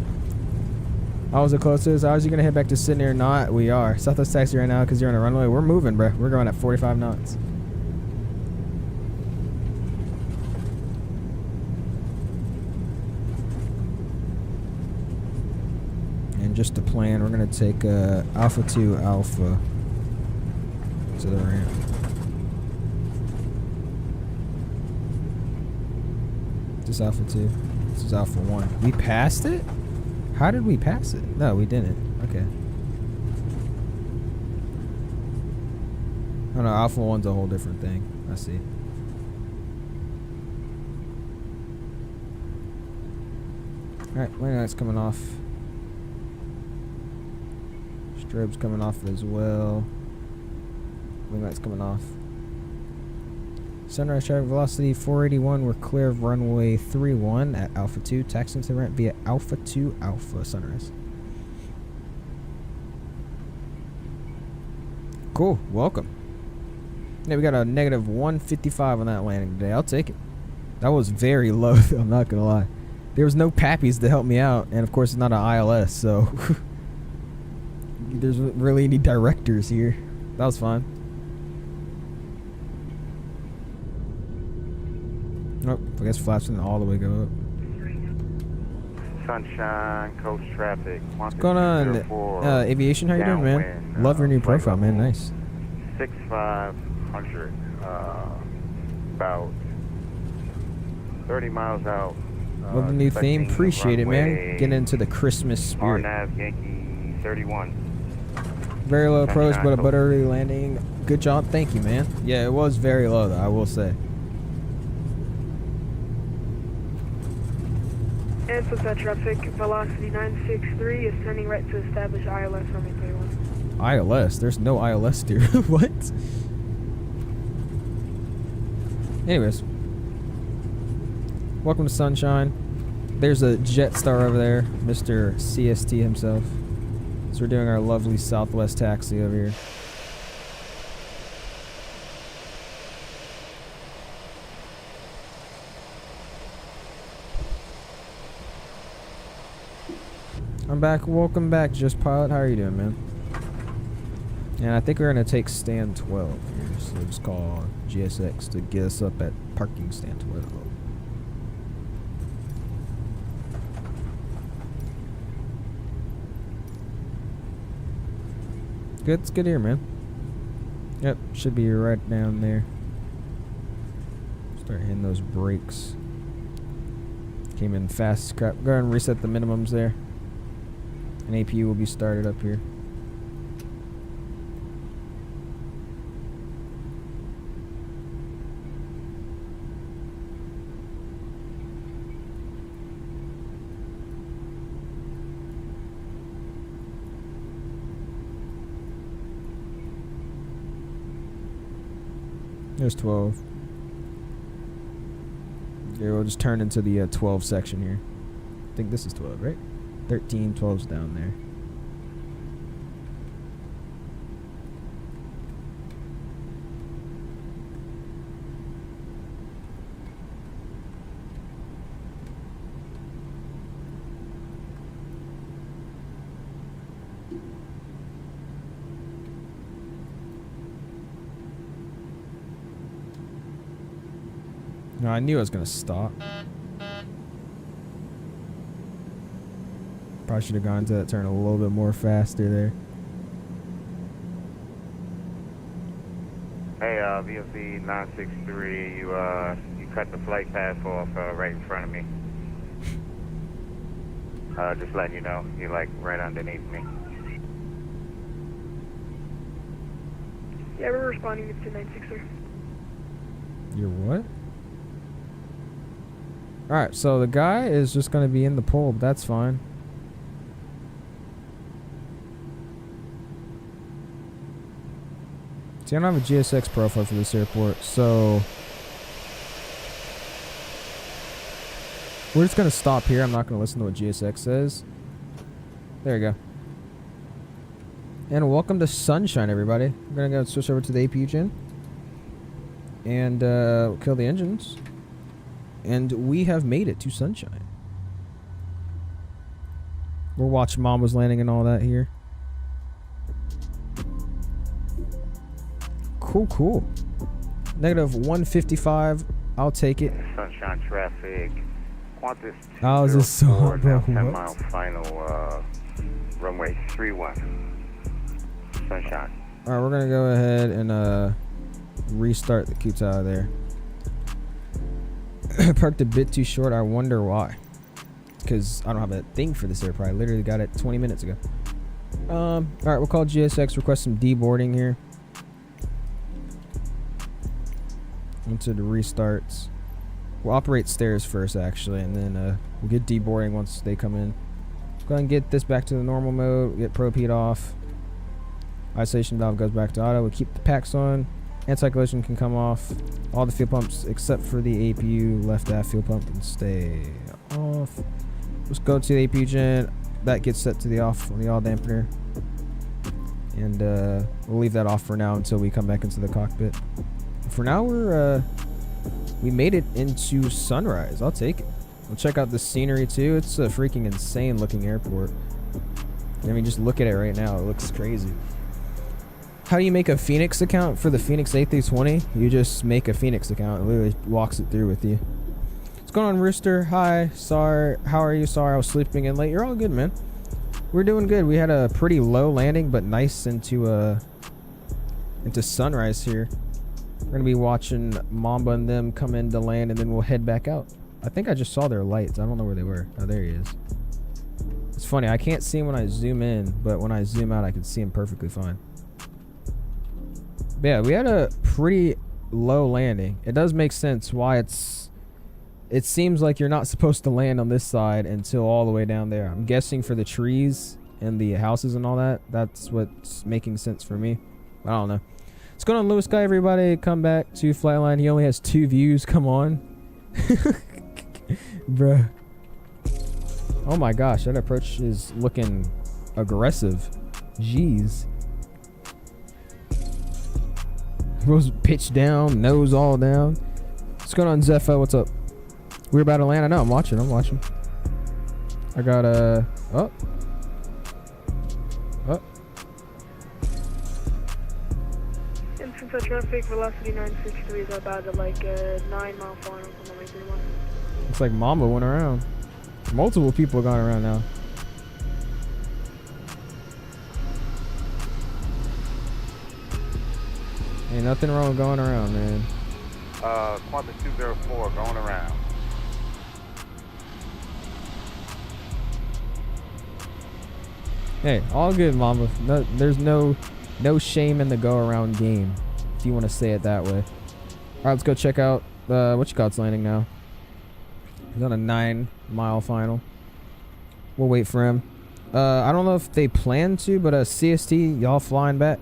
I was the closest. I was you gonna head back to Sydney or not? We are. Southwest taxi right now because you're on a runway. We're moving, bro. We're going at 45 knots. And just to plan, we're gonna take Alpha 2 Alpha to the ramp. This is Alpha 2. This is Alpha 1. We passed it? How did we pass it? No, we didn't. Okay. Oh no, Alpha 1's a whole different thing. I see. Alright, landing light's coming off. Strobe's coming off as well. Landing light's coming off. Sunrise traffic velocity 481. We're clear of runway 31 at Alpha 2. Taxiing to the ramp via Alpha 2 Alpha Sunrise. Cool. Welcome. Yeah, we got a negative 155 on that landing today. I'll take it. That was very low, I'm not gonna lie. There was no pappies to help me out, and of course it's not an ILS, so there's really any directors here. That was fine. Oh, I guess flaps didn't all the way go up. Sunshine, coast traffic. What's going on, Aviation? How you doing, man? Love your new profile, man. Nice. 6500, about 30 miles out. Love the new theme. Appreciate it, man. Get into the Christmas spirit. RNAV Yankee 31. Very low approach, but a buttery landing. Good job. Thank you, man. Yeah, it was very low, though, I will say. And Sunset traffic, velocity 963 is turning right to establish ILS runway 31. ILS? There's no ILS, dude. What? Anyways. Welcome to Sunshine. There's a Jetstar over there, Mr. CST himself. So we're doing our lovely Southwest taxi over here. I'm back. Welcome back, Just Pilot. How are you doing, man? And I think we're going to take stand 12 here. So just call GSX to get us up at parking stand 12. Good. It's good here, man. Yep. Should be right down there. Start hitting those brakes. Came in fast as crap. Go ahead and reset the minimums there. An APU will be started up here. There's 12. Here, we'll just turn into the 12 section here. I think this is 12, right? 13, 12's down there. No, I knew I was gonna stop. Probably should have gone to that turn a little bit more faster there. Hey, VOC 963, you cut the flight path off right in front of me. Just letting you know, you're like right underneath me. Yeah, we're responding to 963. You're what? Alright, so the guy is just going to be in the pole, but that's fine. See, I don't have a GSX profile for this airport, so we're just going to stop here. I'm not going to listen to what GSX says. There you go. And welcome to Sunshine, everybody. We're going to go switch over to the APU gen. And kill the engines. And we have made it to Sunshine. We'll watch Mama's landing and all that here. Cool, cool. Negative 155. I'll take it. Sunshine traffic. Qantas How is this so, bro? 10 mile final runway 31. Sunshine. Alright, we're gonna go ahead and restart the Kuta there. Parked a bit too short. I wonder why. Because I don't have a thing for this airport. I literally got it 20 minutes ago. Alright, we'll call GSX, request some deboarding here. Into the restarts. We'll operate stairs first, actually, and then we'll get deboarding once they come in. Go ahead and get this back to the normal mode. Get probe heat off. Isolation valve goes back to auto. We'll keep the packs on. Anti-collision can come off. All the fuel pumps except for the APU left aft fuel pump can stay off. Let's go to the APU gen. That gets set to the off on the yaw dampener. And we'll leave that off for now until we come back into the cockpit. For now, we're We made it into sunrise. I'll take it. We'll check out the scenery too. It's a freaking insane looking airport. I mean, just look at it right now. It looks crazy. How do you make a Phoenix account for the Phoenix A320? You just make a Phoenix account. It literally walks it through with you. What's going on, Rooster? Hi. Sorry. How are you? Sorry I was sleeping in late. You're all good, man. We're doing good. We had a pretty low landing, but nice into sunrise here. We're going to be watching Mamba and them come in to land, and then we'll head back out. I think I just saw their lights. I don't know where they were. Oh, there he is. It's funny. I can't see him when I zoom in, but when I zoom out, I can see him perfectly fine. But yeah, we had a pretty low landing. It does make sense why it seems like you're not supposed to land on this side until all the way down there. I'm guessing for the trees and the houses and all that. That's what's making sense for me. I don't know. What's going on, Lewis Guy, everybody? Come back to Flightline. He only has 2 views. Come on. Bruh. Oh my gosh, that approach is looking aggressive. Jeez. Rose pitch down, nose all down. What's going on, Zepho? What's up? We're about to land. I know, I'm watching. I got a... Oh. Infantry traffic, velocity 963 is about at like 9 mile final from the way 31. Looks like Mamba went around. Multiple people going around now. Ain't nothing wrong with going around, man. Qantas 204 going around. Hey, all good, Mamba. No, there's no shame in the go-around game, if you want to say it that way. All right, let's go check out what you call's landing now. He's on a 9 mile final. We'll wait for him. I don't know if they plan to, but CST, y'all flying back?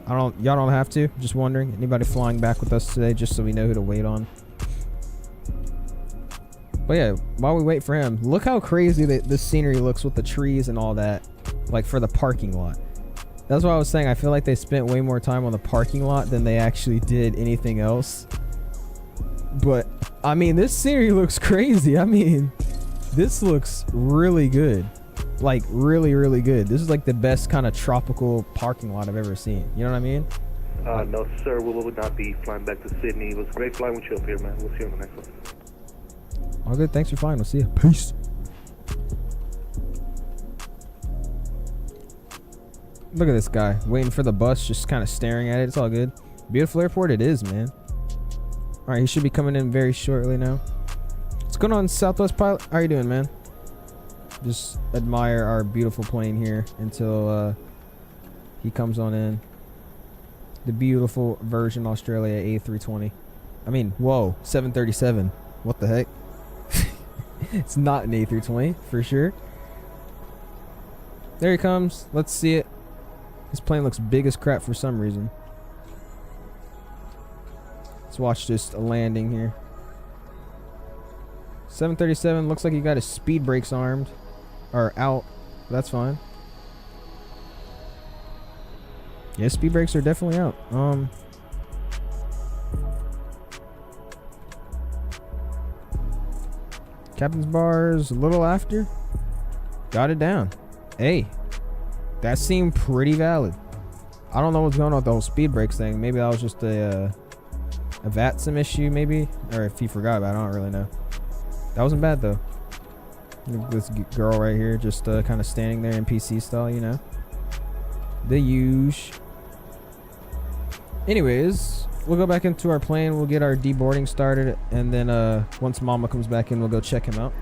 Y'all don't have to. Just wondering. Anybody flying back with us today, just so we know who to wait on. But yeah, while we wait for him, look how crazy this scenery looks with the trees and all that. Like for the parking lot. That's what I was saying. I feel like they spent way more time on the parking lot than they actually did anything else. But I mean, this scenery looks crazy. I mean, this looks really good. Like really, really good. This is like the best kind of tropical parking lot I've ever seen. You know what I mean? No, sir. We will not be flying back to Sydney. It was great flying with you up here, man. We'll see you on the next one. All good. Thanks for flying. We'll see you. Peace. Look at this guy waiting for the bus, just kind of staring at it. It's all good. Beautiful airport it is, man. All right, he should be coming in very shortly now. What's going on, Southwest Pilot? How you doing, man? Just admire our beautiful plane here until he comes on in. The beautiful Virgin Australia A320. I mean, whoa, 737. What the heck? It's not an A320 for sure. There he comes. Let's see it. This plane looks big as crap for some reason. Let's watch this landing here. 737 looks like he got his speed brakes armed. Or out. That's fine. Yeah, speed brakes are definitely out. Captain's bars a little after. Got it down. Hey. That seemed pretty valid. I don't know what's going on with the whole speed brakes thing. Maybe that was just a VATSIM issue, maybe, or if he forgot about it, I don't really know. That wasn't bad though. This girl right here, just kind of standing there in PC style, you know. The huge. Anyways, we'll go back into our plane. We'll get our deboarding started, and then once Mama comes back in, we'll go check him out.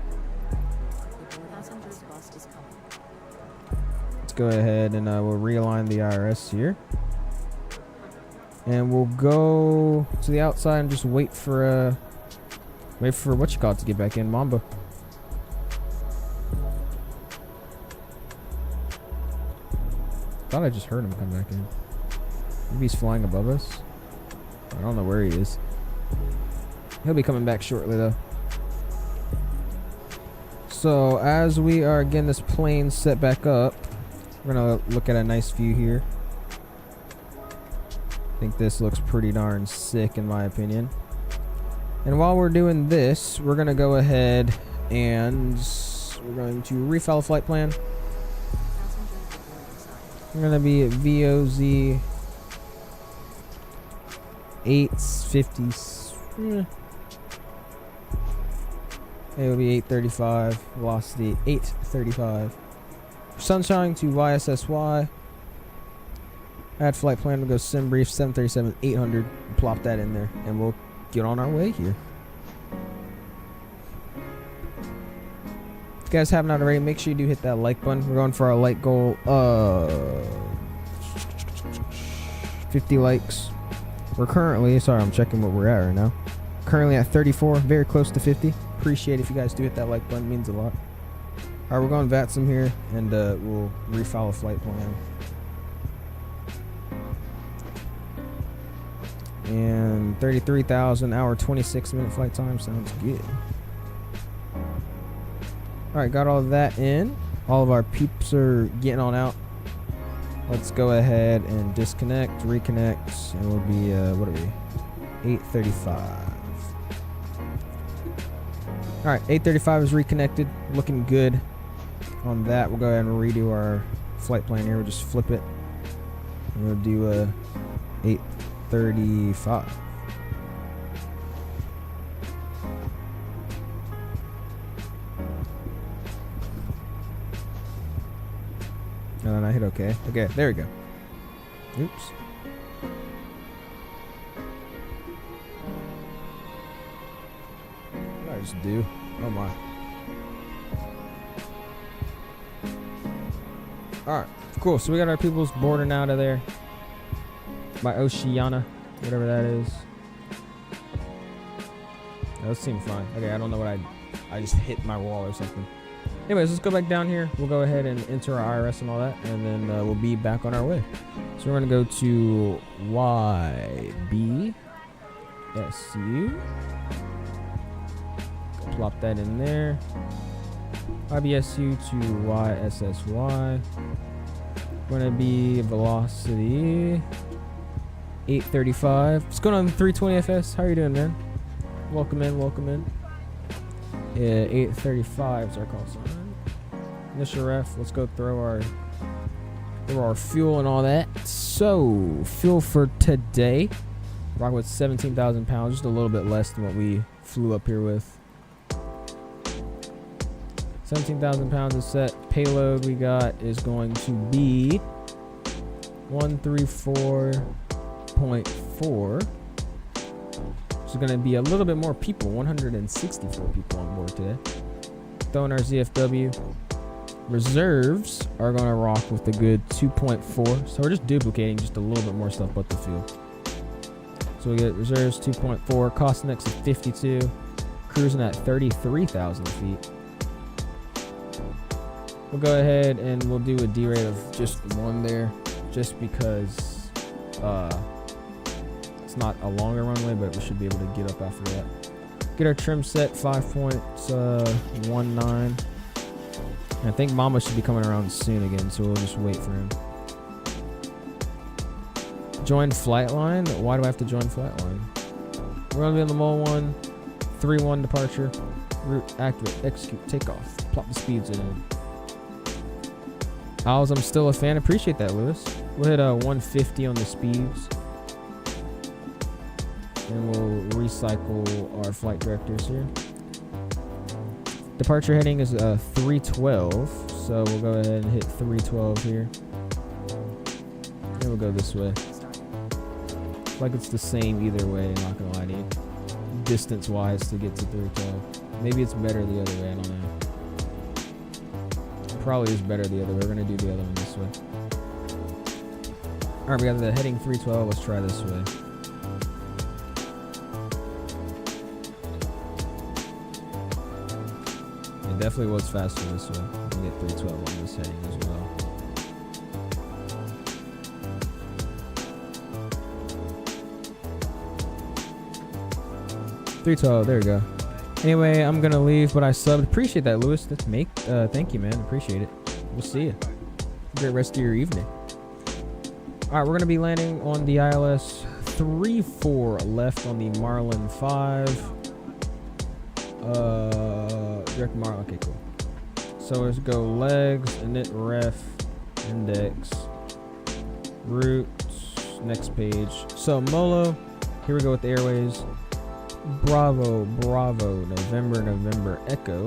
Go ahead and we'll realign the IRS here, and we'll go to the outside and just wait for what you call it to get back in. Mamba. Thought I just heard him come back in. Maybe he's flying above us. I don't know where he is. He'll be coming back shortly though. So as we are getting this plane set back up, we're gonna look at a nice view here. I think this looks pretty darn sick in my opinion. And while we're doing this, we're going to go ahead and we're going to refile a flight plan. We're going to be at VOZ 850. It will be 835, velocity 835. Sunshine to YSSY. Add flight plan, we'll go sim brief 737-800. Plop that in there, and we'll get on our way here. If you guys haven't already, make sure you do hit that like button. We're going for our like goal, 50 likes. We're currently, sorry, I'm checking what we're at right now. Currently at 34, very close to 50. Appreciate if you guys do hit that like button, it means a lot. Alright, we're going VATSIM here, and we'll refile a flight plan. And 33,000 hour, 26-minute flight time sounds good. Alright, got all of that in. All of our peeps are getting on out. Let's go ahead and disconnect, reconnect, and we'll be, what are we? 835. Alright, 835 is reconnected. Looking good on that. We'll go ahead and redo our flight plan here. We'll just flip it. And we'll do 835. And then I hit OK. Okay, there we go. Oops. What did I just do? Oh my. Alright, cool. So we got our peoples boarding out of there. By Oceana, whatever that is. Those seem fine. Okay, I don't know what I just hit my wall or something. Anyways, let's go back down here. We'll go ahead and enter our IRS and all that, and then we'll be back on our way. So we're gonna go to YBSU. Plop that in there. YBSU to YSSY. Gonna be velocity 835. What's going on, 320FS? How are you doing, man? Welcome in, welcome in. Yeah, 835 is our call sign. Initial ref. Let's go throw our fuel and all that. So, fuel for today. Rock with 17,000 pounds, just a little bit less than what we flew up here with. 17,000 pounds is set. Payload we got is going to be 134.4. It's going to be a little bit more people, 164 people on board today. Throwing our ZFW. Reserves are going to rock with a good 2.4. So we're just duplicating just a little bit more stuff but the fuel. So we get reserves 2.4, cost index of 52, cruising at 33,000 feet. We'll go ahead and we'll do a D rate of just 1 there, just because it's not a longer runway, but we should be able to get up after that. Get our trim set 5.19. I think Mama should be coming around soon again, so we'll just wait for him. Join flight line. Why do I have to join flight line? We're gonna be on the MOL 1, 3-1 departure. Route activate, execute, takeoff. Plop the speeds in. I'm still a fan. Appreciate that, Lewis. We'll hit 150 on the speeds. And we'll recycle our flight directors here. Departure heading is 312. So we'll go ahead and hit 312 here. And we'll go this way. Like it's the same either way, not gonna lie to you. Distance wise to get to 312. Maybe it's better the other way, I don't know. Probably is better the other way. We're gonna do the other one this way. Alright, we got the heading 312. Let's try this way. It definitely was faster this way. We can get 312 on this heading as well. There we go. Anyway, I'm gonna leave, but I subbed. Appreciate that, Lewis. Thank you, man. Appreciate it. We'll see you. Great rest of your evening. All right, we're gonna be landing on the ILS 34 left on the Marlin 5. Direct model. Okay, cool. So let's go legs, init ref, index, route, next page. So Molo, here we go with the airways. Bravo, Bravo, November, November, Echo.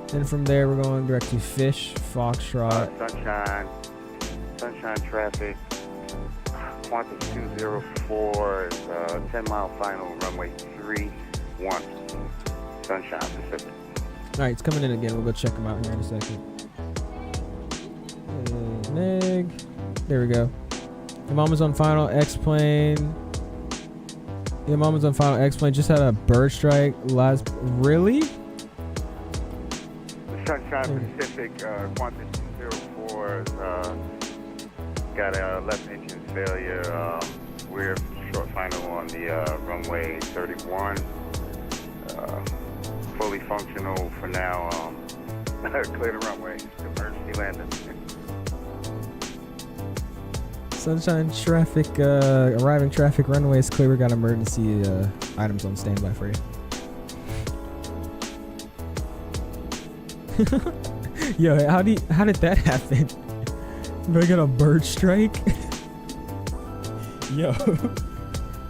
Then from there we're going direct to Fish, Foxtrot. Sunshine traffic. Qantas 204 is 10-mile final, runway 31, Sunshine Pacific. Alright, it's coming in again. We'll go check them out here in a second. Neg. There we go. The Mama's on final, X-Plane. The Mama's on final, X-Plane just had a bird strike last. Really? Sunshine Pacific, Qantas 204 got a left engine failure. We're short final on the runway 31. Fully functional for now. Clear the runway. Emergency landing. Sunshine traffic, arriving traffic runway is clear. We got emergency items on standby for you. Yo, how did that happen? I got a bird strike. Yo,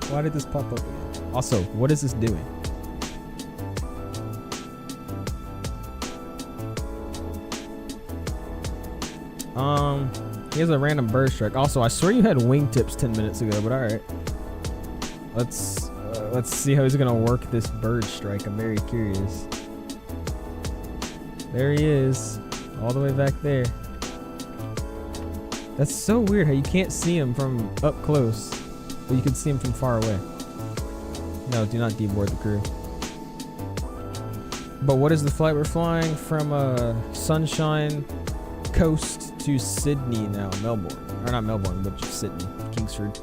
why did this pop up? Also, what is this doing? He has a random bird strike. Also, I swear you had wingtips 10 minutes ago, but all right. Let's see how he's gonna work this bird strike. I'm very curious. There he is, all the way back there. That's so weird how you can't see him from up close, but you can see him from far away. No, do not deboard the crew. But what is the flight we're flying? From Sunshine Coast to Sydney now, Melbourne. Or not Melbourne, but just Sydney, Kingsford.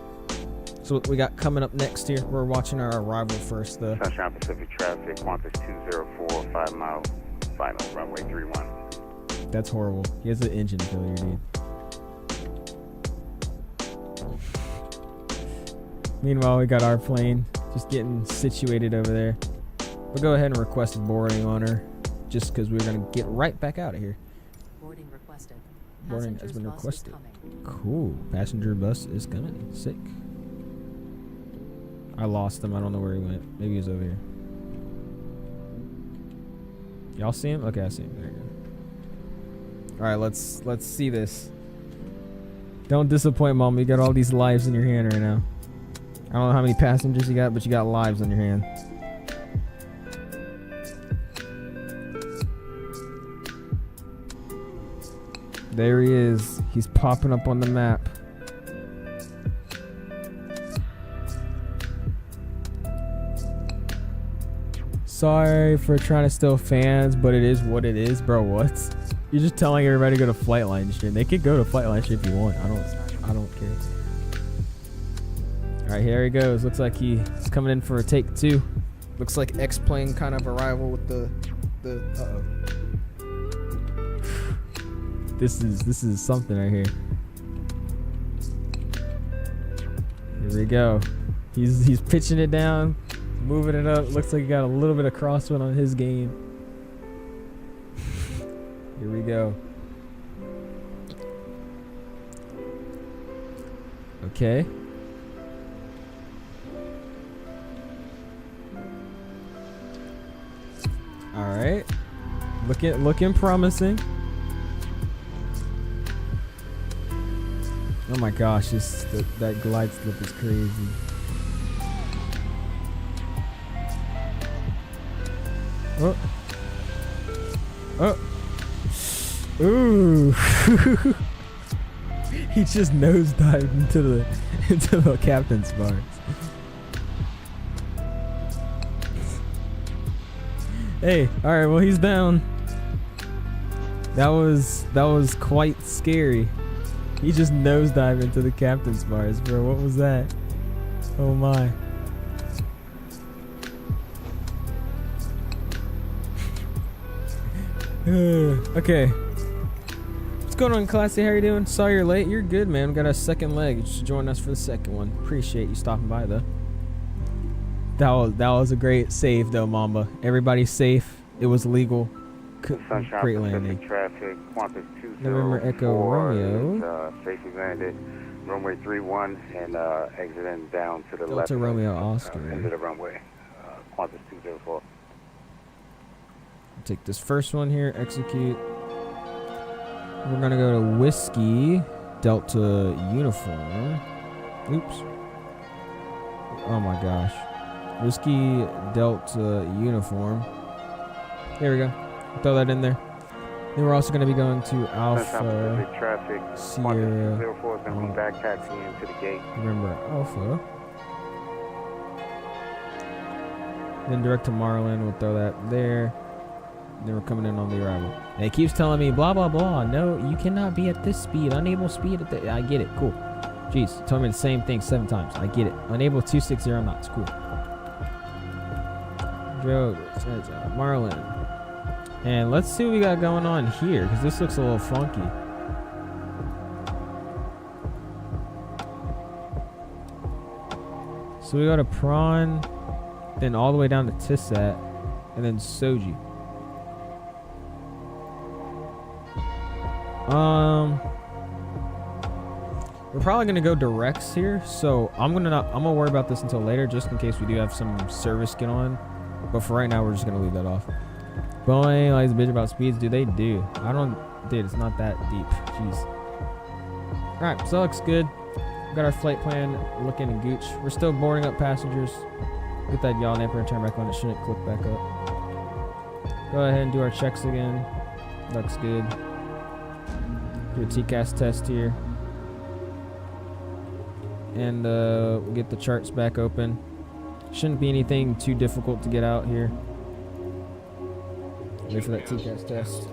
So what we got coming up next here, we're watching our arrival first though. Sunshine Pacific traffic, Qantas 204, 5-mile final, runway 31. That's horrible. He has an engine failure, dude. Meanwhile, we got our plane just getting situated over there. We'll go ahead and request boarding on her, just because we're going to get right back out of here. Boarding requested. Boarding has been requested. Cool. Passenger bus is coming. Sick. I lost him. I don't know where he went. Maybe he was over here. Y'all see him? Okay, I see him. There you go. All right, let's see this. Don't disappoint, Mom. You got all these lives in your hand right now. I don't know how many passengers you got, but you got lives on your hand. There he is. He's popping up on the map. Sorry for trying to steal fans, but it is what it is, bro. What? You're just telling everybody to go to Flightline stream. They could go to Flightline stream if you want. I don't care. All right, here he goes. Looks like he's coming in for a take 2. Looks like X-plane kind of arrival with the uh-oh. This is something right here. Here we go. He's pitching it down, moving it up. Looks like he got a little bit of crosswind on his game. Here we go. Okay. All right. Looking promising. Oh my gosh, that glide slip is crazy. Oh. Oh. Ooh. He just nosedived into the captain's bars. Hey, all right, well he's down. That was quite scary. He just nosedived into the captain's bars, bro. What was that? Oh my. Okay. What's going on, Classy? How you doing? Saw you're late. You're good, man. We got a second leg. Just join us for the second one. Appreciate you stopping by, though. That was a great save though, Mamba. Everybody's safe. It was legal. Sunshine Great Pacific landing. traffic, Qantas 204 November Echo Romeo. is safely landed, runway 31, and exiting down to the Delta left. Romeo Oscar. End of the runway, Qantas 204. Take this first one here, execute. We're gonna go to Whiskey Delta Uniform. Oops. Oh my gosh. Whiskey Delta Uniform. There we go. Throw that in there. Then we're also going to be going to Alpha Traffic, Sierra. 204 is going to be back taxiing into the gate. Remember Alpha. Then direct to Marlin. We'll throw that there. Then we're coming in on the arrival. And it keeps telling me blah blah blah. No, you cannot be at this speed. Unable speed at the. I get it. Cool. Jeez, told me the same thing 7 times. I get it. Unable 260 knots. Cool. Joe, Marlin. And let's see what we got going on here, because this looks a little funky. So we go to Prawn, then all the way down to Tissat, and then Soji. We're probably gonna go directs here, so I'm gonna worry about this until later, just in case we do have some service get on. But for right now, we're just gonna leave that off. Boeing likes to bitch about speeds. Do they do? I don't. Dude, it's not that deep. Jeez. All right, so that looks good. We got our flight plan looking and gooch. We're still boarding up passengers. Get that yaw damper and turn back on. It shouldn't click back up. Go ahead and do our checks again. Looks good. Do a TCAS test here. And we'll get the charts back open. Shouldn't be anything too difficult to get out here. Wait for that TCAS test.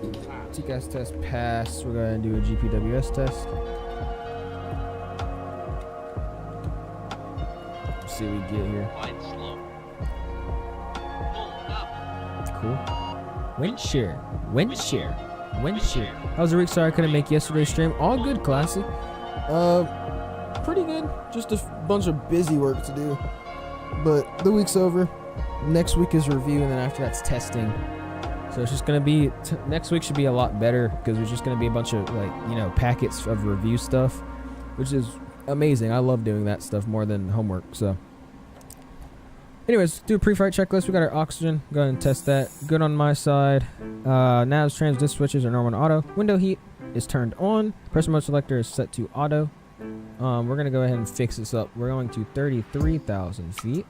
TCAS test pass. We're going to do a GPWS test. Let's see what we get here. Cool. Wind shear. Wind shear. Wind shear. How's the week? Sorry I couldn't make yesterday's stream. All good, classy. Pretty good. Just a bunch of busy work to do. But the week's over. Next week is review, and then after that's testing. So it's just gonna be next week should be a lot better, because there's just gonna be a bunch of packets of review stuff, which is amazing. I love doing that stuff more than homework. So, anyways, do a pre-flight checklist. We got our oxygen. Go ahead and test that. Good on my side. Nav's trans disc switches are normal and auto. Window heat is turned on. Pressure mode selector is set to auto. We're gonna go ahead and fix this up. We're going to 33,000 feet.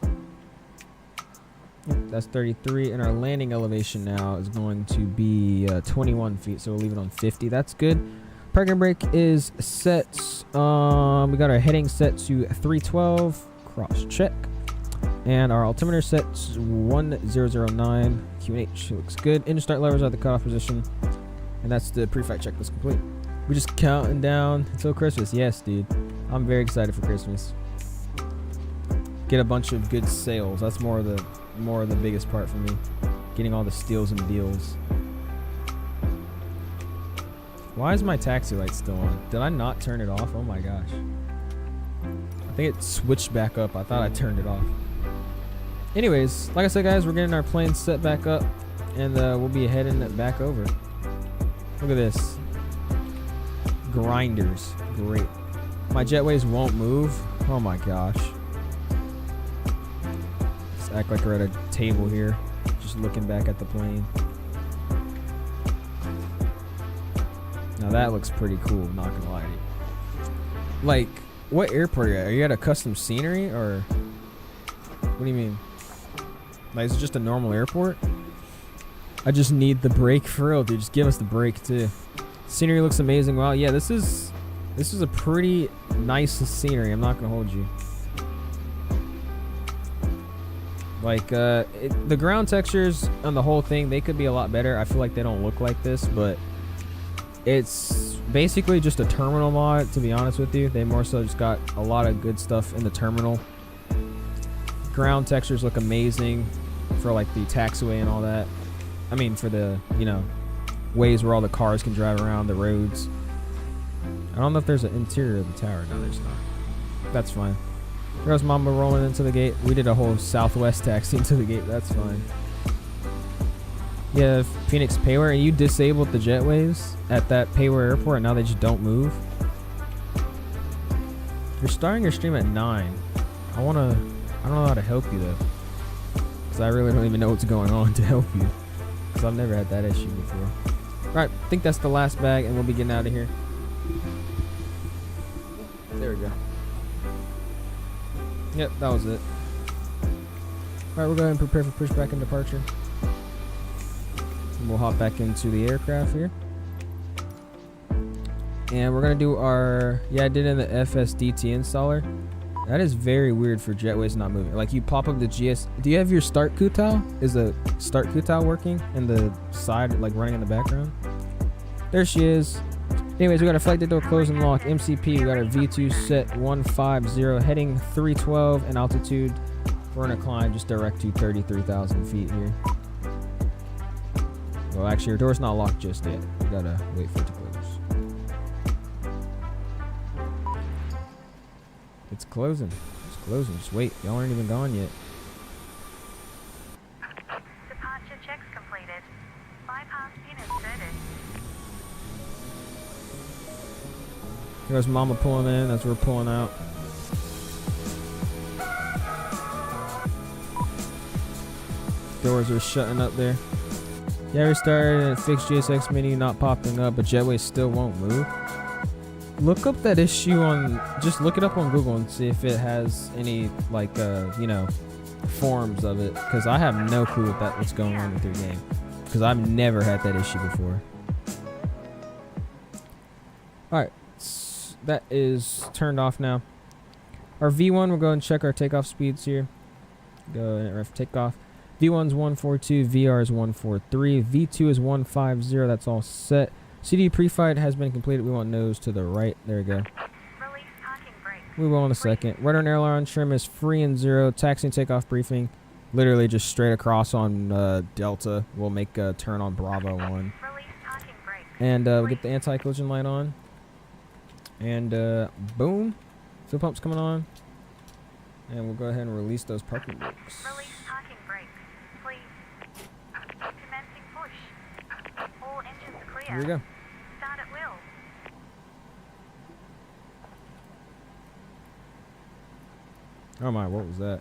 Yep, that's 33, and our landing elevation now is going to be 21 feet, so we'll leave it on 50. That's good. Parking brake is set. We got our heading set to 312. Cross check. And our altimeter set to 1009. QNH looks good. Engine start levers are at the cutoff position. And that's the pre-flight checklist complete. We're just counting down until Christmas. Yes, dude. I'm very excited for Christmas. Get a bunch of good sales. That's more of the biggest part for me. Getting all the steals and deals. Why is my taxi light still on? Did I not turn it off? Oh my gosh. I think it switched back up. I thought I turned it off. Anyways, like I said, guys, we're getting our plane set back up, and we'll be heading it back over. Look at this. Grinders. Great. My jetways won't move. Oh my gosh. Let's act like we're at a table here, just looking back at the plane. Now that looks pretty cool, not gonna lie to you. Like, what airport are you at? Are you at a custom scenery, or what do you mean? Like, is it just a normal airport? I just need the brake for real, dude. Just give us the brake too. Scenery looks amazing. Wow, yeah, this is a pretty nice scenery. I'm not gonna hold you. Like, the ground textures on the whole thing, they could be a lot better. I feel like they don't look like this, but it's basically just a terminal mod, to be honest with you. They more so just got a lot of good stuff in the terminal. Ground textures look amazing for like the taxiway and all that. I mean, for the, ways where all the cars can drive around the roads. I don't know if there's an interior of the tower. No, there's not. That's fine. There goes Mamba rolling into the gate. We did a whole Southwest taxi into the gate. That's fine. Yeah, Phoenix Payware, and you disabled the jetways at that Payware airport, and now they just don't move. You're starting your stream at 9. I don't know how to help you though, because I really don't even know what's going on to help you, because I've never had that issue before. Alright, I think that's the last bag, and we'll be getting out of here. There we go. Yep, that was it. Alright, we'll go ahead and prepare for pushback and departure. And we'll hop back into the aircraft here. And we're going to do our... Yeah, I did in the FSDT installer. That is very weird for jetways not moving. Like, you pop up the GS... Do you have your start QTAL? Is the start QTAL working? And the side, like, running in the background? There she is. Anyways, we got our flight deck door close and lock. MCP, we got our V2 set 150, heading 312, and altitude, we're in a climb just direct to 33,000 feet here. Well, actually, your door's not locked just yet. We gotta wait for it to close. It's closing. It's closing. Just wait. Y'all aren't even gone yet. Departure checks completed. Bypass pin inserted. There's Mama pulling in as we're pulling out. Doors are shutting up there. Yeah, we started and fixed GSX menu not popping up, but jetway still won't move. Look up that issue on, just look it up on Google and see if it has any, like, you know, forms of it, because I have no clue what's going on with your game, because I've never had that issue before. Alright, that is turned off now. Our V1, we'll go and check our takeoff speeds here. Go and ref takeoff. V1's 142, VR is 143, V2 is 150, that's all set. CD pre-flight has been completed. We want nose to the right. There we go. Release parking brake. We will in a second. Rudder and airline trim is free and 0. Taxi and takeoff briefing. Literally just straight across on Delta. We'll make a turn on Bravo 1. Release parking brake. And we'll get the anti-collision light on. And boom. Fuel pump's coming on. And we'll go ahead and release those parking brakes. Release parking brake. Please. Commencing push. All engines clear. Here we go. Start at will. Oh my, what was that?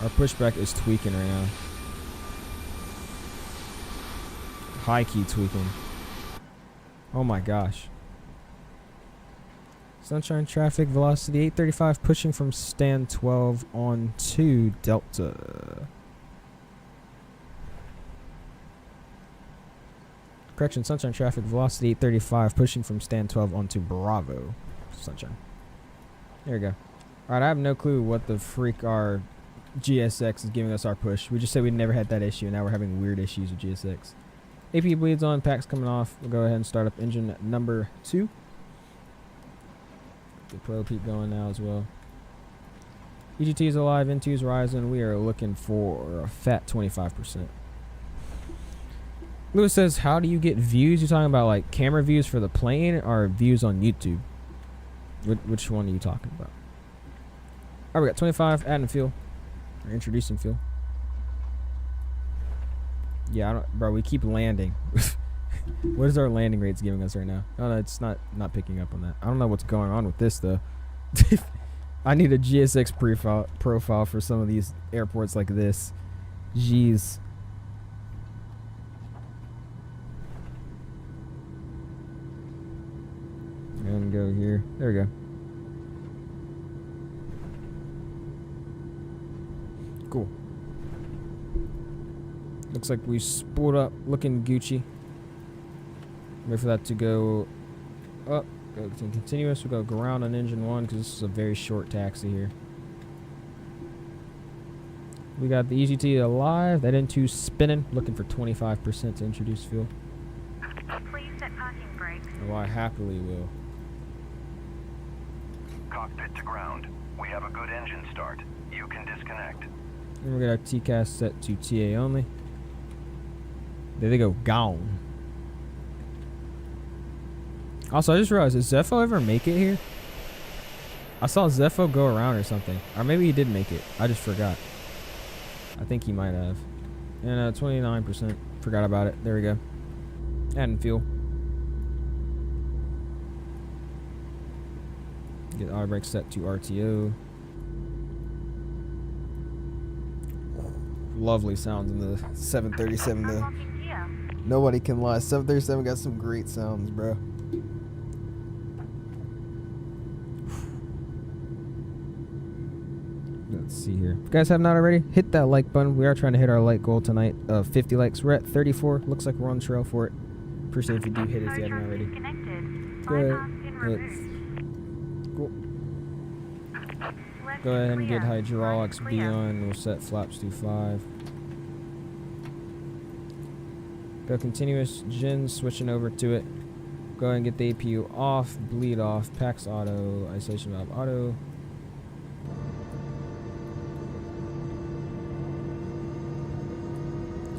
Our pushback is tweaking right now. High key tweaking. Oh my gosh. Sunshine traffic velocity 835 pushing from stand 12 on to Delta. Correction, Sunshine traffic velocity 835 pushing from stand 12 onto Bravo. Sunshine. There we go. Alright, I have no clue what the freak our GSX is giving us our push. We just said we never had that issue, and now we're having weird issues with GSX. AP bleeds on, pack's coming off. We'll go ahead and start up engine number 2. The Pro Peak going now as well. EGT is alive, N2 is rising. We are looking for a fat 25%. Lewis says, how do you get views? You're talking about like camera views for the plane or views on YouTube? Which one are you talking about? Alright, we got 25, adding fuel. Or introducing fuel. Yeah, I don't, bro, we keep landing. What is our landing rates giving us right now? Oh, no, it's not picking up on that. I don't know what's going on with this, though. I need a GSX profile for some of these airports like this. Jeez. And go here. There we go. Cool. Looks like we spooled up, looking Gucci. Wait for that to go up. Go to continuous. We'll go ground on engine 1 because this is a very short taxi here. We got the EGT alive. That N2 spinning. Looking for 25% to introduce fuel. Please set parking brakes. Oh, I happily will. Cockpit to ground. We have a good engine start. You can disconnect. And we got our TCAS set to TA only. There they go. Gone. Also, I just realized, does Zepho ever make it here? I saw Zepho go around or something. Or maybe he did make it. I just forgot. I think he might have. And 29%. Forgot about it. There we go. Adding fuel. Get auto brake set to RTO. Lovely sounds in the 737 though. Nobody can lie. 737 got some great sounds, bro. Let's see here. If you guys have not already, hit that like button. We are trying to hit our like goal tonight of 50 likes. We're at 34. Looks like we're on the trail for it. Appreciate if you do hit it if you haven't already. Go ahead. Cool. Go ahead and get hydraulics B on. We'll set flaps to 5. Go continuous gen, switching over to it. Go ahead and get the APU off, bleed off, PAX auto, isolation valve auto.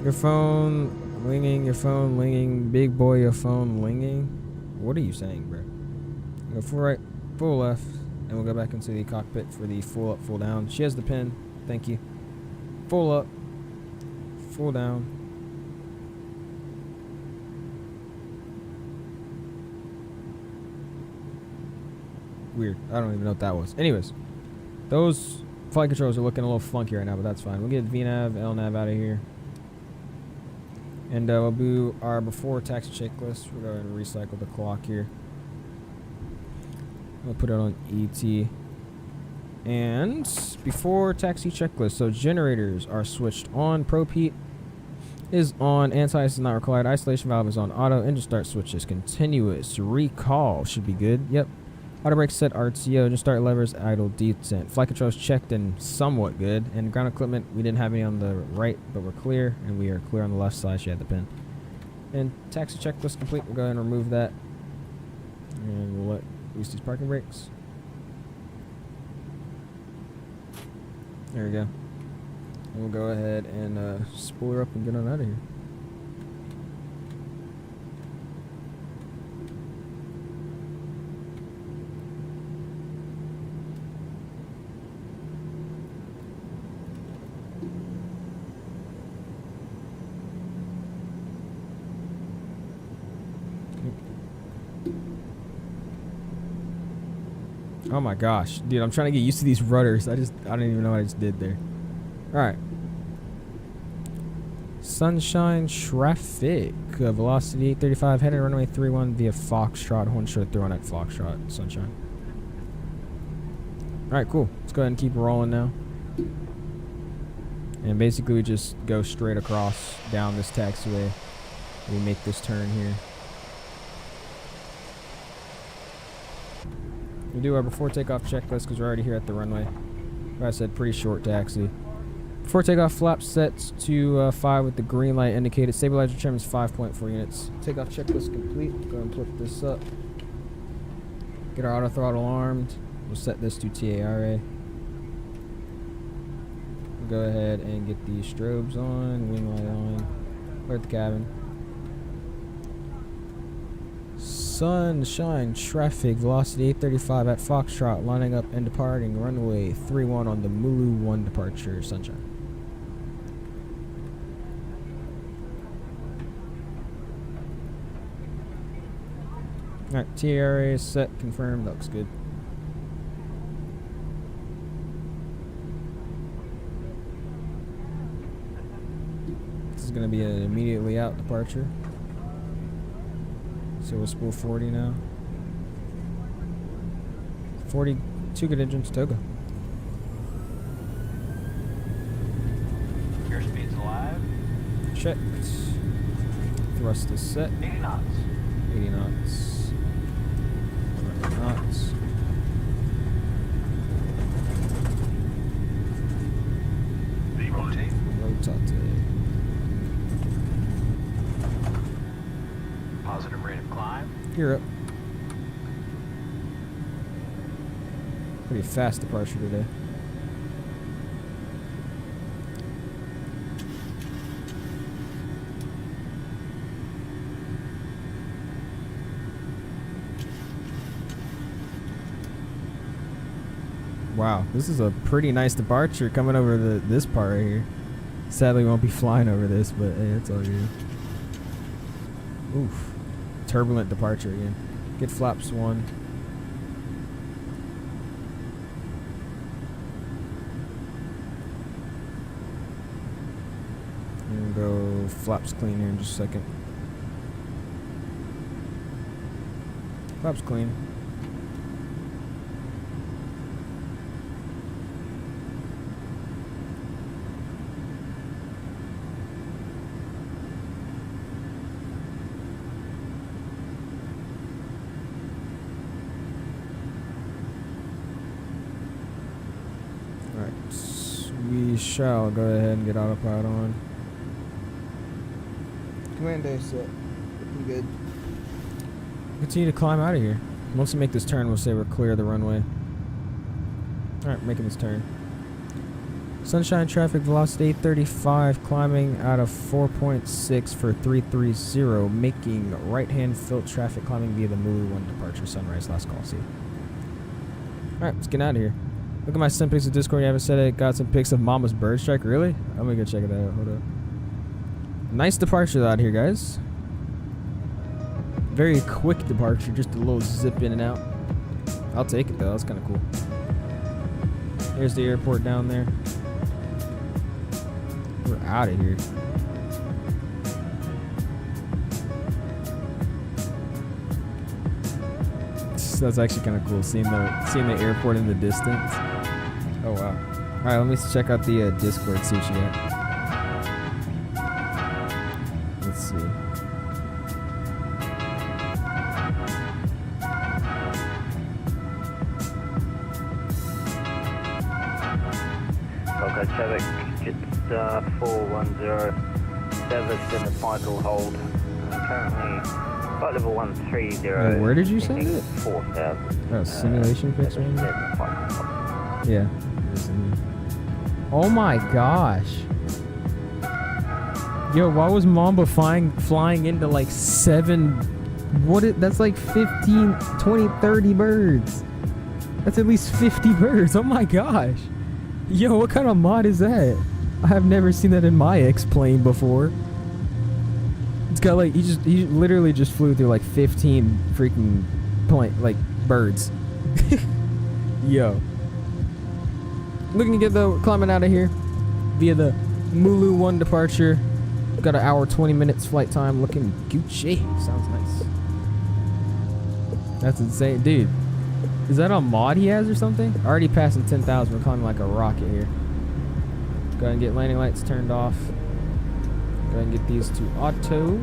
Your phone linging, big boy, your phone linging. What are you saying, bro? Go full right, full left, and we'll go back into the cockpit for the full up, full down. She has the pin. Thank you. Full up, full down. Weird. I don't even know what that was. Anyways, those flight controls are looking a little funky right now, but that's fine. We'll get VNav, LNav out of here. And we'll do our before taxi checklist. We're going to recycle the clock here. We'll put it on ET. And before taxi checklist, so generators are switched on. Probe heat is on. Anti-ice is not required. Isolation valve is on auto. Engine start switch is continuous. Recall should be good. Yep. Auto brake set RTO. Engine start levers idle descent. Flight controls checked and somewhat good. And ground equipment, we didn't have any on the right, but we're clear. And we are clear on the left side. She had the pin. And taxi checklist complete. We'll go ahead and remove that. And we'll use these parking brakes. There we go. And we'll go ahead and spool her up and get on out of here. Oh my gosh, dude, I'm trying to get used to these rudders. I don't even know what I just did there. All right. Sunshine traffic. Velocity 835, heading runway 31 via Foxtrot. Horn short through on at Foxtrot, Sunshine. All right, cool. Let's go ahead and keep rolling now. And basically we just go straight across down this taxiway. We make this turn here. We do our before takeoff checklist because we're already here at the runway. Like I said, pretty short taxi. Before takeoff, flap sets to 5 with the green light indicated. Stabilizer trim is 5.4 units. Takeoff checklist complete. Go ahead and flip this up. Get our auto throttle armed. We'll set this to TARA. We'll go ahead and get the strobes on, wing light on. Clear the cabin. Sunshine traffic, velocity 835 at Foxtrot, lining up and departing runway 31 on the Mulu 1 departure, Sunshine. Alright, TRA is set, confirmed, looks good. This is going to be an immediately out departure. So we'll spool 40 now. 40, 2 good engines, Toga. Airspeed's alive. Checked. Thrust is set. 80 knots. 80 knots. 100 knots. Rotate. Rotate. Positive rate of climb. Gear up. Pretty fast departure today. Wow, this is a pretty nice departure coming over this part right here. Sadly, we won't be flying over this, but hey, it's all good. Oof. Turbulent departure again. Get flaps 1. And go flaps clean here in just a second. Flaps clean. We shall go ahead and get autopilot on. Command day set. Looking good. Continue to climb out of here. Once we make this turn, we'll say we're clear of the runway. Alright, making this turn. Sunshine traffic velocity 835, climbing out of 4.6 for 330, making right-hand filter traffic climbing via the Mulu 1 departure, sunrise, last call, see. Alright, let's get out of here. Look at my sim pics of Discord. You haven't said it. Got some pics of Mama's bird strike. Really? I'm gonna go check it out. Hold up. Nice departure out here, guys. Very quick departure. Just a little zip in and out. I'll take it though. That's kind of cool. Here's the airport down there. We're out of here. That's actually kind of cool. Seeing the airport in the distance. Oh wow. Alright, let me check out the Discord, see what you got. Let's see. Okay, traffic, it's 410, service in the final hold. Currently, flight level 130. Where did you say it? 4,000. Oh, simulation picture? Yeah. Oh my gosh. Yo, why was Mamba flying into like 7? That's like 15, 20, 30 birds. That's at least 50 birds. Oh my gosh. Yo, what kind of mod is that? I have never seen that in my X-plane before. It's got like, he literally just flew through like 15 freaking birds. Yo. Looking good though, climbing out of here via the Mulu 1 departure. Got an hour 20 minutes flight time, looking Gucci. Sounds nice. That's insane, dude. Is that a mod he has or something? Already passing 10,000. We're climbing like a rocket here. Go ahead and get landing lights turned off. Go ahead and get these to auto.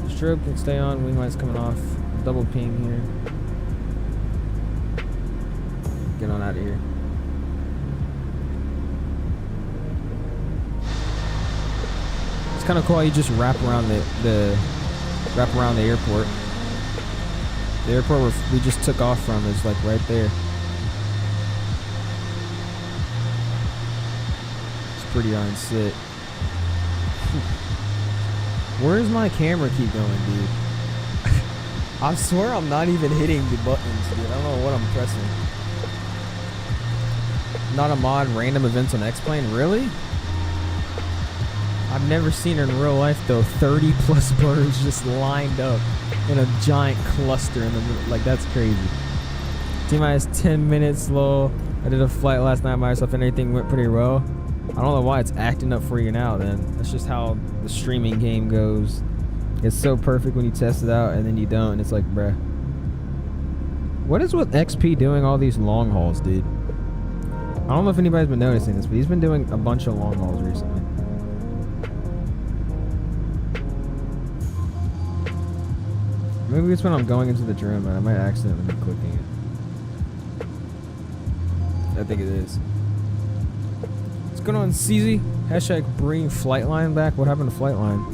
Strobe can stay on. Wing lights coming off. Double ping here. Get on out of here. It's kind of cool how you just wrap around the airport. The airport where we just took off from is like right there. It's pretty darn sick. Where's my camera keep going, dude? I swear I'm not even hitting the buttons, dude. I don't know what I'm pressing. Not a mod, random events on X-Plane? Really? I've never seen it in real life though. 30 plus birds just lined up in a giant cluster in the middle. Like, that's crazy. T-minus 10 minutes low. I did a flight last night by myself and everything went pretty well. I don't know why it's acting up for you now then. That's just how the streaming game goes. It's so perfect when you test it out and then you don't. And it's like, bruh. What is with XP doing all these long hauls, dude? I don't know if anybody's been noticing this, but he's been doing a bunch of long hauls recently. Maybe it's when I'm going into the drone, man. I might accidentally be clicking it. I think it is. What's going on, CZ? Hashtag bring Flightline back. What happened to Flightline?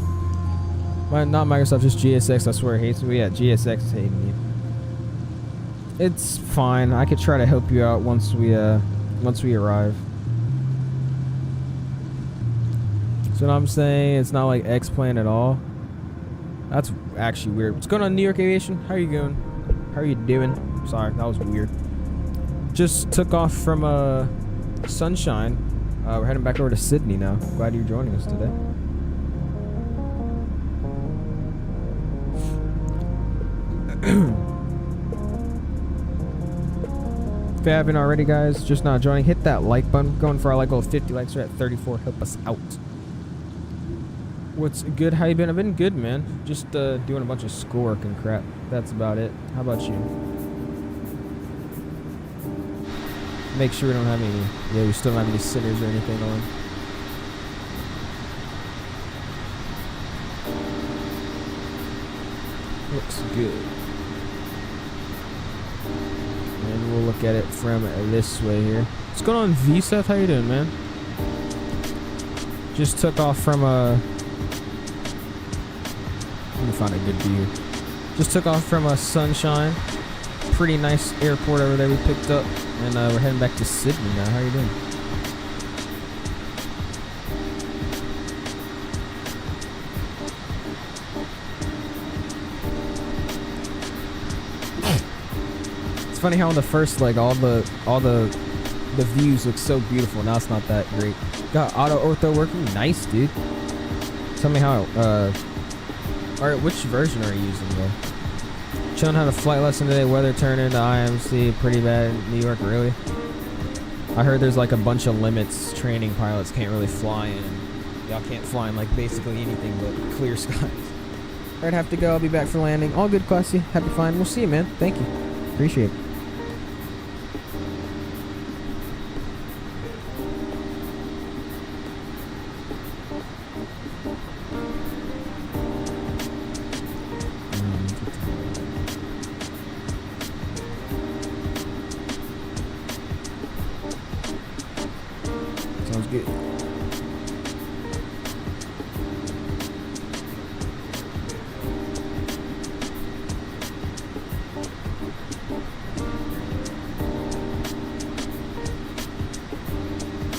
Not Microsoft, just GSX. I swear it hates me. Yeah, GSX is hating me. It's fine. I could try to help you out once we arrive. So what I'm saying, it's not like X-Plane at all. That's actually weird. What's going on, New York Aviation? How are you going? How are you doing? Sorry, that was weird. just took off from Sunshine. We're heading back over to Sydney now. Glad you're joining us today. If you haven't already, guys, just not joining, hit that like button. Going for our like goal of 50 likes. We're at 34. Help us out. What's good? How you been? I've been good, man. Just doing a bunch of schoolwork and crap. That's about it. How about you? Make sure we don't have any. Yeah, we still don't have any sitters or anything on. Looks good. And we'll look at it from this way here. What's going on, V-Seth? How you doing, man? Just took off from let me find a good view. Just took off from Sunshine. Pretty nice airport over there we picked up. And we're heading back to Sydney now. How you doing? It's funny how on the first leg all the views look so beautiful. Now it's not that great. Got auto ortho working. Nice, dude. Tell me how. Alright, which version are you using, though? Chilling had a flight lesson today. Weather turned into IMC pretty bad in New York, really. I heard there's like a bunch of limits. Training pilots can't really fly in. Y'all can't fly in like basically anything but clear skies. Alright, have to go. I'll be back for landing. All good, Classy. Happy flying. We'll see you, man. Thank you. Appreciate it. Good.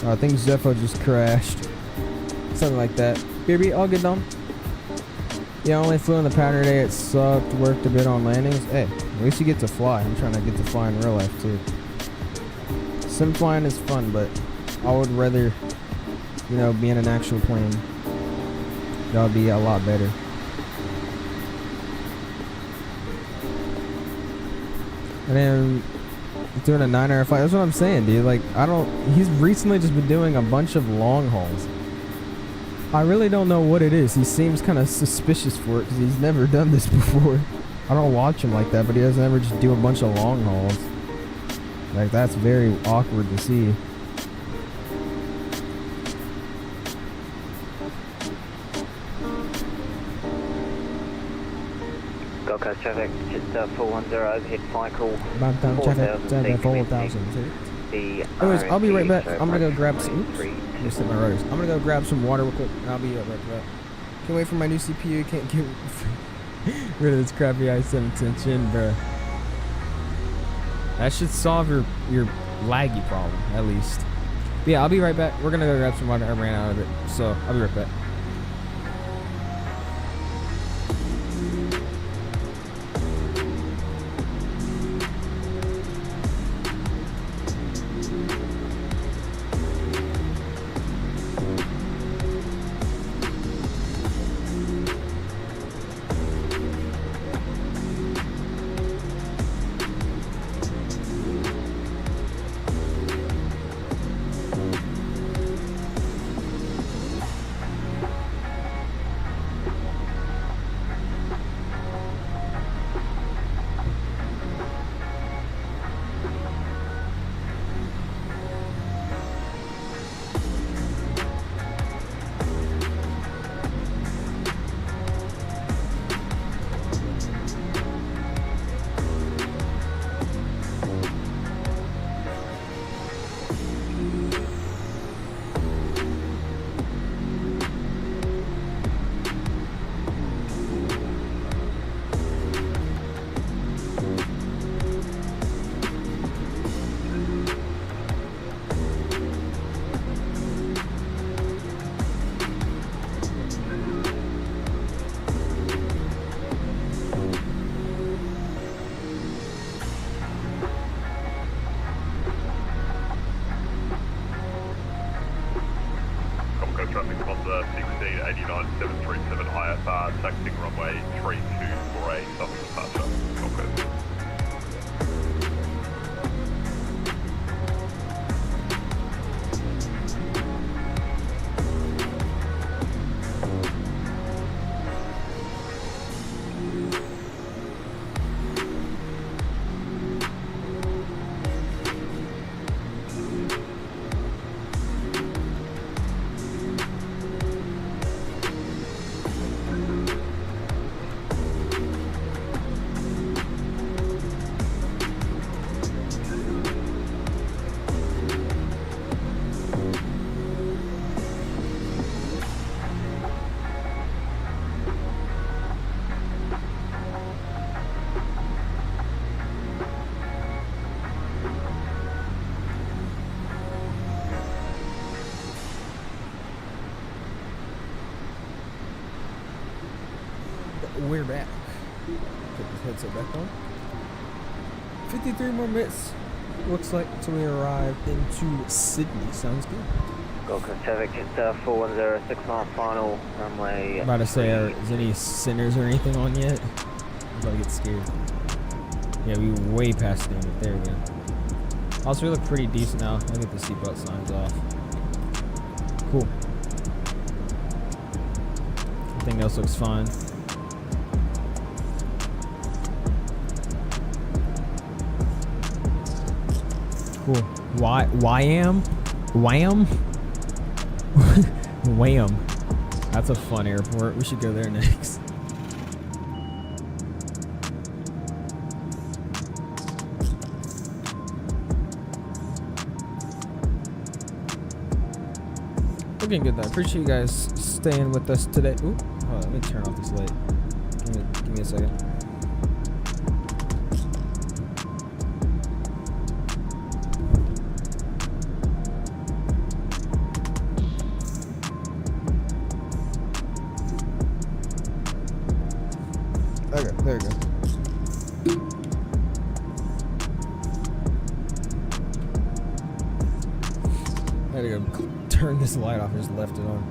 I think Zepho just crashed. Something like that. Baby, all good, Dom. Yeah, I only flew in the pattern today. It sucked. Worked a bit on landings. Hey, at least you get to fly. I'm trying to get to fly in real life, too. Sim flying is fun, but I would rather, you know, be in an actual plane. That would be a lot better. And then doing a 9-hour flight. That's what I'm saying, dude. Like, he's recently just been doing a bunch of long hauls. I really don't know what it is. He seems kind of suspicious for it because he's never done this before. I don't watch him like that, but he doesn't ever just do a bunch of long hauls. Like, that's very awkward to see. Gold Coast traffic, just 410 overhead cycle. Traffic, 4,000. Anyways, I'll be right back. I'm gonna go grab some. Oops, let me set my rudders. I'm gonna go grab some water real quick, and I'll be right back. Can't wait for my new CPU. Can't get rid of this crappy i7 tension, bruh. That should solve your laggy problem, at least. But yeah, I'll be right back. We're gonna go grab some water. I ran out of it, so I'll be right back. 737 IFR, taxiing runway 32 for a southern departure. Copy. We're back. Put this headset back on. 53 more minutes. Looks like until we arrive into Sydney. Sounds good. Gold Coast traffic, it's 410, 6 mile final, runway. I'm about to say, is any sinners or anything on yet? I'm about to get scared. Yeah, we way past the limit. There we go. Also, we look pretty decent now. I'll get the seatbelt signs off. Cool. Everything else looks fine. Cool. Wham? Wham. That's a fun airport. We should go there next. Looking good though. Appreciate you guys staying with us today. Ooh, hold on, let me turn off this light. Give me a second. Okay, there we go. I had to go turn this light off and just left it on.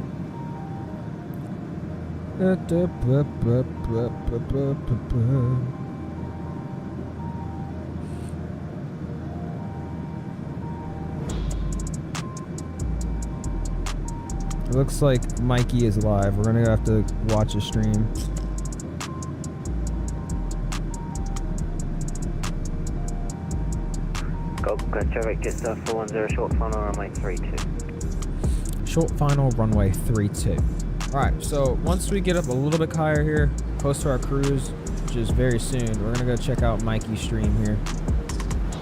It looks like Mikey is live. We're gonna have to watch a stream. Gold traffic, just 410, short final, runway 32. Short final, runway 32. Alright, so once we get up a little bit higher here, close to our cruise, which is very soon, we're gonna go check out Mikey's stream here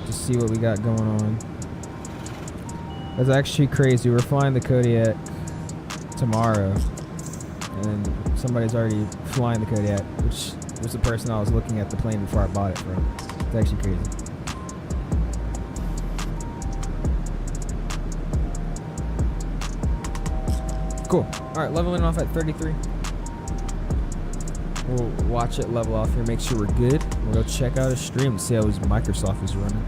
to see what we got going on. That's actually crazy. We're flying the Kodiak tomorrow, and somebody's already flying the Kodiak, which was the person I was looking at the plane before I bought it from. It's actually crazy. Cool. Alright, leveling off at 33. We'll watch it level off here, make sure we're good. We'll go check out a stream and see how his Microsoft is running.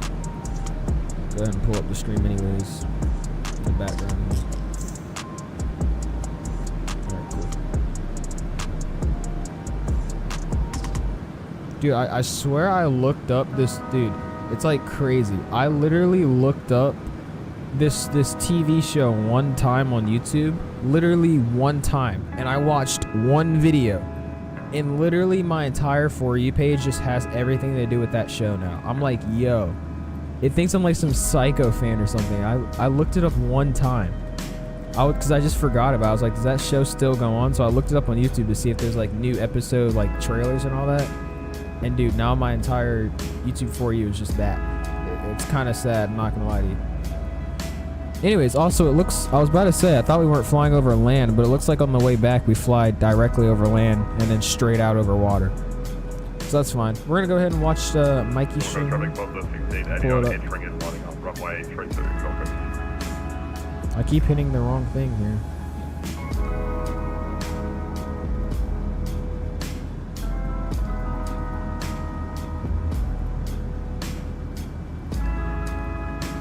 Go ahead and pull up the stream anyways in the background. Alright, cool. Dude, I swear I looked up this dude. It's like crazy. I literally looked up this TV show one time on YouTube. Literally one time, and I watched one video, and literally my entire For You page just has everything to do with that show now. I'm like, yo, it thinks I'm like some psycho fan or something. I looked it up one time, because I just forgot about it. I was like, does that show still go on? So I looked it up on YouTube to see if there's like new episode like trailers and all that. And dude, now my entire YouTube For You is just that. It's kind of sad, I'm not gonna lie to you. Anyways, also it looks, I was about to say, I thought we weren't flying over land, but it looks like on the way back we fly directly over land and then straight out over water. So that's fine. We're going to go ahead and watch Mikey's stream. Pull it up. I keep hitting the wrong thing here.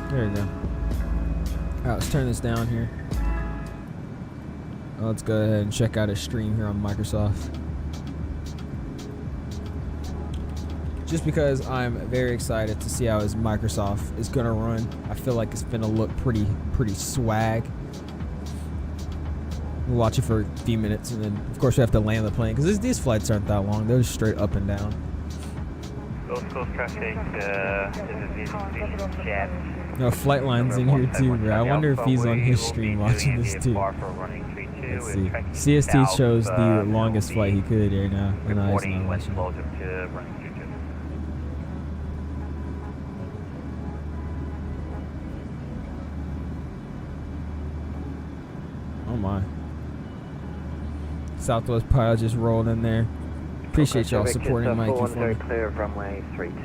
There you go. Alright, let's turn this down here. Let's go ahead and check out his stream here on Microsoft. Just because I'm very excited to see how his Microsoft is gonna run. I feel like it's gonna look pretty swag. We'll watch it for a few minutes, and then of course we have to land the plane because these flights aren't that long. They're just straight up and down. Gulf Coast traffic, jet. No, Flightline's in here too, bro. I wonder if he's on his stream watching this too. Let's see. CST shows the longest flight he could right now. No, he's not watching. Oh my. Southwest pilot just rolled in there. Appreciate y'all supporting Mikey for me. Clear of runway 32.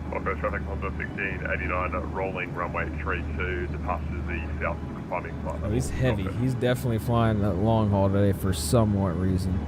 Southwest traffic Honda 1689 rolling runway 32 departures the south climbing flight. Oh, he's heavy. He's definitely flying that long haul today for somewhat reason.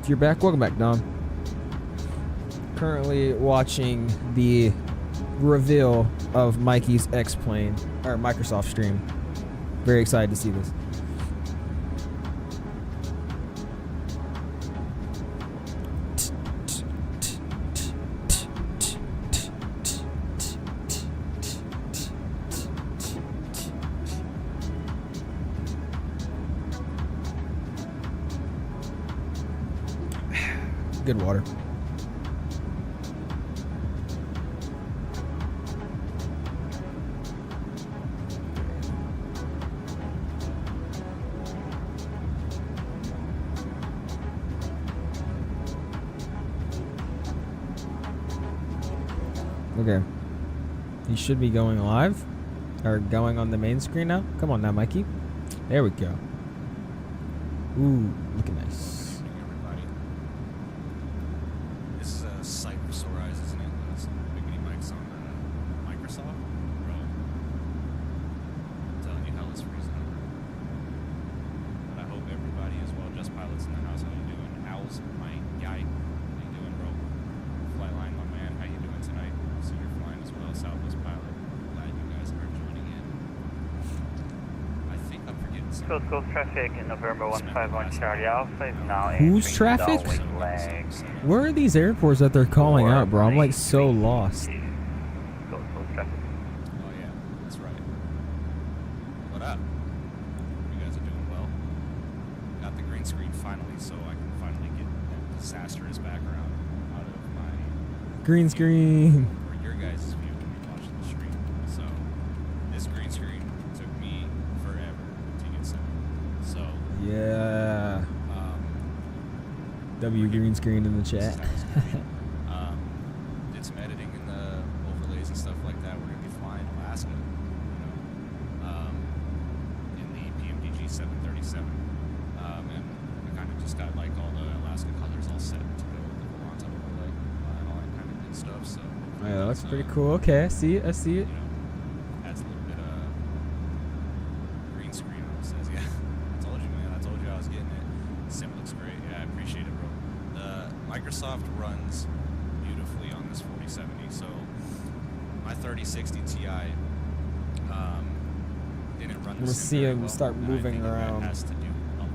You're back. Welcome back, Dom. Currently watching the reveal of Mikey's X-Plane, or Microsoft stream. Very excited to see this. Good water. Okay. You should be going live or going on the main screen now. Come on now, Mikey. There we go. Ooh, looking nice. Gulf traffic in November 151 Charlie Alpha is now who's traffic? Where are these airports that they're calling out, bro? I'm like so lost. Oh yeah, that's right. What up? You guys are doing well. Got the green screen finally, so I can finally get that disastrous background out of my green screen. For your guys' view when you're watching the stream. So this green screen took me forever to get set. So yeah. W green screen in the chat. Did some editing in the overlays and stuff like that. We're gonna be flying Alaska, in the PMDG 737, and I kind of just got like all the Alaska colors all set to go with the Volanta overlay and all that kind of good stuff. So oh, yeah, that's pretty cool. Okay, I see it. I see it. You know, adds a little bit of green screen. Says, yeah, I told you, man. I told you I was getting it. Sim looks great. Yeah, I appreciate it, bro. Microsoft runs beautifully on this 4070. So my 3060 Ti didn't run. We'll see him start moving around.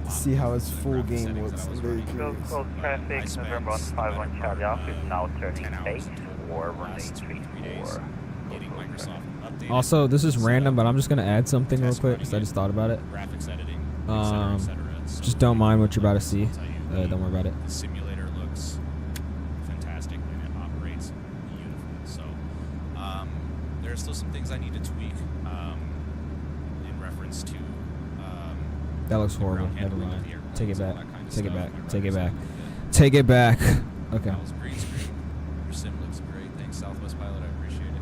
See how his full game looks. I'm very curious. Gulf traffic November 151 Charlie Alpha is now turning base for runway 34. Also, this is random, but I'm just gonna add something real quick because I just thought about it. Just don't mind what you're about to see. Don't worry about it. The simulator looks fantastic and it operates beautifully. So there are still some things I need to tweak in reference to. That looks horrible. Never mind. Take it back. Take it back. Take it back. Take it back. Okay. That was green screen. Your sim looks great. Thanks, Southwest Pilot. I appreciate it.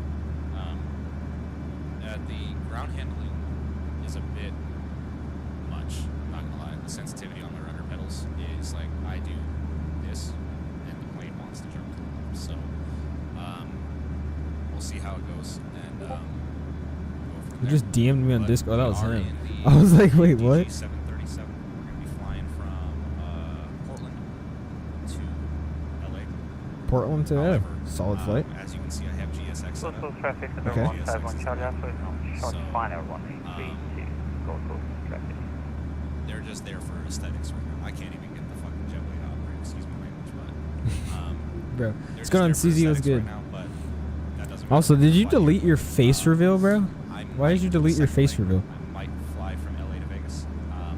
The ground handling is a bit much. I'm not gonna lie. the sensitivity on my rudder pedals is like I do this, and the plane wants to jump to the left. So we'll see how it goes, and go from You there. just DM'd me on But Discord. Oh, that was we are him. in the I was like, wait, what? PMDG 737. We're going to be flying from Portland to LA. Portland to there. However, Solid flight. As you can see, I have GSX set up. Local traffic at the Okay. 151 Charlie Alpha, short So, final 183 to local traffic. They're just there for aesthetics right now. I can't even get the fucking jetway to operate. Excuse my language, but Bro, they're what's just going on, there for CZ? What's aesthetics good? right now, but that doesn't Also, matter. did you Fly delete here. your face reveal, bro? Why did you delete your face reveal? I might fly from LA to Vegas,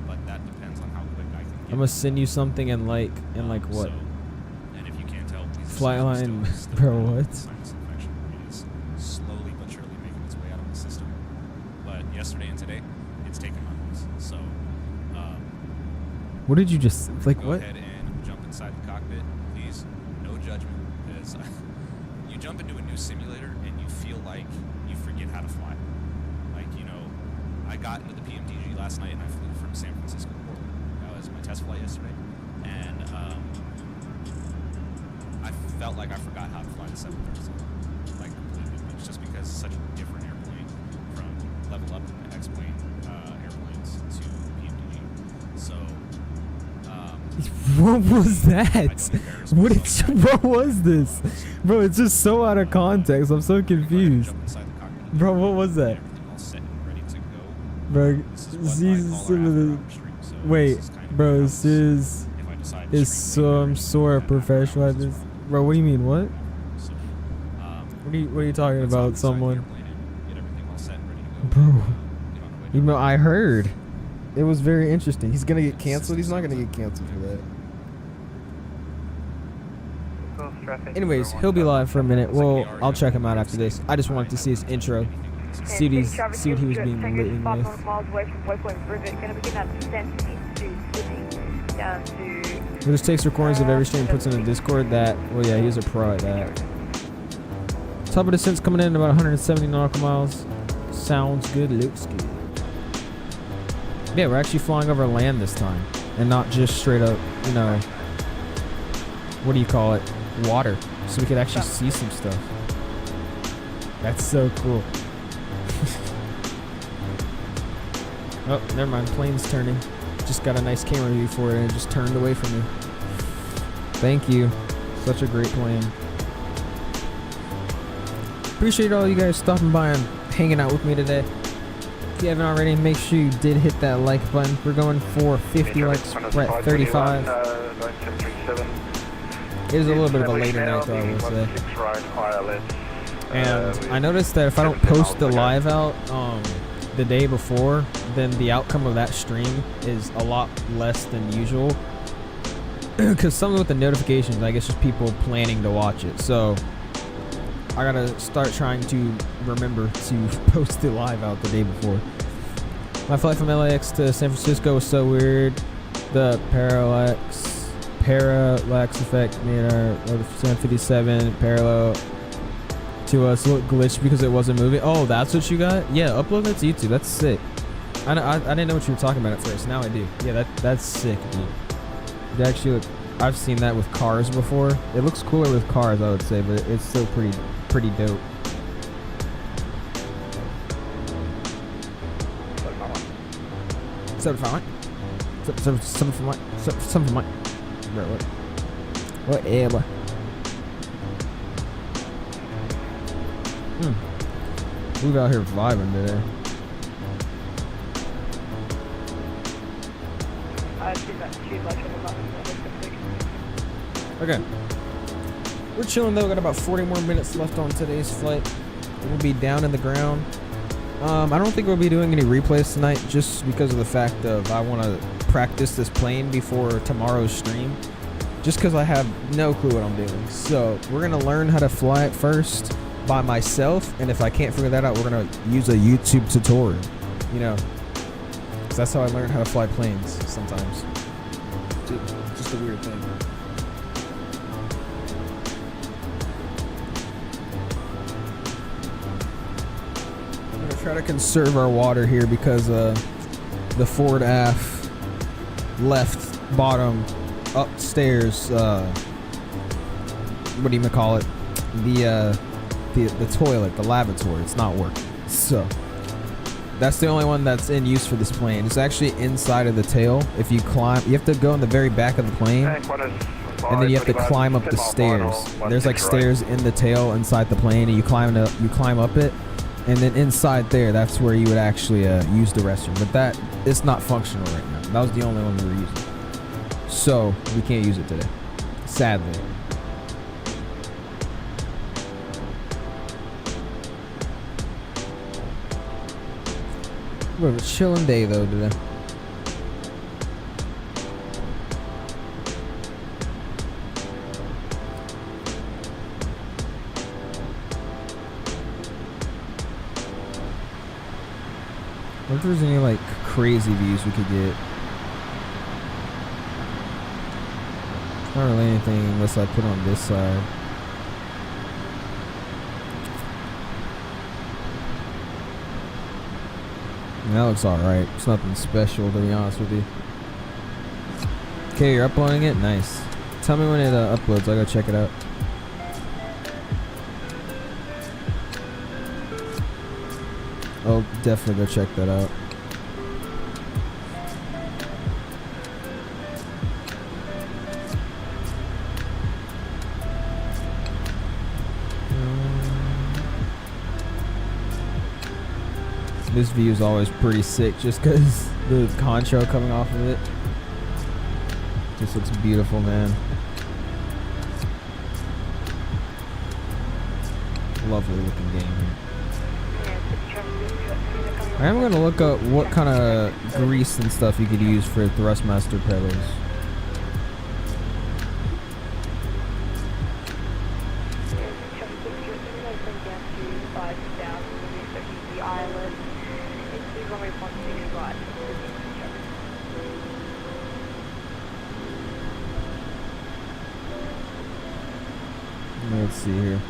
but that depends on how quick I can get. I'm gonna send you something in like what? So, and if you can't tell, please Flightline, still bro, have what? sinus infection. It is slowly but surely making its way out of the system. But yesterday and today, it's taken my voice. So, What did you just like? go What? ahead and jump inside the cockpit, please. No judgment, because you jump into a new simulator and you feel like you forget how to fly. Like, you know, I got into the PMDG last night and I flew from San Francisco to Portland. That was my test flight yesterday, and I felt like I forgot how to fly the 737, like completely. It's just because it's such a different airplane from level up X-plane airplanes to PMDG. So. What was that? What was this? Bro, it's just so out of context. I'm so confused. Bro, what was that? Bro, see some of the. Wait, bro, this is some sort of professional at this. Bro, what do you mean? What? What are you talking about? Someone? Bro, you know, I heard. It was very interesting. He's gonna get canceled. He's not gonna get canceled for that. Anyways, he'll be live for a minute. Well, I'll check him out after this. I just wanted to see his intro, see what he was being lit with. He just takes recordings of every stream, puts in a Discord. That, well, yeah, he's a pro at that. Top of descent's coming in about 170 nautical miles. Sounds good, looks good. Yeah, we're actually flying over land this time, and not just straight up, you know, what do you call it, water, so we could actually see some stuff. That's so cool. Oh, never mind, plane's turning. Just got a nice camera view for it, and it just turned away from me. Thank you. Such a great plane. Appreciate all you guys stopping by and hanging out with me today. If you haven't already, make sure you did hit that like button. We're going for 50 likes. We're at 35. It is a little bit of a later night, though, I will say. And I noticed that if I don't post the live out the day before, then the outcome of that stream is a lot less than usual. Because something with the notifications, I guess, just people planning to watch it. So I gotta start trying to remember to post it live out the day before. My flight from LAX to San Francisco was so weird. The parallax effect made our 757 parallel to us look glitched because it wasn't moving. Oh, that's what you got? Yeah, upload that to YouTube. That's sick. I didn't know what you were talking about at first. Now I do. Yeah, that's sick, dude. It actually look, I've seen that with cars before. It looks cooler with cars, I would say, but it's still pretty dope. Something for my. Bro, what? Whatever. We're out here vibing today. Okay. We're chilling though. Got about 40 more minutes left on today's flight. We'll be down in the ground. I don't think we'll be doing any replays tonight, just because of the fact of I want to practice this plane before tomorrow's stream, just because I have no clue what I'm doing. So we're gonna learn how to fly it first by myself, and if I can't figure that out, we're gonna use a YouTube tutorial. You know, because that's how I learn how to fly planes sometimes. Just a weird thing. Try to conserve our water here because the forward aft left bottom upstairs. What do you call it? The toilet, the lavatory. It's not working. So that's the only one that's in use for this plane. It's actually inside of the tail. If you climb, you have to go in the very back of the plane, and then you have to climb up the stairs. There's like stairs in the tail inside the plane, and you climb up it, and then inside there, that's where you would actually use the restroom. But that is not functional right now. That was the only one we were using, so we can't use it today, sadly. We have a chilling day though today. I wonder if there's any like crazy views we could get. Not really anything unless I put on this side. That looks alright. It's nothing special, to be honest with you. Okay, you're uploading it? Nice. Tell me when it uploads. I gotta check it out. I'll definitely go check that out. This view is always pretty sick just because the concho coming off of it just looks beautiful, man. Lovely looking game here. I am going to look up what kind of grease and stuff you could use for Thrustmaster pedals. Let's see here.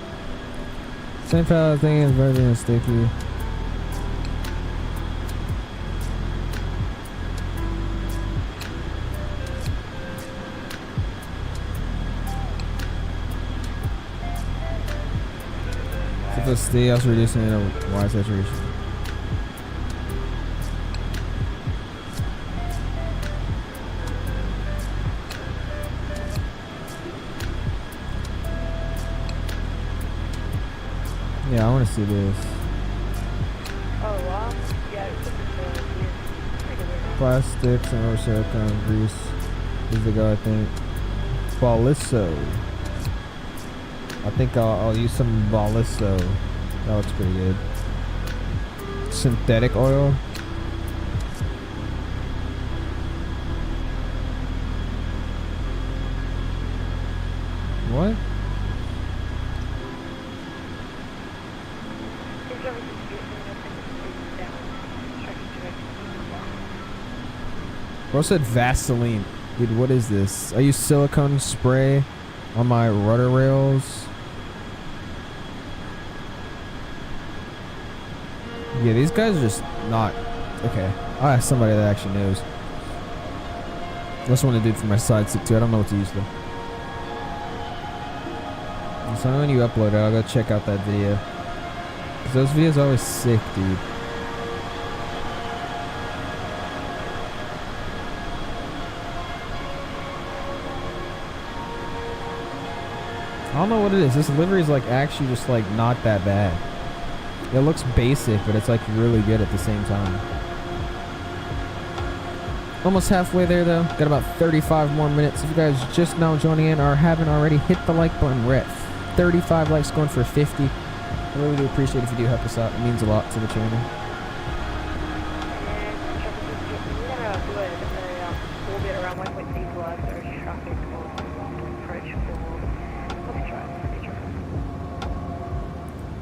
Same file thing is very gonna stick here. So let's stay also reducing the wire saturation. Yeah, I want to see this. Oh, wow. Yeah, it's Plastics and silicone grease is the guy, I think. Ballisso. I think I'll use some Ballisso. That looks pretty good. Synthetic oil. What? Bro said Vaseline. Dude, what is this? I use silicone spray on my rudder rails. Yeah, these guys are just not... Okay, I'll ask somebody that actually knows. I just want to do it for my side stick too. I don't know what to use though. So when you upload it, I'll go check out that video. Cause those videos are always sick, dude. I don't know what it is. This livery is like actually just like not that bad. It looks basic, but it's like really good at the same time. Almost halfway there though. Got about 35 more minutes. If you guys just now joining in or haven't already, hit the like button. We're at 35 likes, going for 50. I really do appreciate if you do help us out. It means a lot to the channel.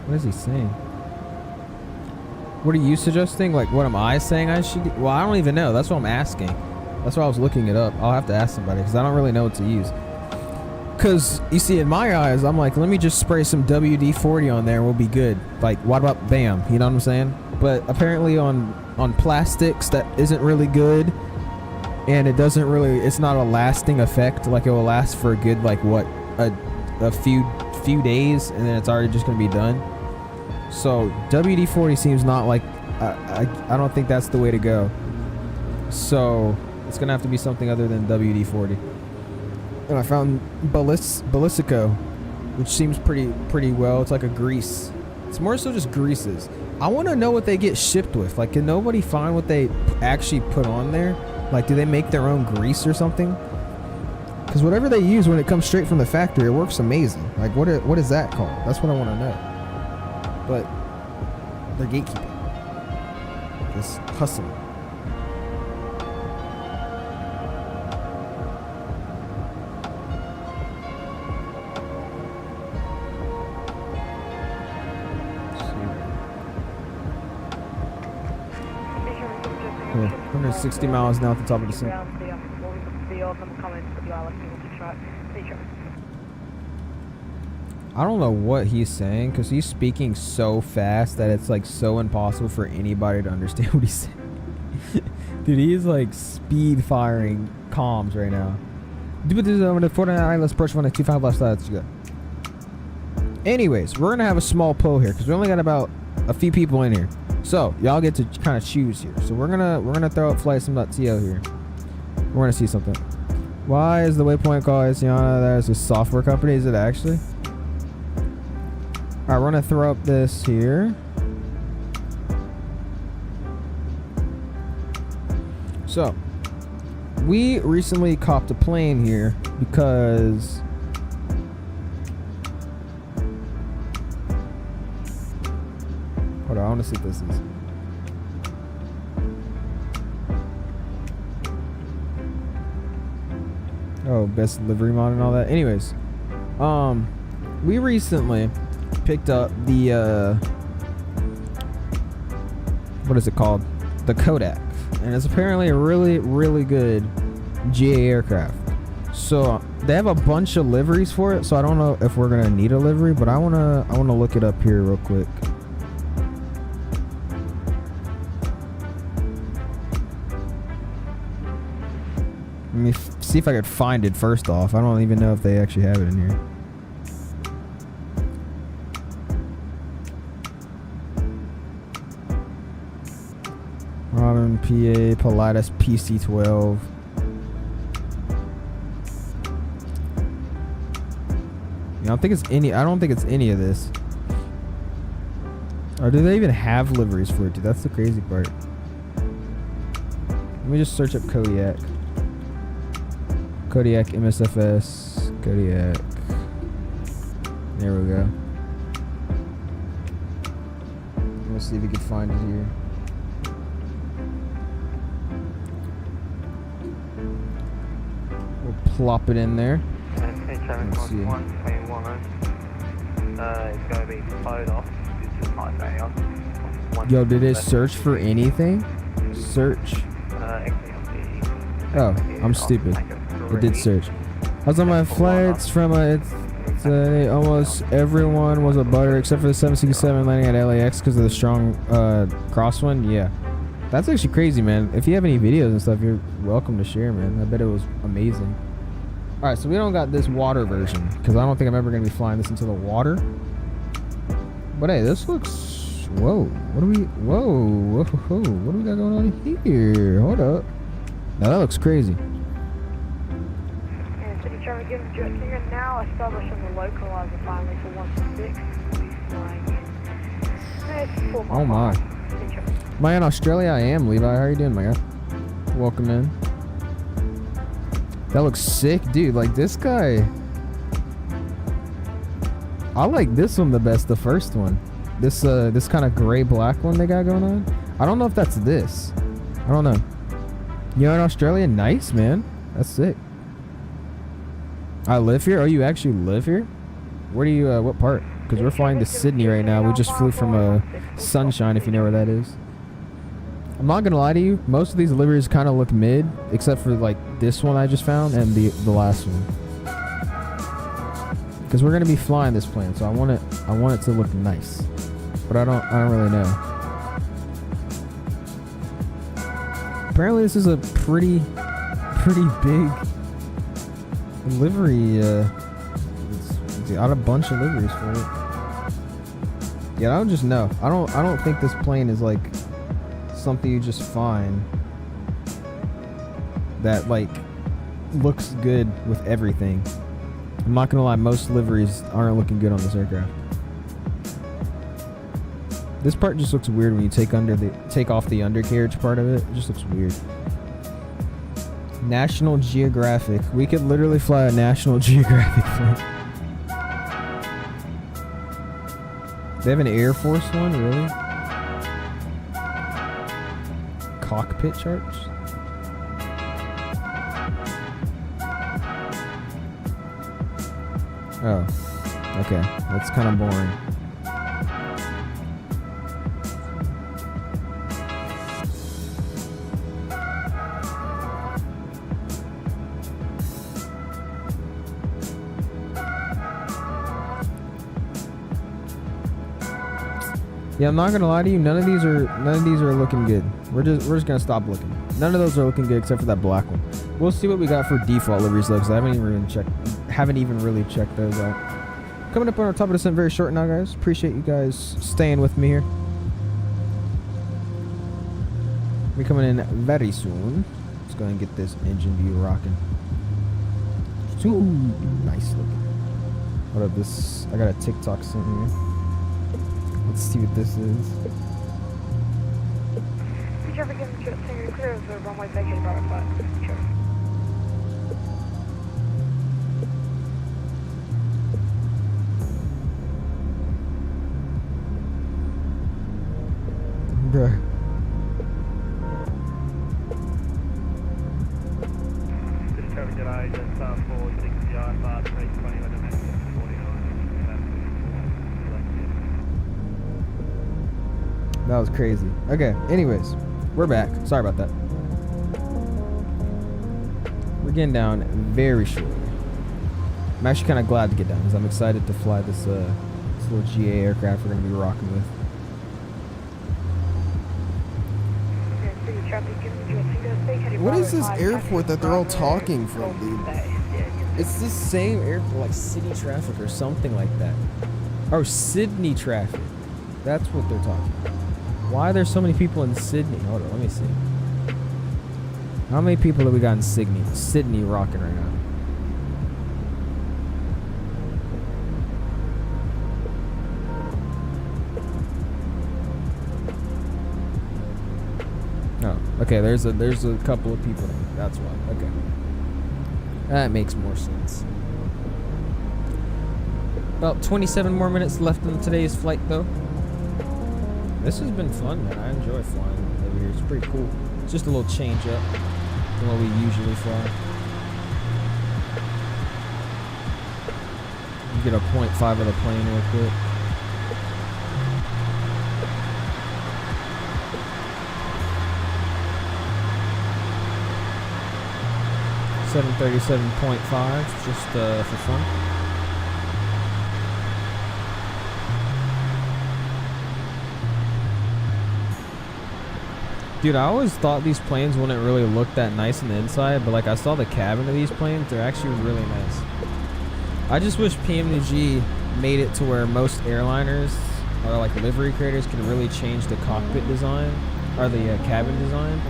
What is he saying? What are you suggesting? Like, what am I saying I should do? Well, I don't even know. That's what I'm asking. That's why I was looking it up. I'll have to ask somebody because I don't really know what to use. Because, you see, in my eyes, I'm like, let me just spray some WD-40 on there and we'll be good. Like, what about bam? You know what I'm saying? But apparently on plastics, that isn't really good. and it doesn't really, it's not a lasting effect. Like it will last for a good, like what, a few days, and then it's already just gonna be done. So WD-40 seems not like, I don't think that's the way to go. So it's gonna have to be something other than WD-40. And I found Ballisico, which seems pretty well. It's like a grease. It's more so just greases. I want to know what they get shipped with. Like, can nobody find what they actually put on there? Like, do they make their own grease or something? Because whatever they use when it comes straight from the factory, it works amazing. Like, what is that called? That's what I want to know. But they're gatekeeping. Just hustling. Yeah, 160 miles now at the top of the sun. I don't know what he's saying because he's speaking so fast that it's like so impossible for anybody to understand what he's saying. Dude, he's like speed firing comms right now. Dude, this is over the 49, let's approach 125 left side. Let's go. Anyways, we're gonna have a small poll here because we only got about a few people in here. So y'all get to kind of choose here. So we're gonna throw up flightsim.to here. We're gonna see something. Why is the waypoint called Asiana? That is a software company. Is it actually? All right, we're gonna throw up this here. So we recently copped a plane here because hold on, I want to see what this is. Oh, best delivery mod and all that. Anyways, we recently picked up the what is it called? The Kodak, and it's apparently a really good GA aircraft. So they have a bunch of liveries for it. So I don't know if we're gonna need a livery, but I wanna look it up here real quick. Let me see if I could find it first off. I don't even know if they actually have it in here. Robin PA Pilatus PC-12. I don't think it's any of this. Or do they even have liveries for it, dude? That's the crazy part. Let me just search up Kodiak. Kodiak MSFS. Kodiak. There we go. Let's see if we can find it here. We'll plop it in there. Let's see. It's going to be flowed off. This is my day. Yo, did it search for anything? Search. Oh, I'm stupid. It did search. I was on my flights from almost everyone was a butter except for the 767 landing at LAX because of the strong crosswind. Yeah, that's actually crazy, man. If you have any videos and stuff, you're welcome to share, man. I bet it was amazing. All right, so we don't got this water version because I don't think I'm ever gonna be flying this into the water. But hey, this looks. Whoa, what do we? Whoa, what do we got going on here? Hold up. Now that looks crazy. Now established on the localizer finally for 1-6. Oh my. Am I in Australia? I am, Levi. How are you doing, my guy? Welcome in. That looks sick, dude. Like this guy. I like this one the best, the first one. This kind of gray black one they got going on. I don't know if that's this. I don't know. You're in Australia? Nice, man. That's sick. I live here? Oh, you actually live here? Where do you, what part? Because we're flying to Sydney right now. We just flew from Sunshine, if you know where that is. I'm not going to lie to you. Most of these liveries kind of look mid, except for like this one I just found and the last one. Because we're going to be flying this plane, so I want it to look nice. But I don't really know. Apparently this is a pretty pretty big livery. It's got a bunch of liveries for it. Yeah, I don't just know. I don't think this plane is like something you just find that like looks good with everything. I'm not gonna lie, most liveries aren't looking good on this aircraft. This part just looks weird when you take off the undercarriage part of it. It just looks weird. National Geographic. We could literally fly a National Geographic flight. They have an Air Force one, really? Cockpit charts? Oh, okay. That's kind of boring. Yeah, I'm not gonna lie to you. None of these are looking good. We're just gonna stop looking. None of those are looking good except for that black one. We'll see what we got for default liveries though, because I haven't even really checked those out. Coming up on our top of descent very short now, guys. Appreciate you guys staying with me here. We're coming in very soon. Let's go ahead and get this engine view rocking. Ooh, nice looking. What up? I got a TikTok sent here. Let's see what this is. Be careful getting the singer clear of the runway vacated by our flight. Sure. Bruh. Just trying to get a just 460 IFR 320 with an MSFS 49. That was crazy. Okay, anyways, we're back. Sorry about that. We're getting down very shortly. I'm actually kind of glad to get down because I'm excited to fly this little GA aircraft we're going to be rocking with. What is this airport that they're all talking from, dude? It's the same airport, like City Traffic or something like that. Or Sydney Traffic. That's what they're talking about. Why are there so many people in Sydney? Hold on, let me see. How many people have we got in Sydney rocking right now? Oh, okay. There's a couple of people. That's why. Okay, that makes more sense. About 27 more minutes left in today's flight, though. This has been fun, man. I enjoy flying over here. It's pretty cool. It's just a little change up from what we usually fly. You get a 0.5 of the plane real quick. $737.5 just for fun. Dude, I always thought these planes wouldn't really look that nice on the inside, but like I saw the cabin of these planes, they're actually really nice. I just wish PMDG made it to where most airliners or like livery creators can really change the cockpit design or the cabin design.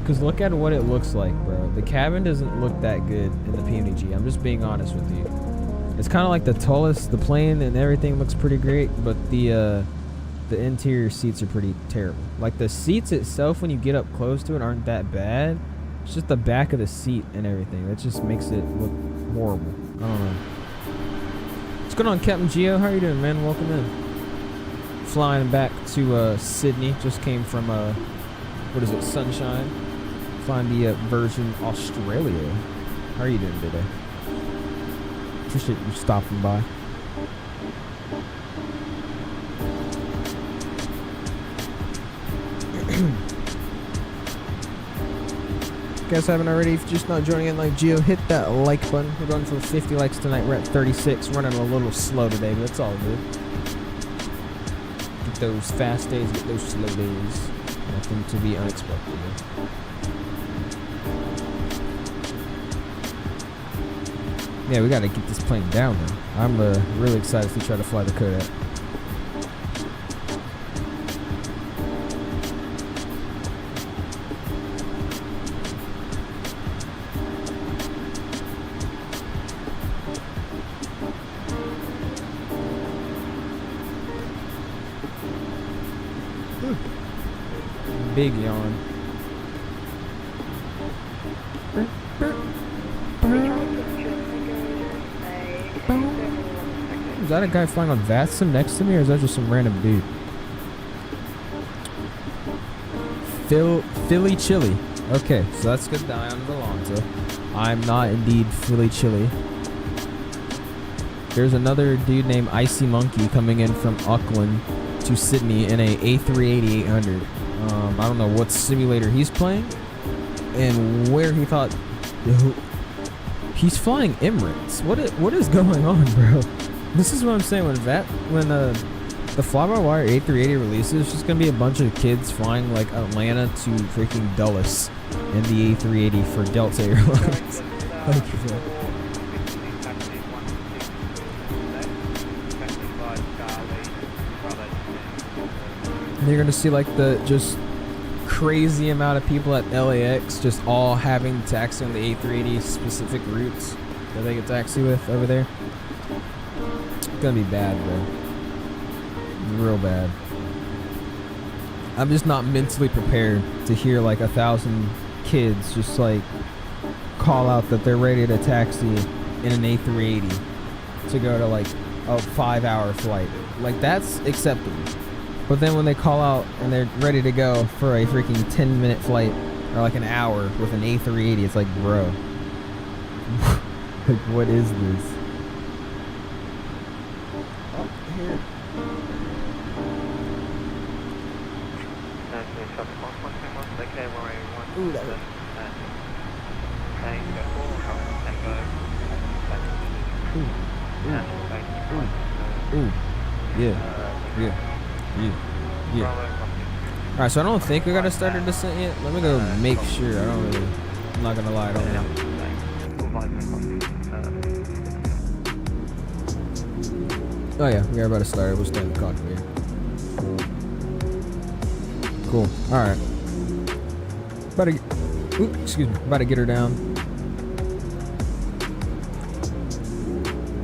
Because look at what it looks like, bro. The cabin doesn't look that good in the PMDG. I'm just being honest with you. It's kind of like the tallest, the plane and everything looks pretty great, but the interior seats are pretty terrible. Like the seats itself, when you get up close to it, aren't that bad. It's just the back of the seat and everything that just makes it look horrible. I don't know. What's going on, Captain Geo? How are you doing, man? Welcome in. Flying back to Sydney. Just came from what is it, Sunshine? Flying the Virgin Australia. How are you doing today? Appreciate you stopping by. If you guys haven't already, if you're just not joining in like Geo, hit that like button. We're going for 50 likes tonight. We're at 36. Running a little slow today, but it's all good. Get those fast days, get those slow days. Nothing to be unexpected. Yeah, we gotta get this plane down there. I'm really excited to try to fly the Kodak. Big yawn. Is that a guy flying on VATSIM next to me, or is that just some random dude? Philly Chili. Okay, so that's good that I am Volanta. I'm not indeed Philly Chili. There's another dude named Icy Monkey coming in from Auckland to Sydney in a A380-800. I don't know what simulator he's playing and where he thought he's flying Emirates. What is going on, bro? This is what I'm saying. When the fly-by-wire A380 releases, it's just gonna be a bunch of kids flying like Atlanta to freaking Dulles in the A380 for Delta Airlines. You're gonna see like the just crazy amount of people at LAX just all having taxi on the A380 specific routes that they get taxi with over there. It's gonna be bad, bro. Real bad. I'm just not mentally prepared to hear like 1,000 kids just like call out that they're ready to taxi in an A380 to go to like a 5-hour flight. Like that's acceptable. But then when they call out and they're ready to go for a freaking 10-minute flight or like an hour with an A380, it's like, bro, like what is this? Oh, here. Ooh, that Ooh. Yeah. Alright, so I don't think we gotta start a descent yet. Let me go make sure. I'm not gonna lie, I don't know. Oh yeah, we are about to start. We'll stay in the cockpit here. Cool. Alright. About to get her down.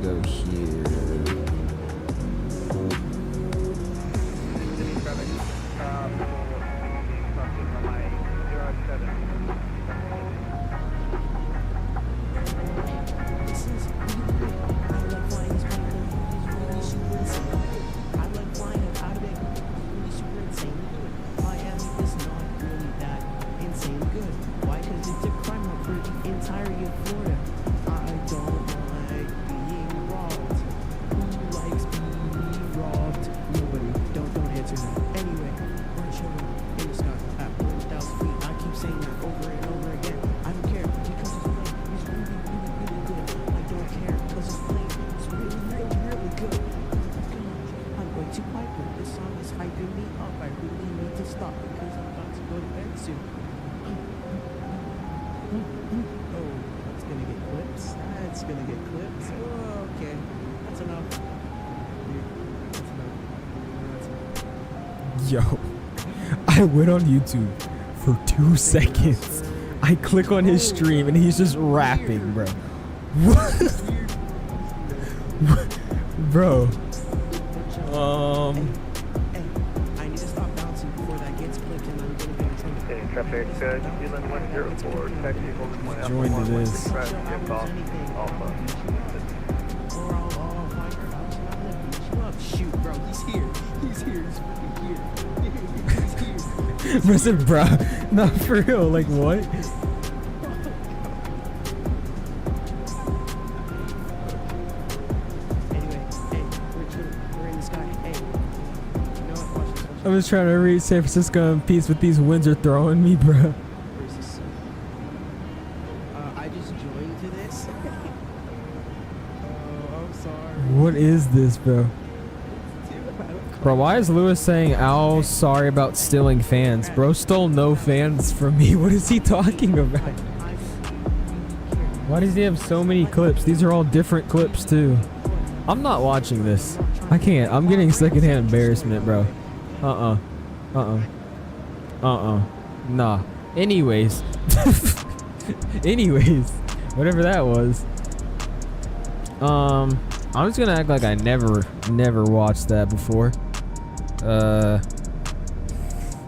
Go here. Yo, I went on YouTube for 2 seconds. I click on his stream and he's just rapping, bro. What? Bro. I need to stop bouncing before that gets clicked and I'm gonna get in trouble. Okay, traffic, New Zealand 104, taxi holding 1 Join to this. Shoot, bro, he's here. He's here. He's fucking here. Bro said, bruh, not for real. Like, what? Anyway, hey, we're in the sky. Hey, you know what? Watch this. I'm just trying to read San Francisco in peace, but these winds are throwing me, bro. Where's this? I just joined to this. Oh, I'm sorry. What is this, bro? Bro, why is Lewis saying, "Ow, sorry about stealing fans"? Bro stole no fans from me. What is he talking about? Why does he have so many clips? These are all different clips too. I'm not watching this. I can't. I'm getting secondhand embarrassment, bro. Nah. Anyways. Anyways. Whatever that was. I'm just gonna act like I never watched that before. That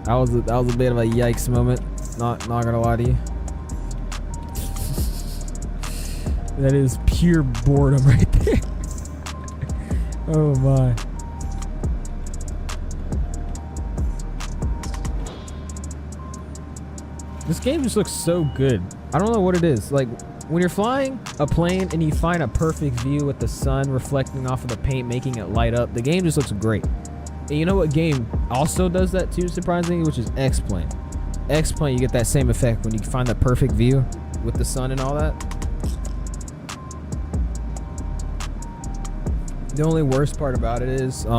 was a bit of a yikes moment. Not gonna lie to you. That is pure boredom right there. Oh my. This game just looks so good. I don't know what it is. Like, when you're flying a plane and you find a perfect view with the sun reflecting off of the paint, making it light up, the game just looks great. And you know what game also does that too, surprisingly, which is X-Plane. X-Plane, you get that same effect when you find the perfect view with the sun and all that. The only worst part about it is, dude,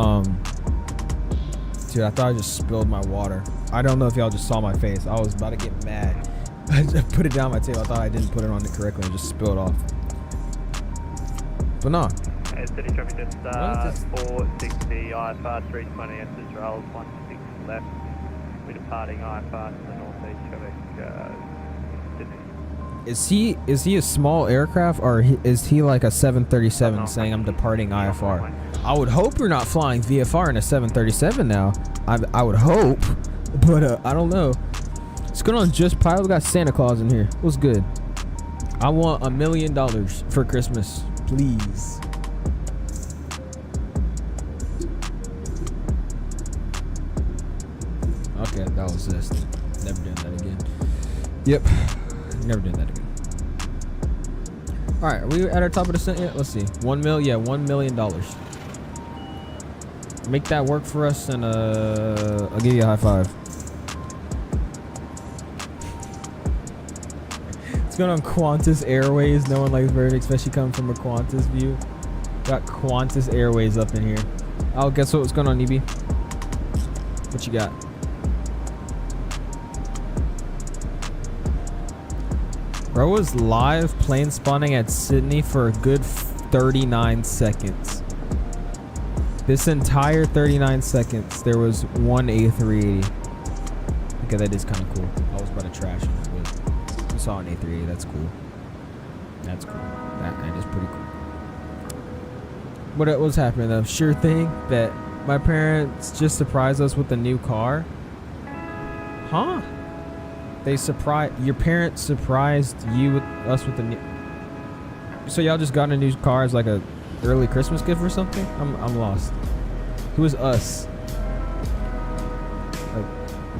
I thought I just spilled my water. I don't know if y'all just saw my face. I was about to get mad. I just put it down my table. I thought I didn't put it on it correctly and just spilled off. But no. Hey, city traffic, just 460 IFR 320 SS rails 16 left. We're departing IFR to the northeast traffic, Sydney. Is he a small aircraft, or is he like a 737 saying I'm departing IFR? I would hope you're not flying VFR in a 737 now. I would hope, but I don't know. What's going on, Just Pilot? We got Santa Claus in here. What's good? I want $1 million for Christmas, please. Okay, that was this. Never doing that again. Yep. Never doing that again. Alright, are we at our top of the cent yet? Let's see. $1 million. Make that work for us, and I'll give you a high five. What's going on, Qantas Airways? No one likes verdict, especially coming from a Qantas view. Got Qantas Airways up in here. Oh, guess what's going on, EB? What you got? Bro was live plane spawning at Sydney for a good 39 seconds. This entire 39 seconds, there was one A380. Okay, that is kind of cool. I was about to trash him, but I saw an A380. That's cool. That's cool. That is pretty cool. What was happening though? Sure thing that my parents just surprised us with a new car. Huh? They surprised your parents surprised you with us with the new. So y'all just got a new car as like a early Christmas gift or something? I'm lost. Who is us? Like,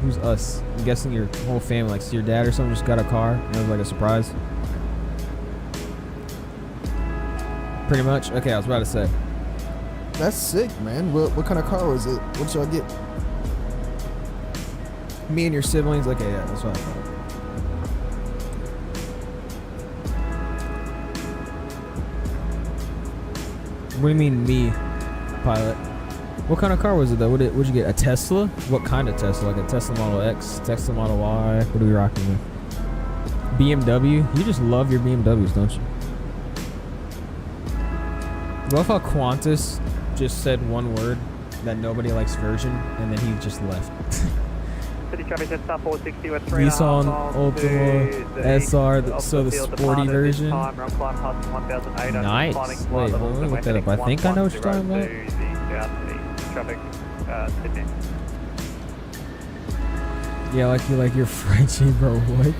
who's us? I'm guessing your whole family, like, so your dad or something just got a car and it was like a surprise. Pretty much. Okay, I was about to say. That's sick, man. What kind of car was it? What did y'all get? Me and your siblings. Okay, yeah, that's what I thought. What do you mean, me, pilot? What kind of car was it though? What'd you get? A Tesla? What kind of Tesla? Like a Tesla Model X, Tesla Model Y? What are we rocking with? BMW? You just love your BMWs, don't you? I love how Qantas just said one word, that nobody likes version, and then he just left. Nissan Ultima SR, so the sporty version. Nice. Wait, let me look that up. I think I know what you're talking about. Yeah, like you like your Frenchie, bro. What?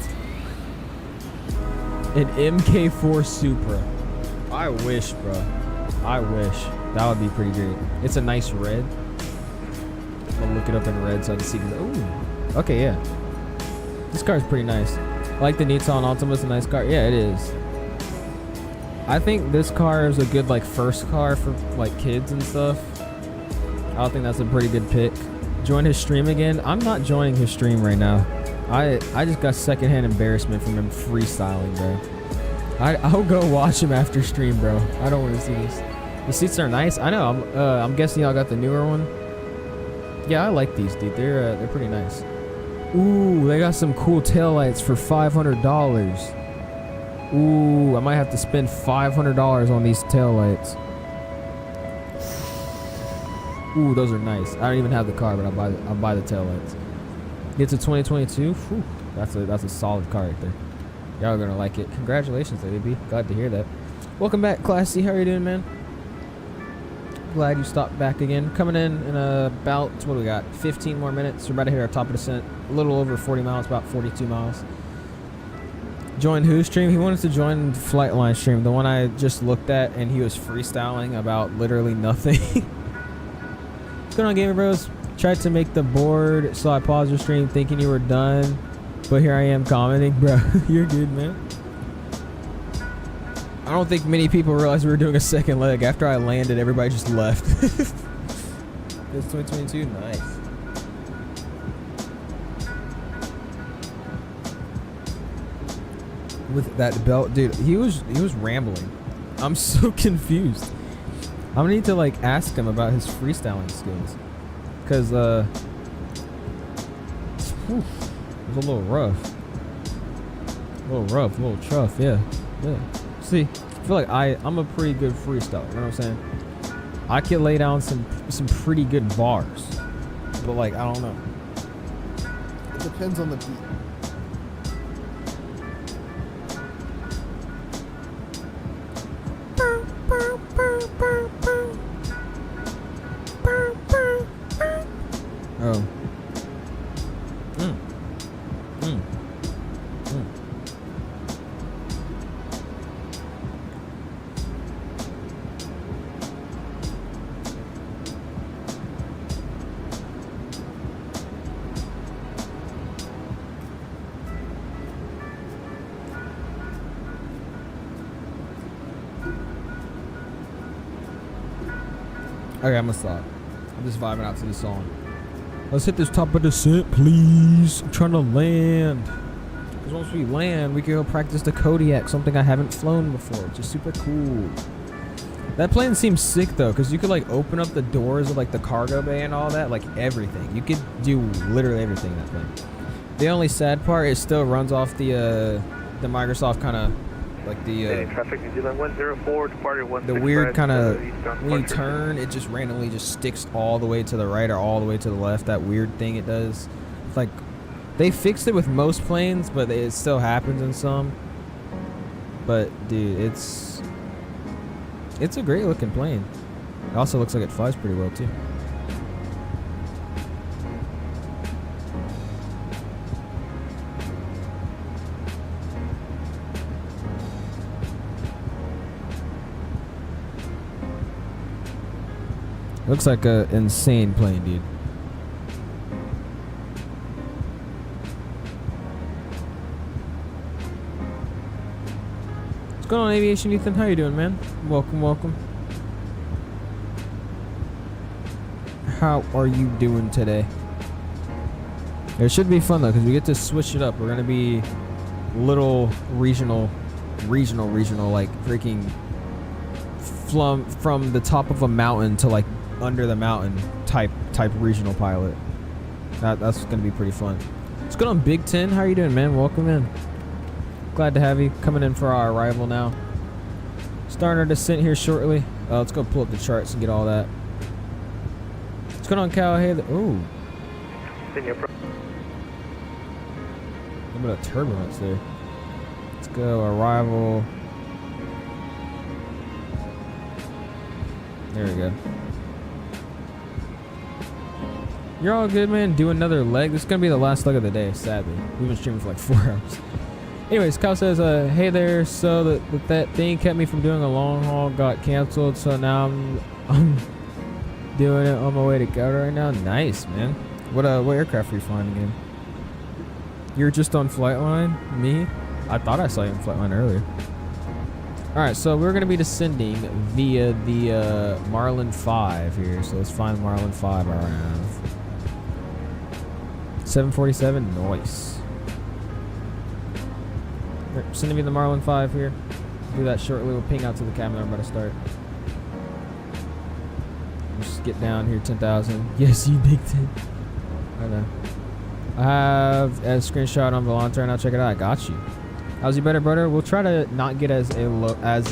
An MK4 Supra. I wish, bro. I wish. That would be pretty great. It's a nice red. I'll look it up in red so I can see. Ooh. Okay, yeah. This car is pretty nice. I like the Nissan Altima. It's a nice car. Yeah, it is. I think this car is a good like first car for like kids and stuff. I don't think that's a pretty good pick. Join his stream again. I'm not joining his stream right now. I just got secondhand embarrassment from him freestyling, bro. I'll go watch him after stream, bro. I don't want to see this. The seats are nice. I know. I'm guessing y'all got the newer one. Yeah, I like these, dude. They're pretty nice. Ooh, they got some cool taillights for $500. Ooh, I might have to spend $500 on these taillights. Ooh, those are nice. I don't even have the car, but I'll buy the taillights. Get to 2022. Whew, that's a solid car right there. Y'all are gonna like it. Congratulations, Lady B. Glad to hear that. Welcome back, Class C. How are you doing, man? Glad you stopped back again. Coming in about, what do we got? 15 more minutes. We're about to hit our top of descent. A little over 40 miles, about 42 miles. Join whose stream? He wanted to join Flightline stream, the one I just looked at, and he was freestyling about literally nothing. What's going on, Gamer Bros? Tried to make the board, so I paused your stream thinking you were done, but here I am commenting. Bro, you're good, man. I don't think many people realized we were doing a second leg. After I landed, everybody just left. It's 2022, nice. With that belt, dude, he was rambling. I'm so confused. I'm gonna need to like ask him about his freestyling skills, cause it was a little rough, a little tough, yeah. See, I feel like I'm a pretty good freestyler. You know what I'm saying? I can lay down some pretty good bars, but like I don't know. It depends on the beat. Oh. Okay, I'm gonna stop. I'm just vibing out to the song. Let's hit this top of descent, please. I'm trying to land. Because once we land, we can go practice the Kodiak, something I haven't flown before, which is super cool. That plane seems sick though, because you could like open up the doors of like the cargo bay and all that, like everything. You could do literally everything in that plane. The only sad part is still runs off the Microsoft kind of like the traffic New Zealand 104 departure 16. The weird kind of when you turn, it just randomly just sticks all the way to the right or all the way to the left. That weird thing it does. It's like they fixed it with most planes, but it still happens in some. But dude, it's a great looking plane. It also looks like it flies pretty well too. Looks like a insane plane, dude. What's going on, Aviation Ethan? How you doing, man? Welcome. How are you doing today? It should be fun though, because we get to switch it up. We're gonna be little regional, like freaking from the top of a mountain to like under the mountain type regional pilot. That's gonna be pretty fun. What's going on, Big 10? How are you doing, man? Welcome in. Glad to have you coming in for our arrival now. Starting our descent here shortly. Let's go pull up the charts and get all that. What's going on, Cal? Hey, ooh. A little bit of turbulence there. Let's go arrival. There we go. You're all good, man. Do another leg. This is gonna be the last leg of the day, sadly. We've been streaming for like 4 hours. Anyways, Kyle says, hey there, so that thing kept me from doing a long haul, got canceled, so now I'm doing it on my way to Qatar right now. Nice, man. What aircraft are you flying again? You're just on Flightline? Me? I thought I saw you on Flightline earlier. Alright, so we're going to be descending via the Marlin 5 here. So let's find Marlin 5 around. 747, nice. Right, sending me the Marlin 5 here. Do that shortly. We'll ping out to the camera. I'm about to start. Just get down here, 10,000. Yes, you big 10. I know. I have a screenshot on Volanta right now. Check it out. I got you. How's you better, brother? We'll try to not get as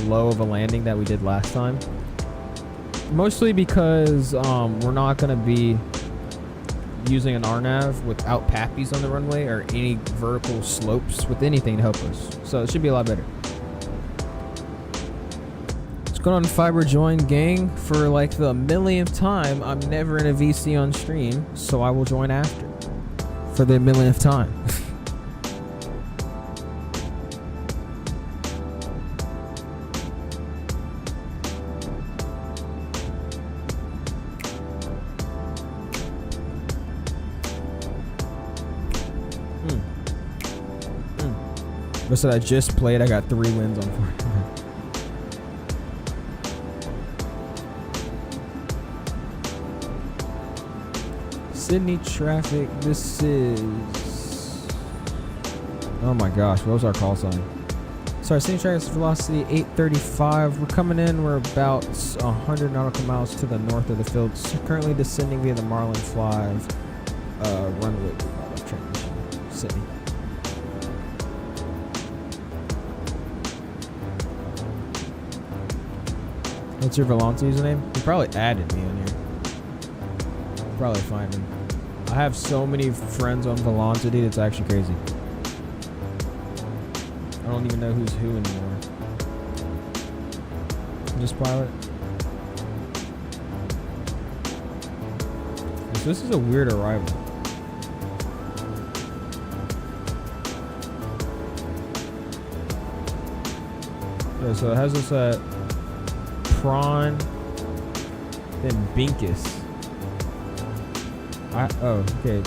low of a landing that we did last time. Mostly because we're not going to be using an RNAV without pappies on the runway or any vertical slopes with anything to help us. So it should be a lot better. What's going on, Fiber Join gang? For like the millionth time, I'm never in a VC on stream, so I will join after. For the millionth time. What's that I just played? I got 3 wins on 4. Sydney traffic. This is. Oh my gosh, what was our call sign? Sorry, Sydney traffic velocity 835. We're coming in. We're about 100 nautical miles to the north of the field. So currently descending via the Marlin 5 runway. Sydney. What's your Volanta username? You probably added me on here. Probably find him. I have so many friends on Volanta, dude. It's actually crazy. I don't even know who's who anymore. Just pilot. So this is a weird arrival. Yeah, so it has us at Prawn, then Binkus. Oh, okay.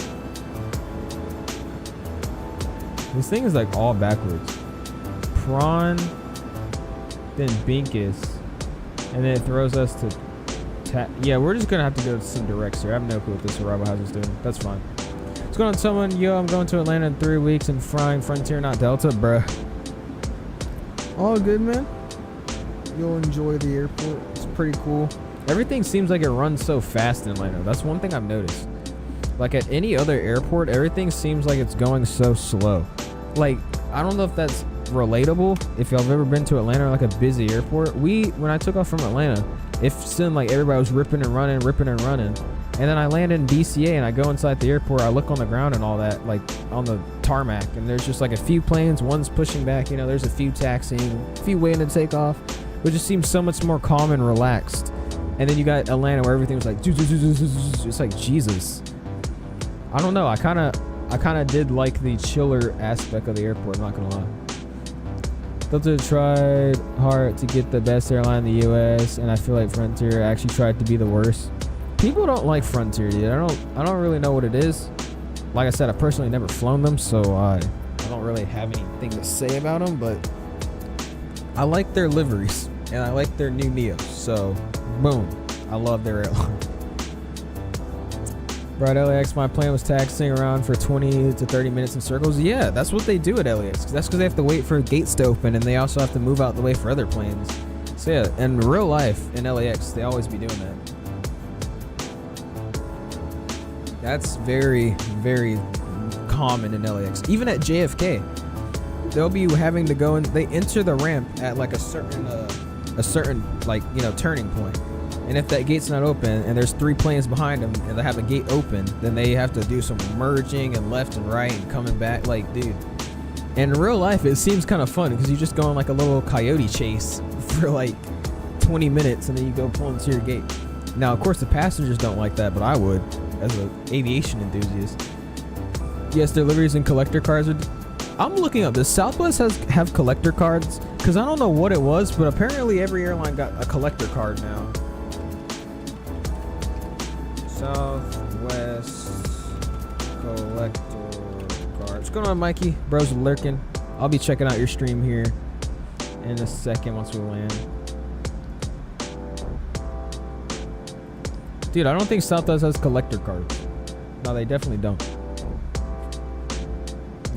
This thing is like all backwards. Prawn, then Binkus, and then it throws us to yeah, we're just gonna have to go to some directs here. I have no clue what this arrival has us doing. That's fine. What's going on, someone? Yo, I'm going to Atlanta in 3 weeks and flying Frontier, not Delta, bruh. All good, man. You'll enjoy the airport. It's pretty cool. Everything seems like it runs so fast in Atlanta. That's one thing I've noticed. Like at any other airport, everything seems like it's going so slow. Like, I don't know if that's relatable. If y'all have ever been to Atlanta or like a busy airport, when I took off from Atlanta, it seemed like everybody was ripping and running. And then I landed in DCA and I go inside the airport, I look on the ground and all that, like on the tarmac, and there's just like a few planes, one's pushing back, you know, there's a few taxiing, a few waiting to take off. It just seems so much more calm and relaxed. And then you got Atlanta where everything was like, it's like, Jesus. I don't know. I kind of did like the chiller aspect of the airport, I'm not gonna lie. Delta tried hard to get the best airline in the US, and I feel like Frontier actually tried to be the worst. People don't like Frontier, dude. I don't really know what it is. Like I said, I personally never flown them, so I don't really have anything to say about them, but I like their liveries and I like their new Neos. So boom, I love their airline. Right, LAX, my plane was taxiing around for 20 to 30 minutes in circles. Yeah, that's what they do at LAX. That's because they have to wait for gates to open, and they also have to move out the way for other planes. So yeah, in real life in LAX, they always be doing that. That's very, very common in LAX. Even at JFK, they'll be having to go and they enter the ramp at like a certain like, you know, turning point. And if that gate's not open and there's 3 planes behind them and they have a gate open, then they have to do some merging and left and right and coming back. Like, dude, in real life, it seems kind of fun because you just go on like a little coyote chase for like 20 minutes and then you go pull into your gate. Now, of course, the passengers don't like that, but I would as an aviation enthusiast. Yes, their liveries and collector cards are... I'm looking up. Does Southwest have collector cards? Because I don't know what it was, but apparently every airline got a collector card now. Southwest collector card. What's going on, Mikey? Bros lurking. I'll be checking out your stream here in a second once we land. Dude, I don't think Southwest has collector cards. No, they definitely don't.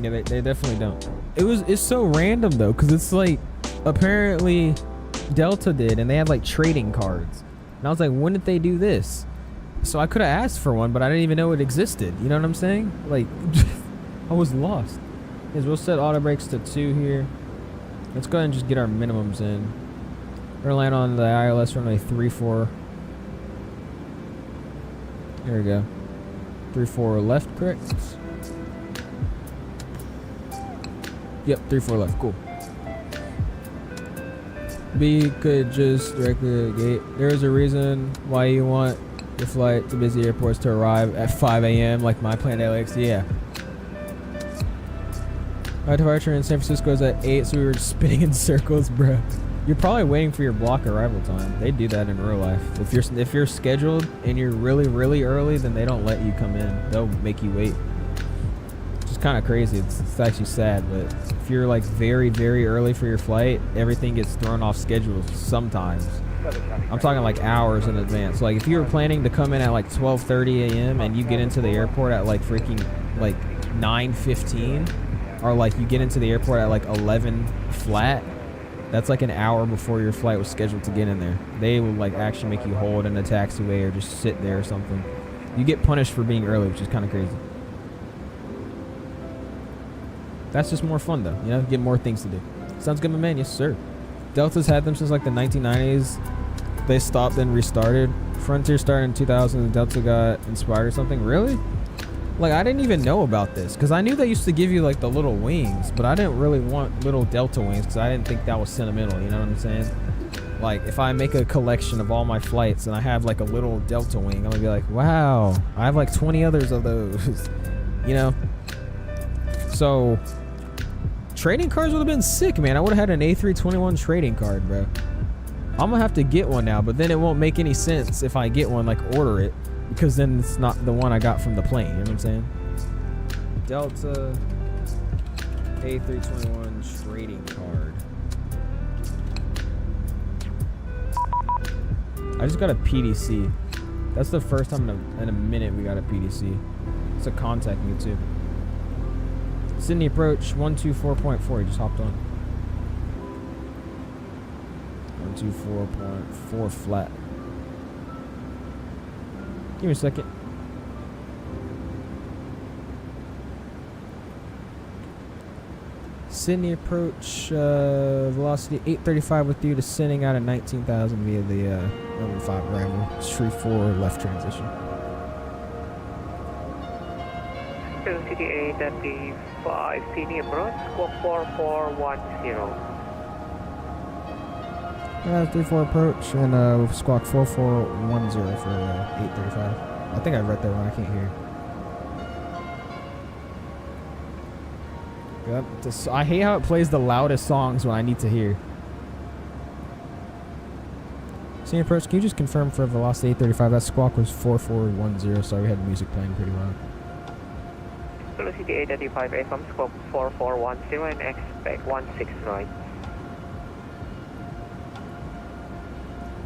Yeah, they definitely don't. It's so random though, because it's like apparently Delta did, and they had like trading cards. And I was like, when did they do this? So I could have asked for one, but I didn't even know it existed. You know what I'm saying? Like, I was lost. is we'll set auto brakes to 2 here. Let's go ahead and just get our minimums in. We're gonna land on the ILS runway 34. There we go. 34 left, correct? Yep, 34 left, cool. B could just directly the gate. There's a reason why you want your flight to busy airports to arrive at 5 a.m. like my planned LAX. Yeah. My departure in San Francisco is at 8, so we were spinning in circles, bro. You're probably waiting for your block arrival time. They do that in real life. If you're scheduled and you're really early, then they don't let you come in. They'll make you wait. It's kind of crazy. It's actually sad, but if you're like very early for your flight, everything gets thrown off schedule sometimes. I'm talking like hours in advance. Like if you were planning to come in at like 12:30 a.m. and you get into the airport at like freaking like 9:15, or like you get into the airport at like 11 flat, that's like an hour before your flight was scheduled to get in there. They will like actually make you hold in a taxiway or just sit there or something. You get punished for being early, which is kind of crazy. That's just more fun though, you know, get more things to do. Sounds good, my man. Yes, sir. Delta's had them since like the 1990s. They stopped and restarted. Frontier started in 2000 and Delta got inspired or something. Really? Like, I didn't even know about this because I knew they used to give you like the little wings, but I didn't really want little Delta wings because I didn't think that was sentimental, you know what I'm saying? Like, if I make a collection of all my flights and I have like a little Delta wing, I'm gonna be like, wow, I have like 20 others of those, you know? So, trading cards would have been sick, man. I would have had an A321 trading card, bro. I'm gonna have to get one now, but then it won't make any sense if I get one, like order it, because then it's not the one I got from the plane, you know what I'm saying? Delta A321 trading card. I just got a PDC. That's the first time in a minute we got a PDC. It's a contact me too. Sydney approach 124.4. He just hopped on. 124.4 flat. Give me a second. Sydney approach velocity 835 with you, descending out at 19,000 via the 5 arrival. Street 4 left transition. Velocity 835, Sydney approach, squawk 4410. 34 approach and squawk 4410 for 835. I think I read that wrong. I can't hear. Yep. I hate how it plays the loudest songs when I need to hear. Sydney approach, can you just confirm for velocity 835? That squawk was 4410. Sorry, we had music playing pretty loud. Velocity 835, FM squawk 4410 and expect 16 right.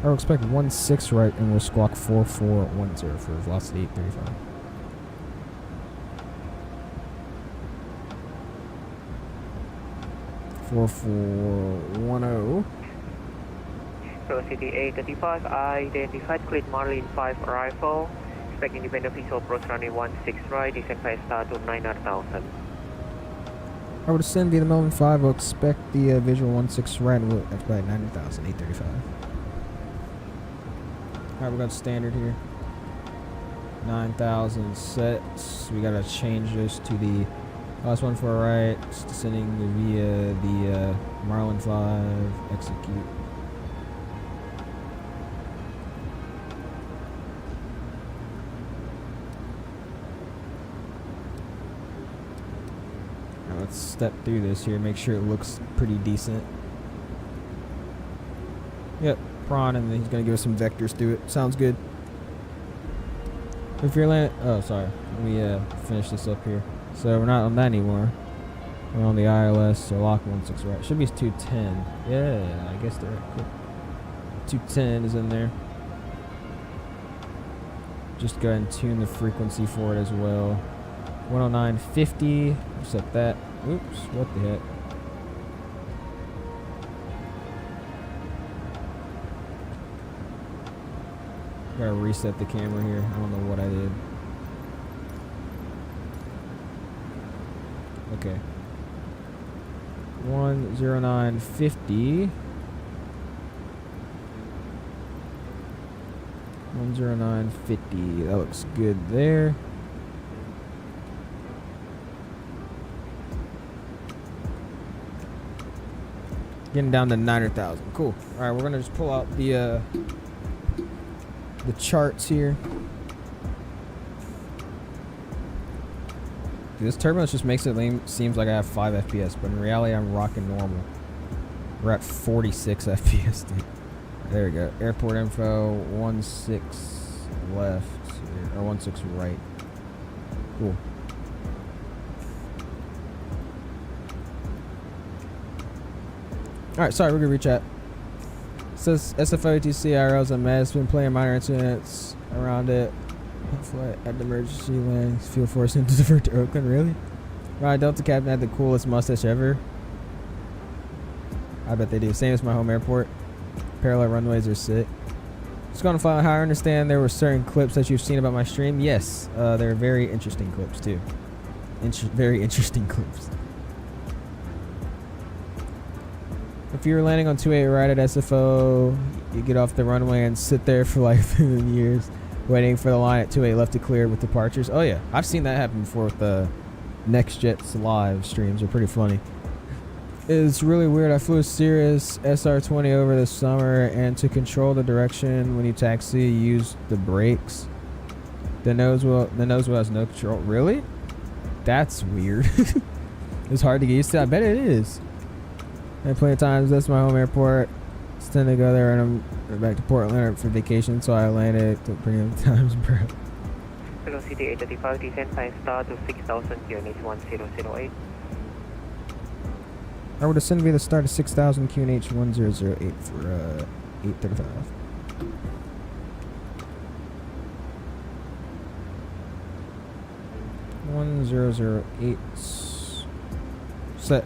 I will expect 16 right and we'll squawk 4410 for velocity 835. (4410) Velocity 835, identified clean Marlin 5 arrival. Expect independent visual approach running 16 right, descent fast start to 9,000. I would ascend via the Melbourne 5. We'll expect the visual 16 right and we'll expect 9,000, 835. Alright, we got standard here. 9,000 sets. We gotta change this to the last one for right. It's descending via the Marlin 5. Execute. Now let's step through this here. Make sure it looks pretty decent. Yep. Prawn, and then he's gonna give us some vectors through it. Sounds good. If you're landing, oh sorry, let me finish this up here. So we're not on that anymore. We're on the ILS, so lock 16 right. Should be 210. Yeah, I guess they're cool. 210 is in there. Just go ahead and tune the frequency for it as well. 109.50. Set that. Oops, what the heck? Gotta reset the camera here. I don't know what I did. Okay. 10950. 10950. That looks good there. Getting down to 900,000. Cool. All right, we're gonna just pull out the charts here. Dude, this turbulence just makes it seems like I have 5 FPS, but in reality, I'm rocking normal. We're at 46 FPS, dude. There we go. Airport info, 16 left, or 16 right. Cool. Alright, sorry, we're gonna reach out. Says SFOTC IRLs and MES been playing minor incidents around it. Flight at the emergency landing. Fuel force to divert to Oakland, really? Right, Delta Captain had the coolest mustache ever. I bet they do. Same as my home airport. Parallel runways are sick. Just gonna find out how I understand there were certain clips that you've seen about my stream. Yes, they're very interesting clips too. Very interesting clips. If you're landing on 28 right at SFO, you get off the runway and sit there for like years, waiting for the line at 28 left to clear with departures. Oh yeah, I've seen that happen before with the NextJet's live streams. They're pretty funny. It's really weird. I flew a Cirrus SR-20 over this summer, and to control the direction when you taxi, you use the brakes. The nose wheel has no control. Really? That's weird. It's hard to get used to. I bet it is. And plenty of times, that's my home airport. It's tend to go there and I'm back to Portland for vacation, so I landed to premium times, bro. Velocity 835, descend 5 star to 6,000 units 1008. I would ascend via the start of 6,000 QNH 1008 for 835. $1008 set.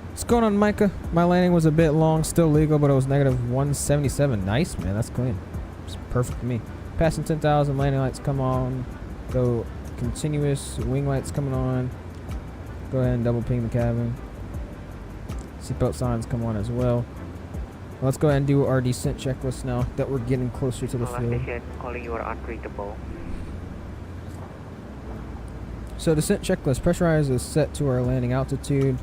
What's going on, Micah? My landing was a bit long, still legal, but it was negative 177. Nice, man. That's clean. It's perfect for me. Passing 10,000, landing lights come on. Go continuous. Wing lights coming on. Go ahead and double ping the cabin. Seatbelt signs come on as well. Let's go ahead and do our descent checklist now that we're getting closer to the field. Calling you are unreadable. So descent checklist. Pressurize is set to our landing altitude.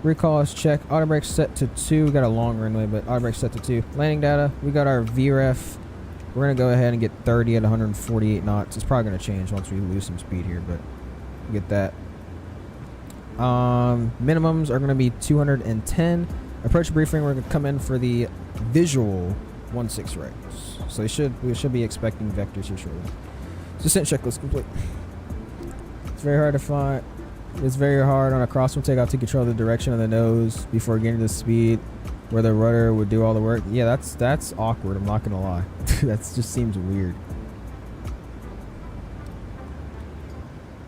Recall is check. Auto brake set to 2. We got a long runway, but auto brake set to 2. Landing data. We got our VREF. We're going to go ahead and get 30 at 148 knots. It's probably going to change once we lose some speed here, but we get that. Minimums are going to be 210. Approach briefing, we're going to come in for the visual 16 right. So we should be expecting vectors here shortly. Descent checklist complete. It's very hard to find. It's very hard on a crosswind takeoff to control the direction of the nose before getting to the speed where the rudder would do all the work. Yeah, that's awkward. I'm not gonna lie. That just seems weird.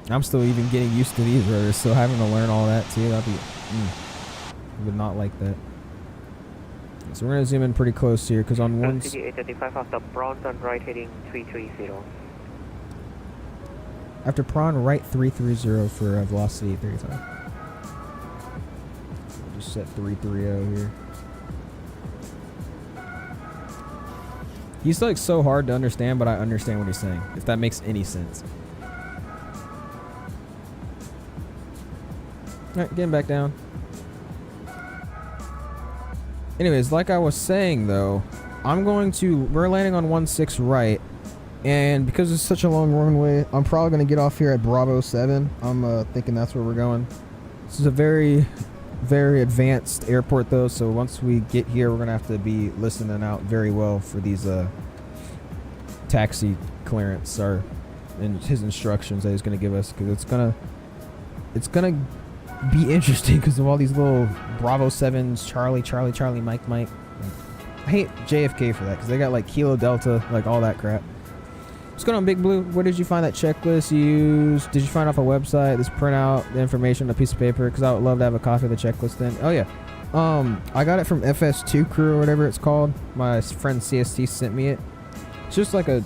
I'm still even getting used to these rudders, so having to learn all that too, that'd be. I would not like that. So we're gonna zoom in pretty close here, because on one. 835 after prawn turn right heading 330. After prawn right 330 for velocity 35. We'll just set 330 here. He's like so hard to understand, but I understand what he's saying, if that makes any sense. Alright, getting back down. Anyways, like I was saying though, we're landing on 16 right, and because it's such a long runway, I'm probably going to get off here at Bravo 7. I'm thinking that's where we're going. This is a very, very advanced airport though, so once we get here, we're going to have to be listening out very well for these taxi clearance or his instructions that he's going to give us, because it's gonna be interesting because of all these little Bravo 7s, Charlie, Mike. I hate JFK for that, because they got like Kilo Delta, like all that crap. What's going on, Big Blue? Where did you find that checklist you used? Did you find off a website? This print out the information on a piece of paper? Because I would love to have a copy of the checklist then. Oh yeah. I got it from FS2 Crew or whatever it's called. My friend CST sent me it. It's just like a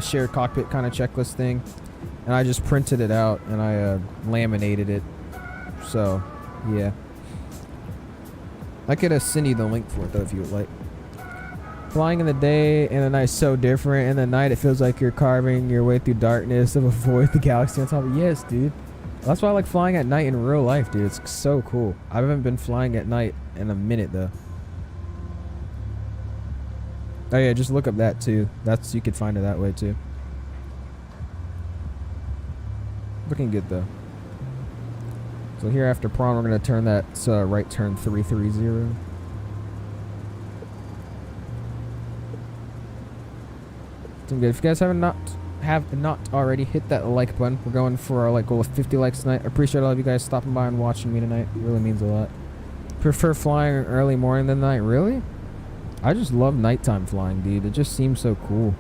shared cockpit kind of checklist thing. And I just printed it out and I laminated it. So Yeah. I could send you the link for it though if you would like. Flying in the day and the night is so different. In the night it feels like you're carving your way through darkness to avoid the galaxy on top of. Yes, dude. That's why I like flying at night in real life, dude. It's so cool. I haven't been flying at night in a minute though. Oh yeah, just look up that too. You could find it that way too. Looking good though. So here after prawn, we're gonna turn that right turn 330. Doing good. If you guys have not already, hit that like button. We're going for our like goal of 50 likes tonight. I appreciate all of you guys stopping by and watching me tonight. It really means a lot. Prefer flying early morning than night? Really? I just love nighttime flying, dude. It just seems so cool.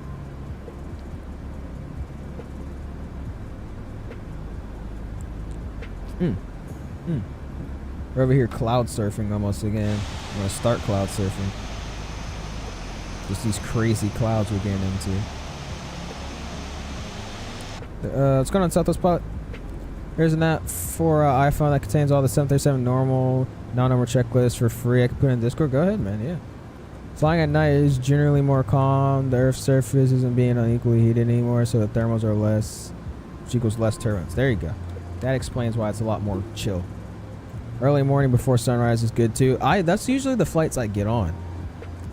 We're over here cloud surfing almost again. I'm gonna start cloud surfing. Just these crazy clouds we're getting into. What's going on, Southwest Pilot? Here's an app for iPhone that contains all the 737 normal, non-normal checklists for free. I can put it in Discord. Go ahead, man. Yeah. Flying at night is generally more calm. The Earth's surface isn't being unequally heated anymore, so the thermals are less, which equals less turbulence. There you go. That explains why it's a lot more chill. Early morning before sunrise is good too. That's usually the flights I get on.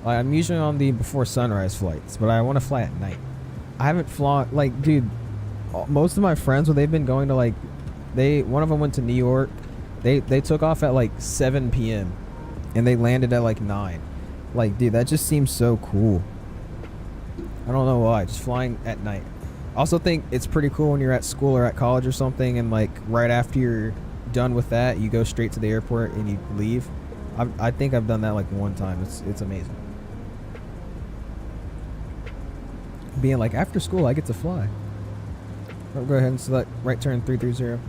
Like, I'm usually on the before sunrise flights, but I want to fly at night. I haven't flown, like, dude, most of my friends, when they've been going to, like, one of them went to New York. They took off at like 7 p.m. and they landed at like 9. Like, dude, that just seems so cool. I don't know why, just flying at night. I also think it's pretty cool when you're at school or at college or something, and like right after you're done with that, you go straight to the airport and you leave. I think I've done that like one time. It's amazing. Being like, after school I get to fly. I'll go ahead and select right turn 330.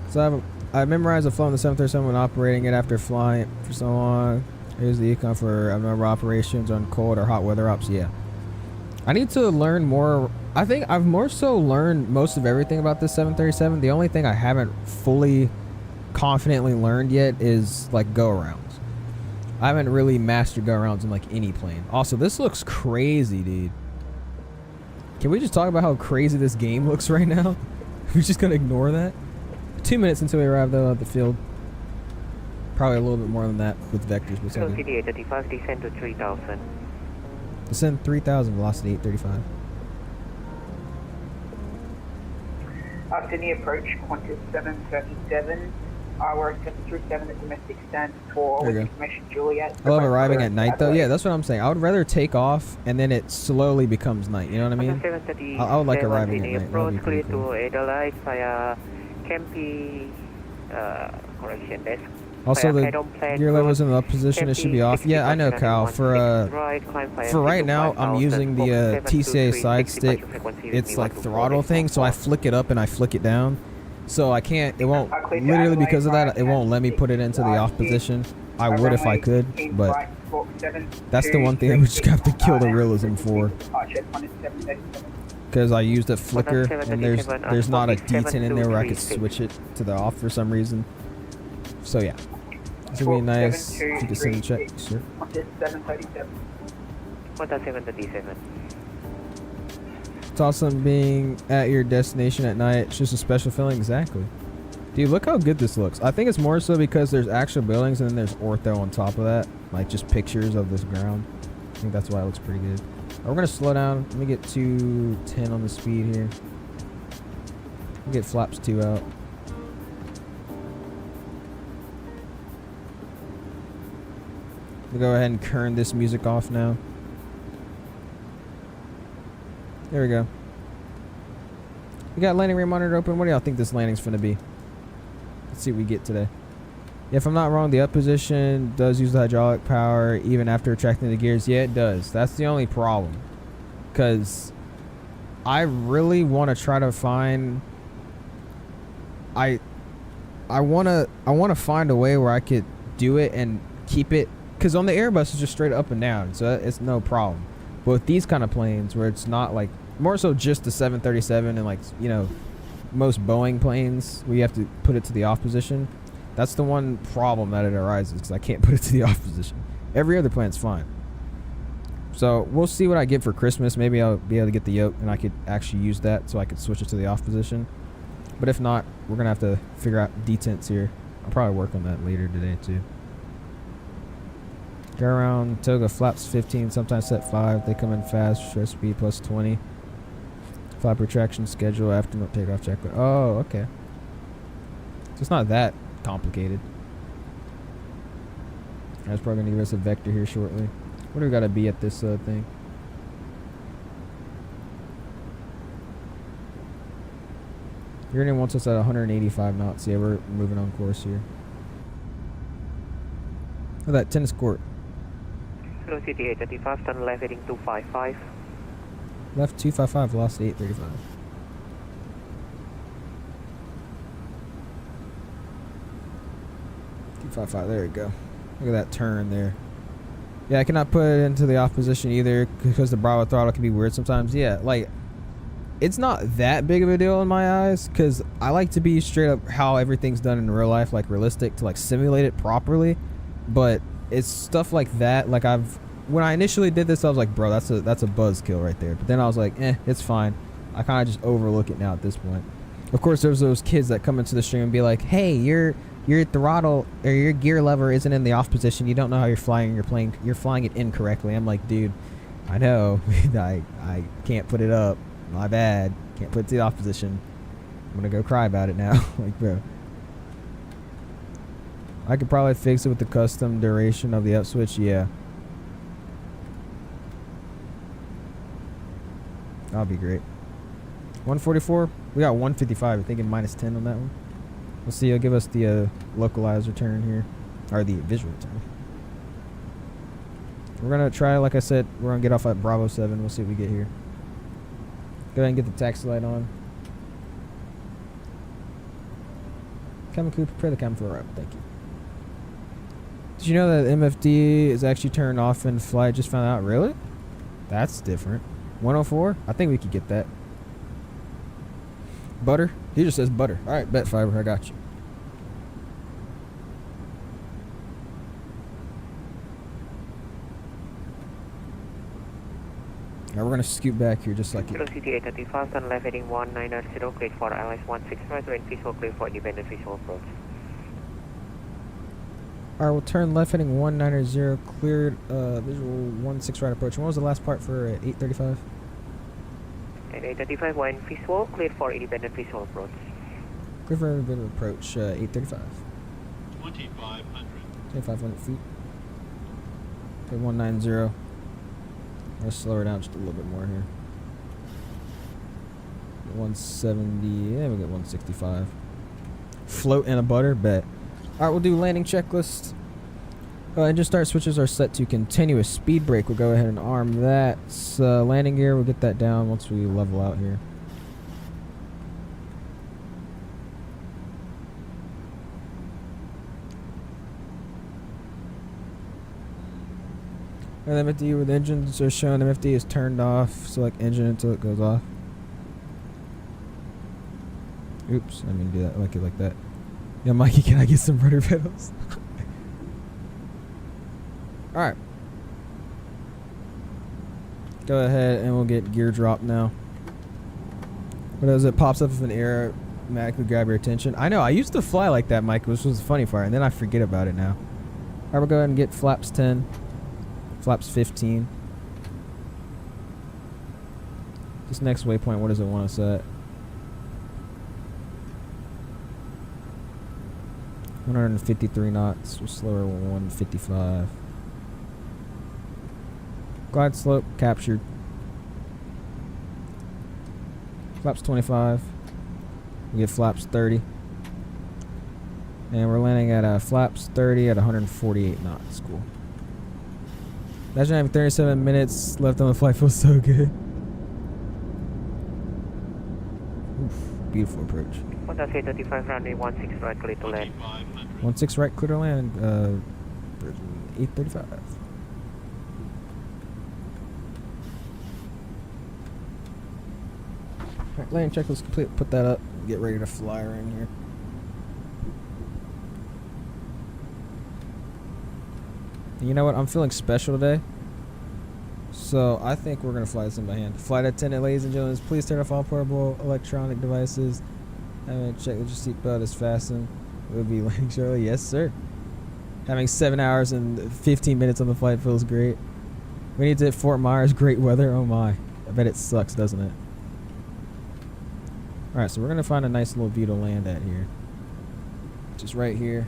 So I memorized the flow on the 737 when operating it after flying it for so long. Here's the econ for abnormal operations on cold or hot weather ops. Yeah. I need to learn more. I think I've more so learned most of everything about this 737. The only thing I haven't fully confidently learned yet is like go-arounds. I haven't really mastered go-arounds in like any plane. Also, this looks crazy, dude. Can we just talk about how crazy this game looks right now? We're just gonna ignore that. 2 minutes until we arrive though at the field. Probably a little bit more than that with vectors. But velocity 835, descend to 3000. Descend 3000, velocity 835. Sydney approach, Qantas 737. We're at 737 at domestic stand for with information Juliet. I love arriving at night though. Yeah, that's what I'm saying. I would rather take off and then it slowly becomes night. You know what I mean? I would like arriving at night. Approach clear to Adelaide via Kempy correction desk. Also, your level's in the up position. It should be off. Yeah, I know, Kyle. For right now, I'm using the TCA side stick. It's like throttle thing, so I flick it up and I flick it down. So I can't. It won't. Literally because of that, it won't let me put it into the off position. I would if I could, but that's the one thing I would just have to kill the realism for. Because I used a flicker and there's not a D10 in there where I could switch it to the off for some reason. So yeah, this would be nice if you could send a check. Sure. 737. It's awesome being at your destination at night. It's just a special feeling. Exactly. Dude, look how good this looks. I think it's more so because there's actual buildings and then there's ortho on top of that. Like just pictures of this ground. I think that's why it looks pretty good. We're going to slow down. Let me get 210 on the speed here. We'll get flaps 2 out. We'll go ahead and turn this music off now. There we go. We got landing ring monitor open. What do y'all think this landing's gonna be? Let's see what we get today. Yeah, if I'm not wrong, the up position does use the hydraulic power even after retracting the gears. Yeah, it does. That's the only problem. Because I really want to try to find... I want to find a way where I could do it and keep it... Because on the Airbus, it's just straight up and down. So it's no problem. But with these kind of planes where it's not like... More so just the 737 and like, you know, most Boeing planes where you have to put it to the off position. That's the one problem that it arises, because I can't put it to the off position. Every other plane's fine. So we'll see what I get for Christmas. Maybe I'll be able to get the yoke and I could actually use that so I could switch it to the off position. But if not, we're going to have to figure out detents here. I'll probably work on that later today too. Go around Toga, flaps 15, sometimes set 5. They come in fast, shutter speed plus 20. Flap retraction schedule, afternoon takeoff checklist. Oh, okay. So it's not that complicated. I was probably going to give us a vector here shortly. What do we got to be at this thing? Iridium wants us at 185 knots. Yeah, we're moving on course here. Look at that tennis court. Velocity 835, turn left heading 255. Left 255, velocity 835. There we go. Look at that turn there. Yeah, I cannot put it into the off position either because the Bravo throttle can be weird sometimes. Yeah, like, it's not that big of a deal in my eyes because I like to be straight up how everything's done in real life, like realistic, to like simulate it properly. But it's stuff like that. Like when I initially did this, I was like, bro, that's a buzzkill right there. But then I was like, it's fine. I kind of just overlook it now at this point. Of course, there's those kids that come into the stream and be like, hey, your throttle or your gear lever isn't in the off position. You don't know how you're flying. You're flying it incorrectly. I'm like, dude, I know. I can't put it up. My bad. Can't put it to the off position. I'm gonna go cry about it now. Like, bro, I could probably fix it with the custom duration of the up switch. Yeah, that'll be great. 144. We got 155. I think in -10 on that one. We'll see. It'll give us the localized return here, or the visual return. We're gonna try, like I said, we're gonna get off at Bravo 7. We'll see what we get here. Go ahead and get the taxi light on. Cabin crew, prepare the cabin for a ride. Thank you. Did you know that MFD is actually turned off in flight? Just found out. Really? That's different. 104? I think we could get that. Butter? He just says butter. Alright, bet fiber. I got you. Alright, we're going to scoot back here just like it. Velocity 835, turn left heading 190, clear for LS 16 right, wind visual clear for independent visual approach. Alright, we'll turn left heading 190, cleared visual 16 right approach. What was the last part for 835? And 835, wind visual, clear for independent visual approach. Clear for independent approach, 835. 2,500 feet. Okay, 190. Let's slow her down just a little bit more here. 170, yeah, we get 165. Float and a butter, bet. Alright, we'll do landing checklist. Engine start switches are set to continuous. Speed brake, we'll go ahead and arm that. Landing gear, we'll get that down once we level out here. And MFD with engines are shown. MFD is turned off. Select engine until it goes off. Oops, I didn't do that. I like it like that. Yeah, Mikey, can I get some rudder pedals? Alright. Go ahead and we'll get gear drop now. What is it? Pops up if an error automatically grab your attention. I know, I used to fly like that, Mike, which was the funny part, and then I forget about it now. Alright, we'll go ahead and get flaps 10. Flaps 15. This next waypoint, what does it want us at? 153 knots. We'll slower 155. Glide slope captured. Flaps 25. We get flaps 30. And we're landing at flaps 30 at 148 knots. Cool. Imagine having 37 minutes left on the flight. Feels so good. Oof, beautiful approach. Honda 835, runway 16 right, clear to land. 16 right, clear to land. 835. Alright, landing checklist complete. Put that up. get ready to fly around here. You know what? I'm feeling special today. So I think we're going to fly this in by hand. Flight attendant, ladies and gentlemen, please turn off all portable electronic devices. Check that your seatbelt is fastened. We'll be landing shortly. Yes, sir. Having 7 hours and 15 minutes on the flight feels great. We need to hit Fort Myers. Great weather. Oh my. I bet it sucks, doesn't it? Alright, so we're going to find a nice little view to land at here. Just right here.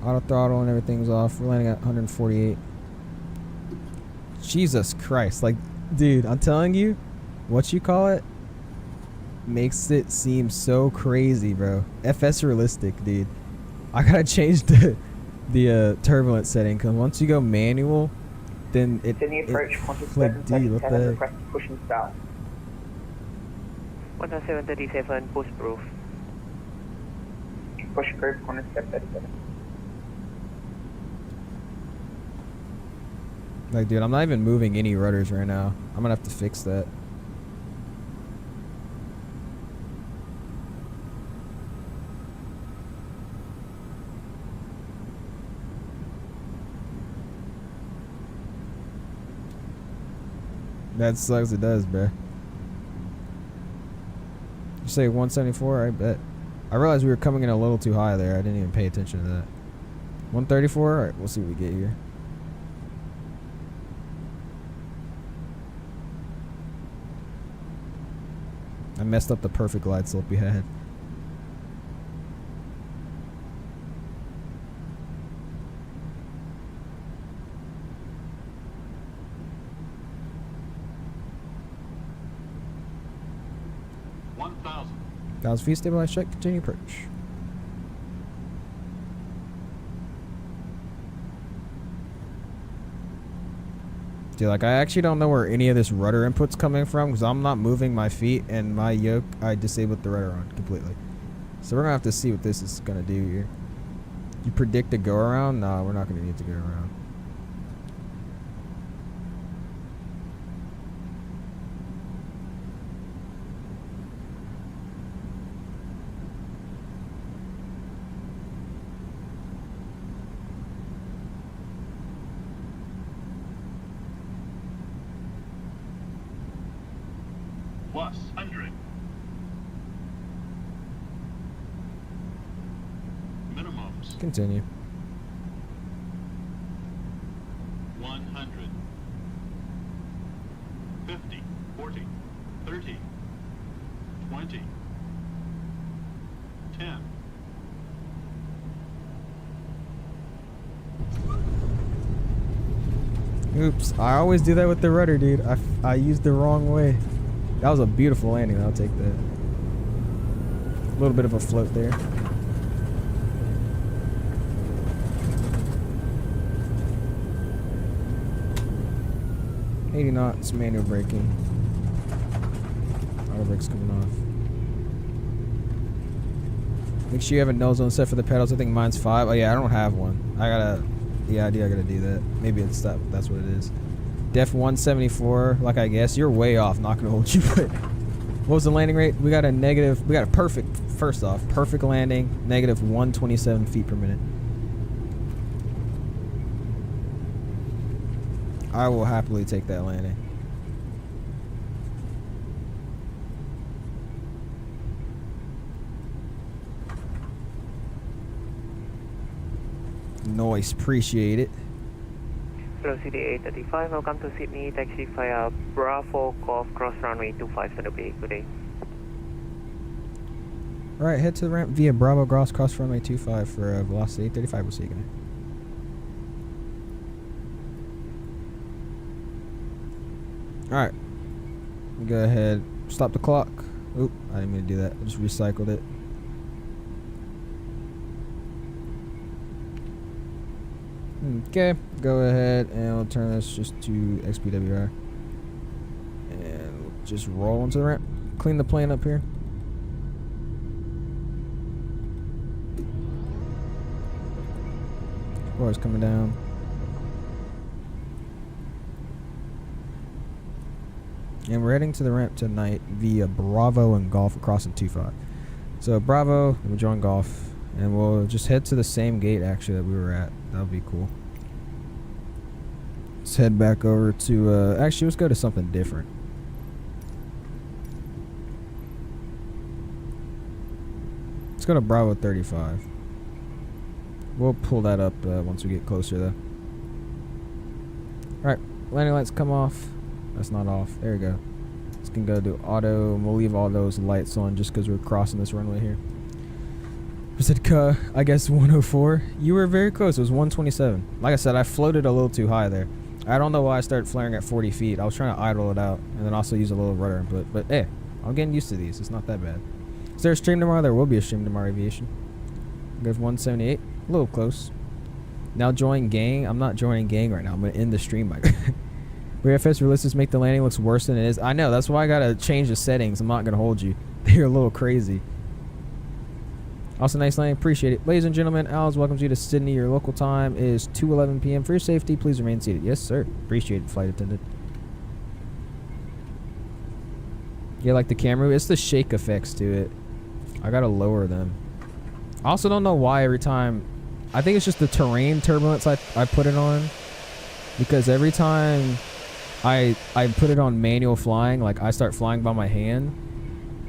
Auto throttle and everything's off. We're landing at 148. Jesus Christ. Like, dude, I'm telling you, what you call it makes it seem so crazy, bro. FS realistic, dude. I gotta change the turbulence setting, because once you go manual, then it like, dude, what the heck? Pushing south. 1737, push proof. Push curve, corner step 37. Like, dude, I'm not even moving any rudders right now. I'm gonna have to fix that. That sucks, it does, bruh. You say 174? I bet. I realized we were coming in a little too high there. I didn't even pay attention to that. 134? Alright, we'll see what we get here. I messed up the perfect glide slope we had. Guys, feet stabilize check, continue approach. Dude, like, I actually don't know where any of this rudder input's coming from, because I'm not moving my feet, and my yoke, I disabled the rudder on completely. So we're gonna have to see what this is gonna do here. You predict a go around? Nah, we're not gonna need to go around. Plus 100. Minimums. Continue. 100. 50. 40. 30. 20. 10. Oops, I always do that with the rudder, dude. I used the wrong way. That was a beautiful landing. I'll take that. A little bit of a float there. $80 knots, manual braking. Auto brakes coming off. Make sure you have a nose zone set for the pedals. I think mine's 5. Oh yeah, I don't have one. I gotta do that. Maybe it's that. That's what it is. Def 174, like I guess. You're way off, not gonna hold you, but what was the landing rate? We got a perfect, first off, perfect landing, negative 127 feet per minute. I will happily take that landing. Nice, appreciate it. Velocity 835, welcome to Sydney, taxi via Bravo, Golf, cross runway 25, send be good day. Alright, head to the ramp via Bravo, cross runway 25 for velocity 835, we'll see you again. Alright, go ahead, stop the clock. Oop, I didn't mean to do that, I just recycled it. Okay, go ahead and we'll turn this just to XPWR. And we'll just roll into the ramp. Clean the plane up here. Boys coming down. And we're heading to the ramp tonight via Bravo and Golf crossing 2-5. So Bravo, then we join Golf, and we'll just head to the same gate actually that we were at. That'll be cool. Let's head back over to, actually let's go to something different. Let's go to Bravo 35. We'll pull that up once we get closer though. Alright, landing lights come off. That's not off. There we go. This can go to auto, and we'll leave all those lights on just because we're crossing this runway here. Was it I guess 104? You were very close. It was 127. Like I said, I floated a little too high there. I don't know why I started flaring at 40 feet. I was trying to idle it out and then also use a little rudder input. But hey, I'm getting used to these. It's not that bad. Is there a stream tomorrow? There will be a stream tomorrow, Aviation. Goes 178. A little close. Now join gang. I'm not joining gang right now. I'm going to end the stream. WeFS realistic make the landing looks worse than it is. I know. That's why I got to change the settings. I'm not going to hold you. They're a little crazy. Also, nice landing. Appreciate it. Ladies and gentlemen, Al's welcomes you to Sydney. Your local time is 2:11 p.m. For your safety, please remain seated. Yes, sir. Appreciate it, flight attendant. Yeah, like the camera. It's the shake effects to it. I got to lower them. I also don't know why every time. I think it's just the terrain turbulence I put it on. Because every time I put it on manual flying, like I start flying by my hand,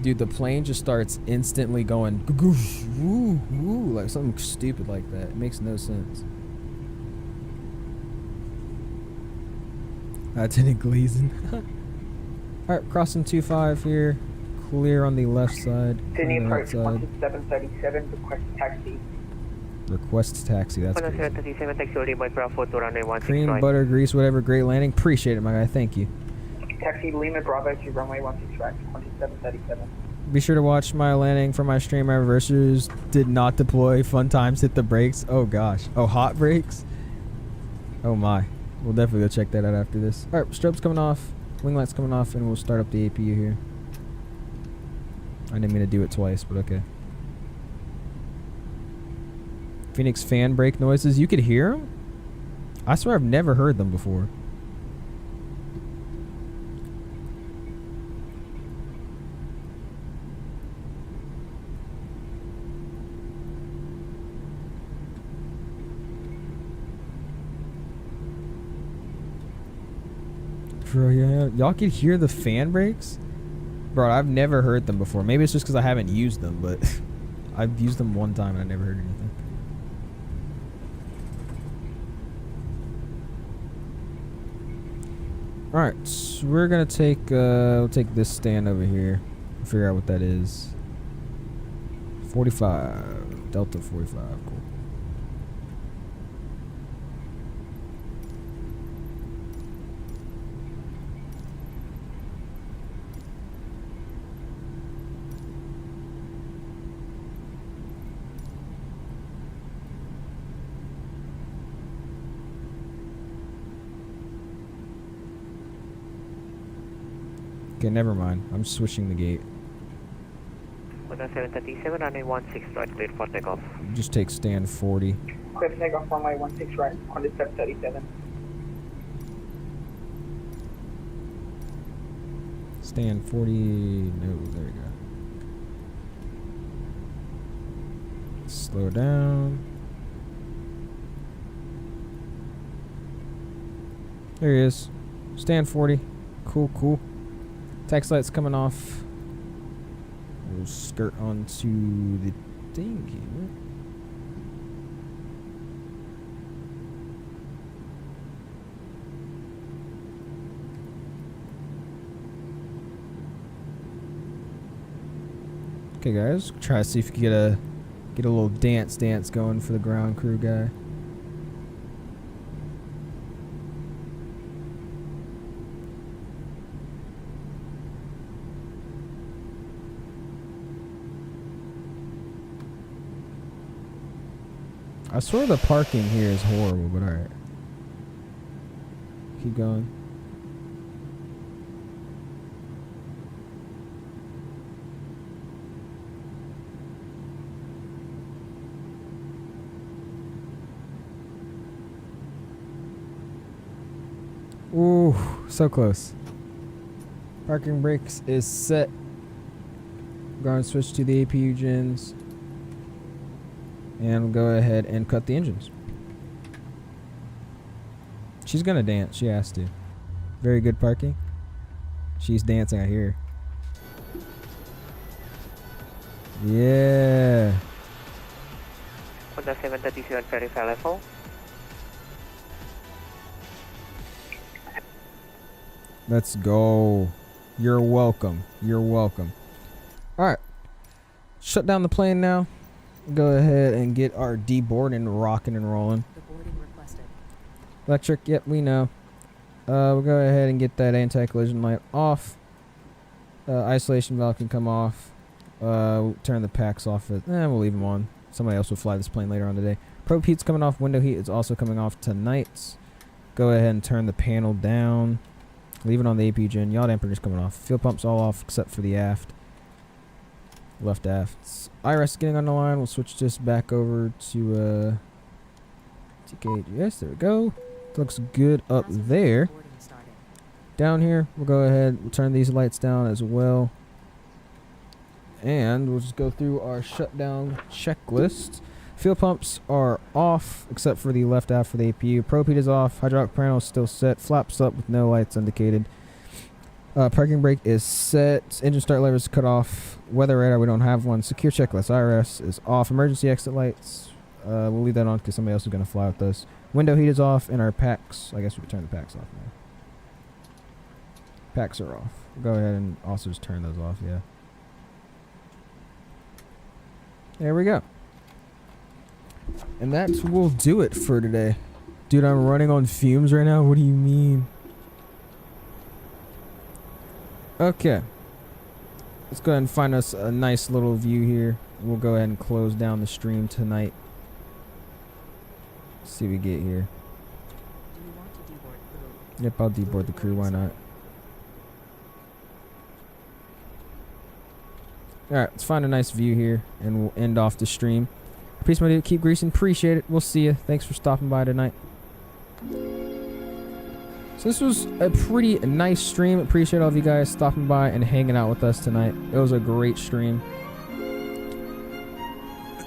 dude, the plane just starts instantly going woo, woo, like something stupid like that. It makes no sense. Lieutenant Gleason. Alright, crossing 2-5 here. Clear on the left side. Sydney approach 1737, request taxi. Request taxi, that's good. 1737, taxi only by Bravo to runway 16 Cream, right. butter, grease, whatever. Great landing. Appreciate it, my guy. Thank you. Taxi Lima Bravo to runway 16 right, 1737. Be sure to watch my landing for my stream. My reversers did not deploy. Fun times hit the brakes. Oh gosh. Oh, hot brakes? Oh my. We'll definitely go check that out after this. Alright, strobes coming off. Wing lights coming off, and we'll start up the APU here. I didn't mean to do it twice, but okay. Phoenix fan brake noises. You could hear them? I swear I've never heard them before. Bro, yeah, y'all could hear the fan brakes? Bro, I've never heard them before. Maybe it's just because I haven't used them, but I've used them one time and I never heard anything. Alright, so we're gonna take we'll take this stand over here. Figure out what that is. 45. Delta 45, cool. Okay, never mind. I'm switching the gate. 1737, runway 16 right, clear for takeoff. Just take stand 40. Clear for takeoff runway 16 right, 1737. Stand 40. No, there we go. Slow down. There he is. Stand 40. Cool, cool. Tax lights coming off. We'll skirt onto the thing here. Okay, guys, try to see if we can get a little dance going for the ground crew guy. I swear the parking here is horrible, but alright. Keep going. Ooh, so close. Parking brakes is set. Going to switch to the APU gens. And we'll go ahead and cut the engines. She's gonna dance. She has to. Very good parking. She's dancing, I hear. Yeah. Honda 737 peripheral level. Let's go. You're welcome. You're welcome. Alright. Shut down the plane now. Go ahead and get our deboard and rocking and rolling. Electric, yep, we know. We'll go ahead and get that anti-collision light off. Isolation valve can come off. We'll turn the packs off. We'll leave them on. Somebody else will fly this plane later on today. Probe heat's coming off. Window heat is also coming off tonight. Go ahead and turn the panel down. Leave it on the AP gen. Yaw dampener's coming off. Fuel pump's all off except for the aft. Left aft. IRS getting on the line. We'll switch this back over to TKGS. There we go. Looks good up there. Down here, we'll go ahead. We'll turn these lights down as well. And we'll just go through our shutdown checklist. Fuel pumps are off except for the left aft for the APU. Probe heat is off. Hydraulic panel is still set. Flaps up with no lights indicated. Parking brake is set. Engine start lever is cut off. Weather radar, we don't have one. Secure checklist. IRS is off. Emergency exit lights. We'll leave that on because somebody else is going to fly with us. Window heat is off. And our packs. I guess we can turn the packs off now. Packs are off. We'll go ahead and also just turn those off. Yeah. There we go. And that will do it for today. Dude, I'm running on fumes right now. What do you mean? Okay. Let's go ahead and find us a nice little view here. We'll go ahead and close down the stream tonight. Let's see what we get here. Yep, I'll deboard the crew. Why not? Alright, let's find a nice view here and we'll end off the stream. Peace, my dude. Keep greasing. Appreciate it. We'll see you. Thanks for stopping by tonight. So this was a pretty nice stream. Appreciate all of you guys stopping by and hanging out with us tonight. It was a great stream.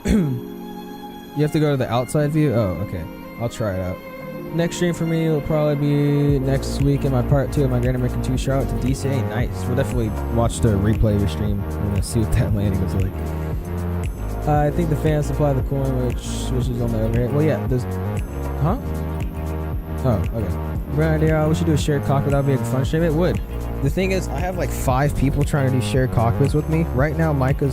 You have to go to the outside view? Oh, okay. I'll try it out. Next stream for me will probably be next week in my part 2 of my Grand American 2 shout out to DCA. Nice. We'll definitely watch the replay of your stream and see what that landing was like. I think the fans supply the cooling, which is on the overhead. Well, yeah, there's... Huh? Oh, okay. Great idea. We should do a shared cockpit. That would be a fun stream. It would. The thing is, I have like 5 people trying to do shared cockpits with me. Right now, Mikey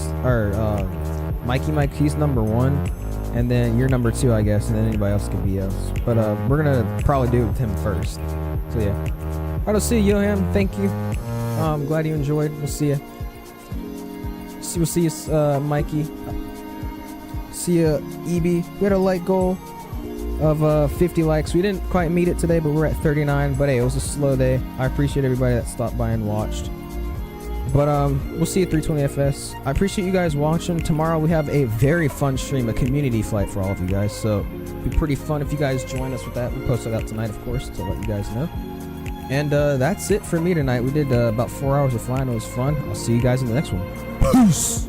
Mike, he's number 1. And then you're number 2, I guess. And then anybody else can be else. But we're going to probably do it with him first. So, yeah. All right, I'll see you, Yoham. Thank you. I'm glad you enjoyed. We'll see you. We'll see you, Mikey. See you, EB. We had a like goal of 50 likes. We didn't quite meet it today, but we're at 39. But hey, it was a slow day. I appreciate everybody that stopped by and watched. But we'll see you at 320FS. I appreciate you guys watching. Tomorrow we have a very fun stream, a community flight for all of you guys. So it'll be pretty fun if you guys join us with that. We'll post it out tonight, of course, to let you guys know. And that's it for me tonight. We did about 4 hours of flying. It was fun. I'll see you guys in the next one. Peace!